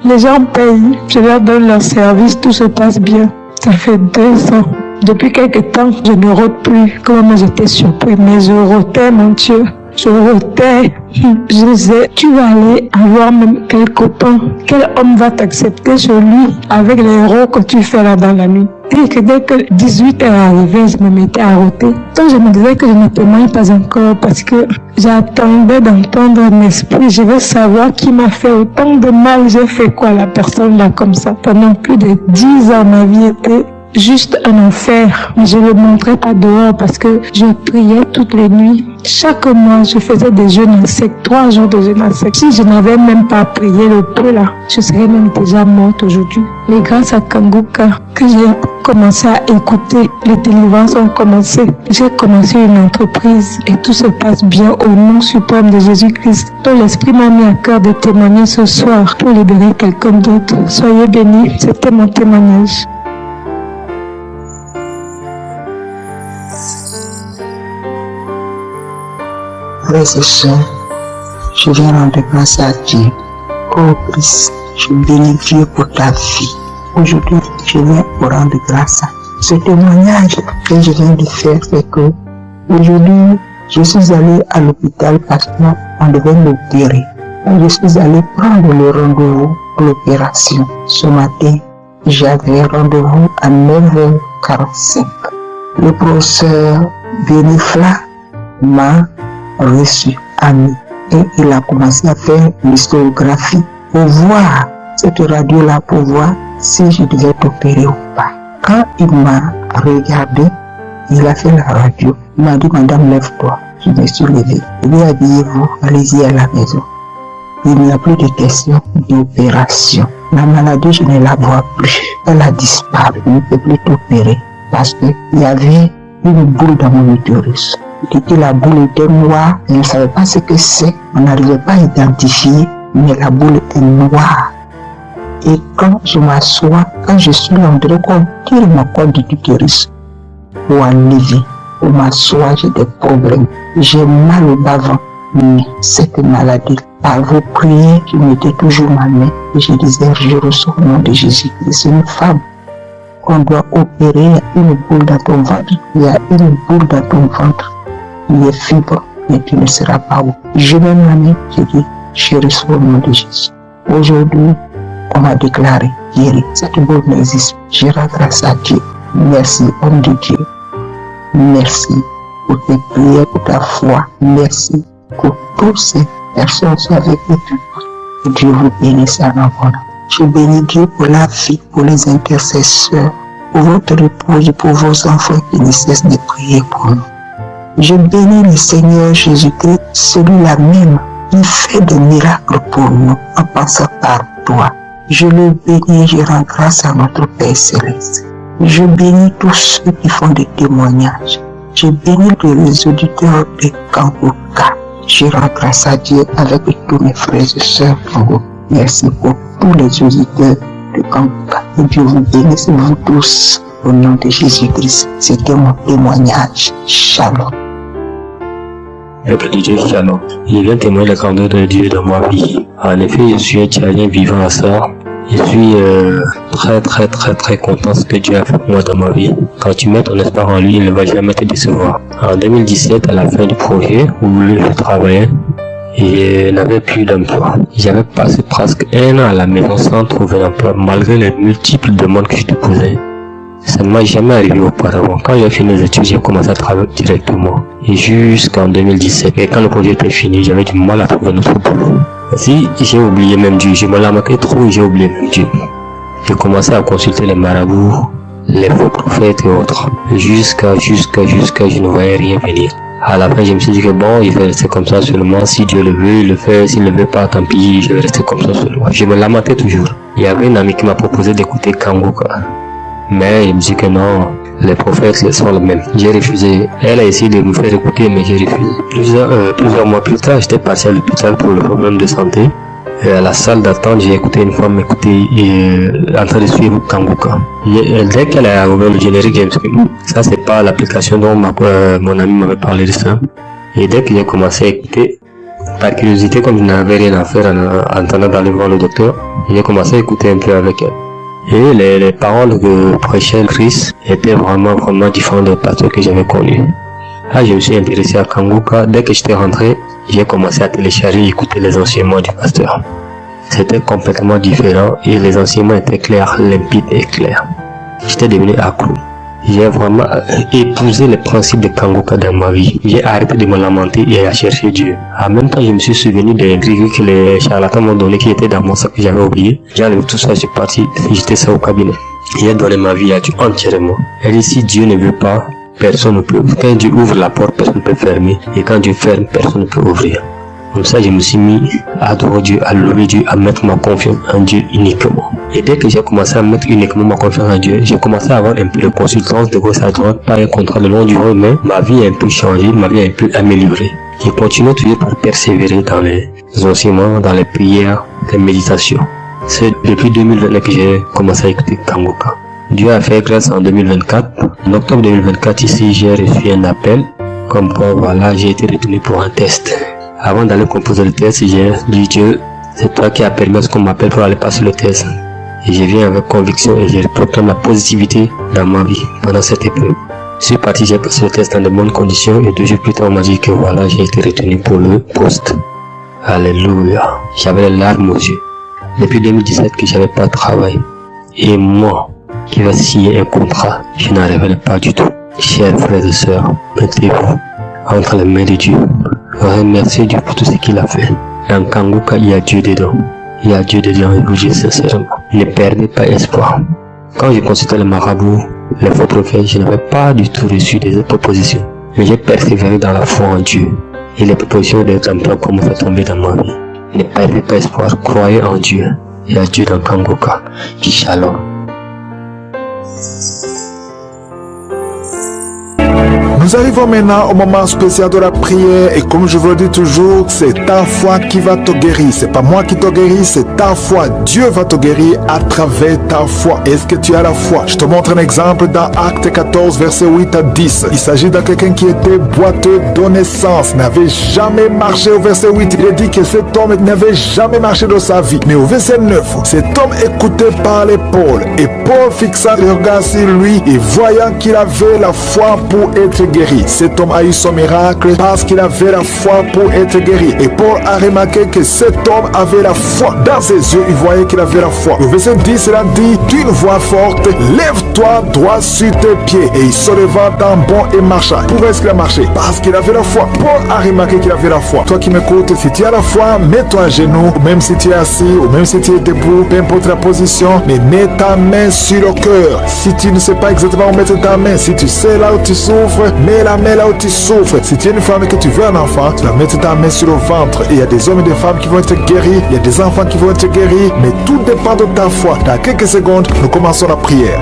Les gens payent, je leur donne leur service, tout se passe bien. Ça fait 2 ans. Depuis quelque temps, je ne rôde plus. Comment j'étais surpris, mais je rôtais, mon Dieu. Je rôtais. Je disais, tu vas aller avoir même quel copain, quel homme va t'accepter chez lui avec les héros que tu fais là dans la nuit. Dès que 18 est arrivé, je me mettais à rôter. Donc je me disais que je ne témoigne pas encore parce que j'attendais d'entendre un esprit. Je veux savoir qui m'a fait autant de mal. J'ai fait quoi à la personne là comme ça. Pendant plus de 10 ans, ma vie était juste un enfer. Mais je ne le montrais pas dehors parce que je priais toutes les nuits. Chaque mois, je faisais des jeûnes à sec, 3 jours de jeûne à sec. Si je n'avais même pas prié le peu là, je serais même déjà morte aujourd'hui. Mais grâce à Kanguka, que j'ai commencé à écouter, les délivrances ont commencé. J'ai commencé une entreprise et tout se passe bien au nom suprême de Jésus-Christ. Donc l'Esprit m'a mis à cœur de témoigner ce soir pour libérer quelqu'un d'autre. Soyez bénis, c'était mon témoignage. Frères et sœurs, je viens rendre grâce à Dieu. Oh Christ, je bénis Dieu pour ta vie. Aujourd'hui, je viens pour rendre grâce à ce témoignage que je viens de faire, c'est que aujourd'hui, je suis allé à l'hôpital parce qu'on devait m'opérer. Je suis allé prendre le rendez-vous pour l'opération. Ce matin, j'avais rendez-vous à 9h45. Le professeur Benifla m'a reçu ami et il a commencé à faire l'histographie pour voir cette radio-là, pour voir si je devais t'opérer ou pas. Quand il m'a regardé, il a fait la radio. Il m'a dit, madame, lève-toi. Je me suis levé. Il dit, habillez-vous, allez-y à la maison. Il n'y a plus de question d'opération. La maladie, je ne la vois plus. Elle a disparu. Je ne peux plus t'opérer parce qu'il y avait une boule dans mon utérus. Il dit que la boule était noire et on ne savait pas ce que c'est. On n'arrivait pas à identifier, mais la boule était noire. Et quand je m'assois, quand je suis là, on dirait qu'on tire mon corps de l'utérus pour enlever. Pour m'asseoir, j'ai des problèmes. J'ai mal au bas-ventre. Mais cette maladie, par vos prières, je mettais toujours ma main et je disais, je reçois au nom de Jésus-Christ. C'est une femme qu'on doit opérer. Il y a une boule dans ton ventre. Il y a une boule dans ton ventre. Il est fibre, mais tu ne seras pas où. Je mets ma main, je dis, je reçois au nom de Jésus. Aujourd'hui, on m'a déclaré guéri. Cette boule n'existe. Je rends grâce à Dieu. Merci, homme de Dieu. Merci pour tes prières, pour ta foi. Merci pour toutes ces personnes avec qui tu es. Que Dieu vous bénisse en abondance. Je bénis Dieu pour la vie, pour les intercesseurs, pour votre épouse, pour vos enfants qui ne cessent de prier pour nous. Je bénis le Seigneur Jésus-Christ, celui-là même qui fait des miracles pour nous en passant par toi. Je le bénis et je rends grâce à notre Père Céleste. Je bénis tous ceux qui font des témoignages. Je bénis les auditeurs de Kanguka. Je rends grâce à Dieu avec tous mes frères et sœurs. Merci pour tous les auditeurs de Kanguka. Que Dieu vous bénisse, vous tous, au nom de Jésus-Christ. C'était mon témoignage. Shalom. Peuple de Dieu, shalom. Je viens témoigner la grandeur de Dieu dans ma vie. En effet, je suis un Tchadien vivant à ça. Je suis très content de ce que Dieu a fait pour moi dans ma vie. Quand tu mets ton espoir en lui, il ne va jamais te décevoir. En 2017, à la fin du projet où je travaillais, je n'avais plus d'emploi. J'avais passé presque 1 an à la maison sans trouver d'emploi, malgré les multiples demandes que je te posais. Ça ne m'a jamais arrivé auparavant. Quand j'ai fini les études, j'ai commencé à travailler directement. Et jusqu'en 2017, et quand le projet était fini, j'avais du mal à trouver notre boulot. Si j'ai oublié même Dieu, je me lamentais trop et j'ai oublié même Dieu. J'ai commencé à consulter les marabouts, les faux prophètes et autres. Jusqu'à je ne voyais rien venir. À la fin, je me suis dit que bon, il va rester comme ça seulement. Si Dieu le veut, il le fait. S'il ne le veut pas, tant pis, je vais rester comme ça seulement. Je me lamentais toujours. Il y avait une amie qui m'a proposé d'écouter Kanguka. Mais il me dit que non, les prophètes sont les mêmes. J'ai refusé. Elle a essayé de me faire écouter, mais j'ai refusé. Plusieurs mois plus tard, j'étais parti à l'hôpital pour le problème de santé. Et à la salle d'attente, j'ai écouté une femme m'écouter en train de suivre Kanguka. Dès qu'elle a ouvert le générique, je me suis dit, ça c'est pas l'application dont mon ami m'avait parlé de ça. Et dès que j'ai commencé à écouter, par curiosité, comme je n'avais rien à faire en attendant d'aller voir le docteur, j'ai commencé à écouter un peu avec elle. Et les paroles que prêchait Christ étaient vraiment différentes des pasteurs que j'avais connus. Là, je me suis intéressé à Kanguka. Dès que j'étais rentré, j'ai commencé à télécharger et écouter les enseignements du pasteur. C'était complètement différent et les enseignements étaient clairs, limpides et clairs. J'étais devenu accro. J'ai vraiment épousé les principes de Kanguka dans ma vie. J'ai arrêté de me lamenter et à chercher Dieu. En même temps, je me suis souvenu des grillés que les charlatans m'ont donné qui étaient dans mon sac que j'avais oublié. J'ai enlevé tout ça, je suis parti, j'étais ça au cabinet. J'ai donné ma vie à Dieu entièrement. Et si Dieu ne veut pas, personne ne peut ouvrir. Quand Dieu ouvre la porte, personne ne peut fermer. Et quand Dieu ferme, personne ne peut ouvrir. Comme ça, je me suis mis à adorer Dieu, à louer Dieu, à mettre ma confiance en Dieu uniquement. Et dès que j'ai commencé à mettre uniquement ma confiance en Dieu, j'ai commencé à avoir un peu de consultance de gauche à droite, pas un contrat de long durée, mais ma vie a un peu changé, ma vie a un peu amélioré. Je continue toujours par persévérer dans les enseignements, dans les prières, les méditations. C'est depuis 2020 que j'ai commencé à écouter Kanguka. Dieu a fait grâce en 2024. En octobre 2024, ici, j'ai reçu un appel, comme quoi, voilà, j'ai été retenu pour un test. Avant d'aller composer le test, j'ai dit Dieu, c'est toi qui as permis à ce qu'on m'appelle pour aller passer le test. Et je viens avec conviction et je proclame la positivité dans ma vie pendant cette épreuve. Je suis parti, j'ai passé le test dans de bonnes conditions et 2 jours plus tard, on m'a dit que voilà, j'ai été retenu pour le poste. Alléluia. J'avais les larmes aux yeux. Depuis 2017 que j'avais pas de travail. Et moi, qui va signer un contrat, je n'arriverai pas du tout. Chers frères et sœurs, mettez-vous entre les mains de Dieu. Remerciez Dieu pour tout ce qu'il a fait. Dans Kanguka, il y a Dieu dedans. Il y a Dieu dedans, et vous dites sincèrement. Ne perdez pas espoir. Quand j'ai consulté le marabout, les faux prophètes, je n'avais pas du tout reçu des propositions. Mais j'ai persévéré dans la foi en Dieu. Et les propositions des emploi pour me faire tomber dans ma vie. Ne perdez pas espoir, croyez en Dieu. Il y a Dieu dans Kanguka. Shalom. Nous arrivons maintenant au moment spécial de la prière et comme je vous le dis toujours, c'est ta foi qui va te guérir. C'est pas moi qui te guéris, c'est ta foi. Dieu va te guérir à travers ta foi. Est-ce que tu as la foi? Je te montre un exemple dans Acte 14, verset 8 à 10. Il s'agit de quelqu'un qui était boiteux de naissance, n'avait jamais marché. Au verset 8, il est dit que cet homme n'avait jamais marché de sa vie. Mais au verset 9, cet homme écouté parlait Paul. Et Paul fixa le regard sur lui et voyant qu'il avait la foi pour être guéri. Cet homme a eu son miracle parce qu'il avait la foi pour être guéri. Et Paul a remarqué que cet homme avait la foi. Dans ses yeux, il voyait qu'il avait la foi. Au verset 10, il a dit d'une voix forte, lève-toi droit sur tes pieds. Et il se leva d'un bond et marcha. Pourquoi est-ce qu'il a marché? Parce qu'il avait la foi. Paul a remarqué qu'il avait la foi. Toi qui m'écoutes, si tu as la foi, mets-toi à genoux, ou même si tu es assis, ou même si tu es debout, peu importe la position, mais mets ta main sur le cœur. Si tu ne sais pas exactement où mettre ta main, si tu sais là où tu souffres, mets la main là où tu souffres. Si tu es une femme et que tu veux un enfant, tu vas mettre ta main sur le ventre. Et il y a des hommes et des femmes qui vont être guéris. Il y a des enfants qui vont être guéris. Mais tout dépend de ta foi. Dans quelques secondes, nous commençons la prière.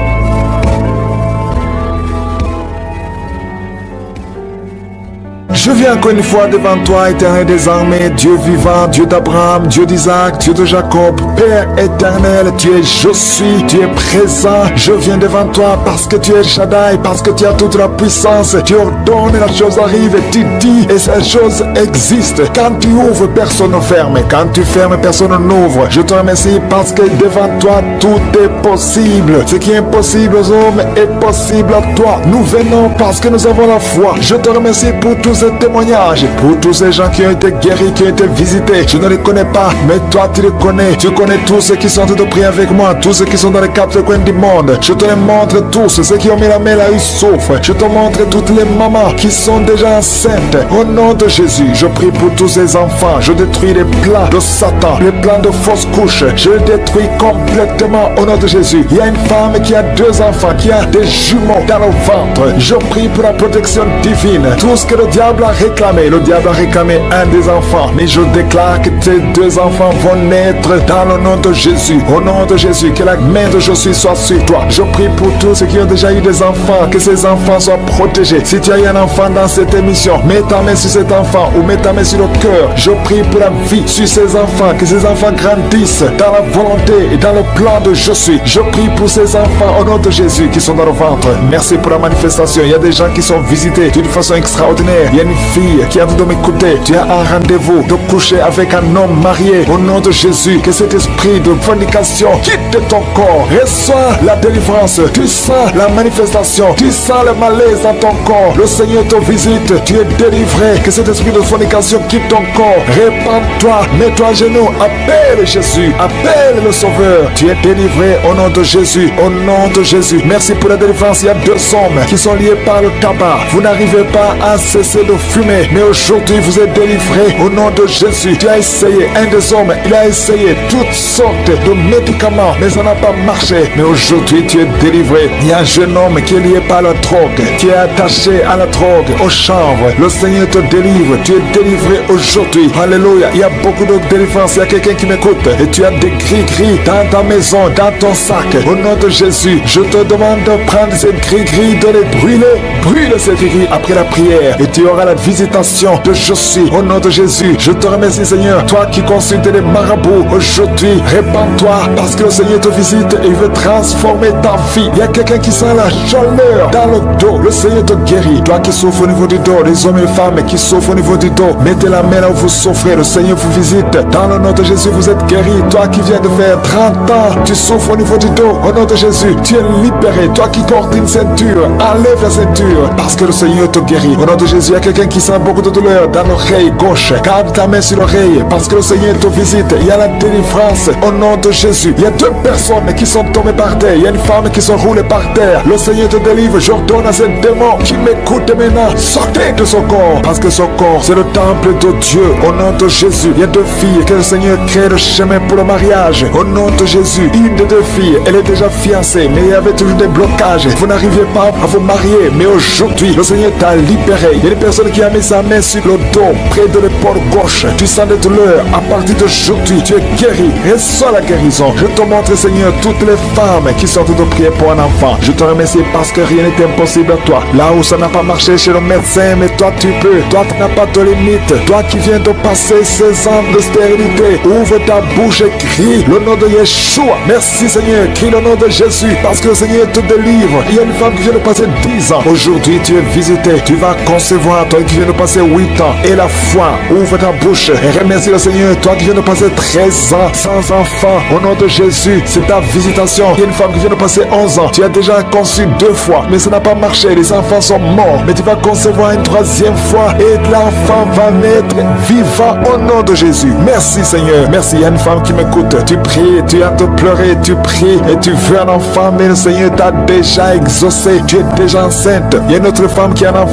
Je viens encore une fois devant toi, éternel des armées, Dieu vivant, Dieu d'Abraham, Dieu d'Isaac, Dieu de Jacob, Père éternel, tu es je suis, tu es présent. Je viens devant toi parce que tu es Shaddai, parce que tu as toute la puissance. Tu ordonnes, la chose arrive et tu dis, et cette chose existe. Quand tu ouvres, personne ne ferme. Quand tu fermes, personne n'ouvre. Je te remercie parce que devant toi, tout est possible. Ce qui est impossible aux hommes est possible à toi. Nous venons parce que nous avons la foi. Je te remercie pour tous ces témoignages, pour tous ces gens qui ont été guéris, qui ont été visités. Je ne les connais pas, mais toi tu les connais. Tu connais tous ceux qui sont en train de prier avec moi, tous ceux qui sont dans les quatre coins du monde. Je te les montre tous, ceux qui ont mis la main là, ils souffrent. Je te montre toutes les mamans qui sont déjà enceintes. Au nom de Jésus, je prie pour tous ces enfants. Je détruis les plans de Satan, les plans de fausses couches. Je les détruis complètement au nom de Jésus. Il y a une femme qui a 2 enfants, qui a des jumeaux dans le ventre. Je prie pour la protection divine. Tout ce que le diable a réclamé, le diable a réclamé un des enfants. Mais je déclare que tes 2 enfants vont naître dans le nom de Jésus. Au nom de Jésus, que la main de Jésus soit sur toi. Je prie pour tous ceux qui ont déjà eu des enfants, que ces enfants soient protégés. Si tu as eu un enfant dans cette émission, mets ta main sur cet enfant ou mets ta main sur le cœur. Je prie pour la vie sur ces enfants, que ces enfants grandissent dans la volonté et dans le plan de je suis. Je prie pour ces enfants au nom de Jésus qui sont dans le ventre. Merci pour la manifestation. Il y a des gens qui sont visités d'une façon extraordinaire. Il y a une fille qui a envie de m'écouter. Tu as un rendez-vous de coucher avec un homme marié. Au nom de Jésus, que cet esprit de fornication quitte ton corps. Reçois la délivrance. Tu sens la manifestation. Tu sens le malaise dans ton corps. Le Seigneur te visite. Tu es délivré. Que cet esprit de fornication quitte ton corps. Répands-toi. Mets-toi à genoux. Appelle Jésus. Appelle le Sauveur. Tu es délivré au nom de Jésus. Au nom de Jésus. Merci pour la délivrance. Il y a 2 hommes qui sont liés par le tabac. Vous n'arrivez pas à cesser de fumée. Mais aujourd'hui, vous êtes délivré au nom de Jésus. Tu as essayé, un des hommes, il a essayé toutes sortes de médicaments, mais ça n'a pas marché. Mais aujourd'hui, tu es délivré. Il y a un jeune homme qui est lié par la drogue, qui est attaché à la drogue, au chanvre. Le Seigneur te délivre. Tu es délivré aujourd'hui. Alléluia. Il y a beaucoup de délivrance. Il y a quelqu'un qui m'écoute et tu as des gris-gris dans ta maison, dans ton sac. Au nom de Jésus, je te demande de prendre ces gris-gris, de les brûler. Brûle ces gris-gris après la prière et tu auras la visitation de Josué. Au nom de Jésus, je te remercie Seigneur. Toi qui consultes les marabouts, aujourd'hui, répands-toi parce que le Seigneur te visite et il veut transformer ta vie. Il y a quelqu'un qui sent la chaleur dans le dos. Le Seigneur te guérit. Toi qui souffres au niveau du dos, les hommes et femmes qui souffrent au niveau du dos, mettez la main là où vous souffrez. Le Seigneur vous visite. Dans le nom de Jésus, vous êtes guéri. Toi qui viens de faire 30 ans, tu souffres au niveau du dos. Au nom de Jésus, tu es libéré. Toi qui portes une ceinture, enlève la ceinture parce que le Seigneur te guérit. Au nom de Jésus, il y a quelqu'un qui sent beaucoup de douleur dans l'oreille gauche. Garde ta main sur l'oreille parce que le Seigneur te visite. Il y a la délivrance au nom de Jésus. Il y a 2 personnes qui sont tombées par terre. Il y a une femme qui se roule par terre. Le Seigneur te délivre. J'ordonne à ce démon qui m'écoute maintenant, sortez de son corps parce que son corps, c'est le temple de Dieu. Au nom de Jésus, il y a 2 filles que le Seigneur crée le chemin pour le mariage. Au nom de Jésus, une des 2 filles, elle est déjà fiancée, mais il y avait toujours des blocages. Vous n'arriviez pas à vous marier, mais aujourd'hui, le Seigneur t'a libéré. Il y a une personne qui a mis sa main sur le dos, près de l'épaule gauche. Tu sens des douleurs. À partir d'aujourd'hui, tu es guéri. Reçois la guérison. Je te montre, Seigneur, toutes les femmes qui sortent de prier pour un enfant. Je te remercie parce que rien n'est impossible à toi. Là où ça n'a pas marché chez le médecin, mais toi tu peux. Toi tu n'as pas de limite. Toi qui viens de passer 16 ans de stérilité, ouvre ta bouche et crie le nom de Yeshua. Merci Seigneur, crie le nom de Jésus parce que le Seigneur te délivre. Il y a une femme qui vient de passer 10 ans. Aujourd'hui tu es visité. Tu vas concevoir. Toi qui viens de passer 8 ans. Et la foi, ouvre ta bouche et remercie le Seigneur. Toi qui viens de passer 13 ans sans enfant. Au nom de Jésus, c'est ta visitation. Il y a une femme qui vient de passer 11 ans. Tu as déjà conçu 2 fois, mais ça n'a pas marché. Les enfants sont morts. Mais tu vas concevoir une 3e fois et l'enfant va naître vivant au nom de Jésus. Merci Seigneur. Merci. Il y a une femme qui m'écoute. Tu pries, tu as te pleurer, tu pries et tu veux un enfant, mais le Seigneur t'a déjà exaucé. Tu es déjà enceinte. Il y a une autre femme qui a un enfant.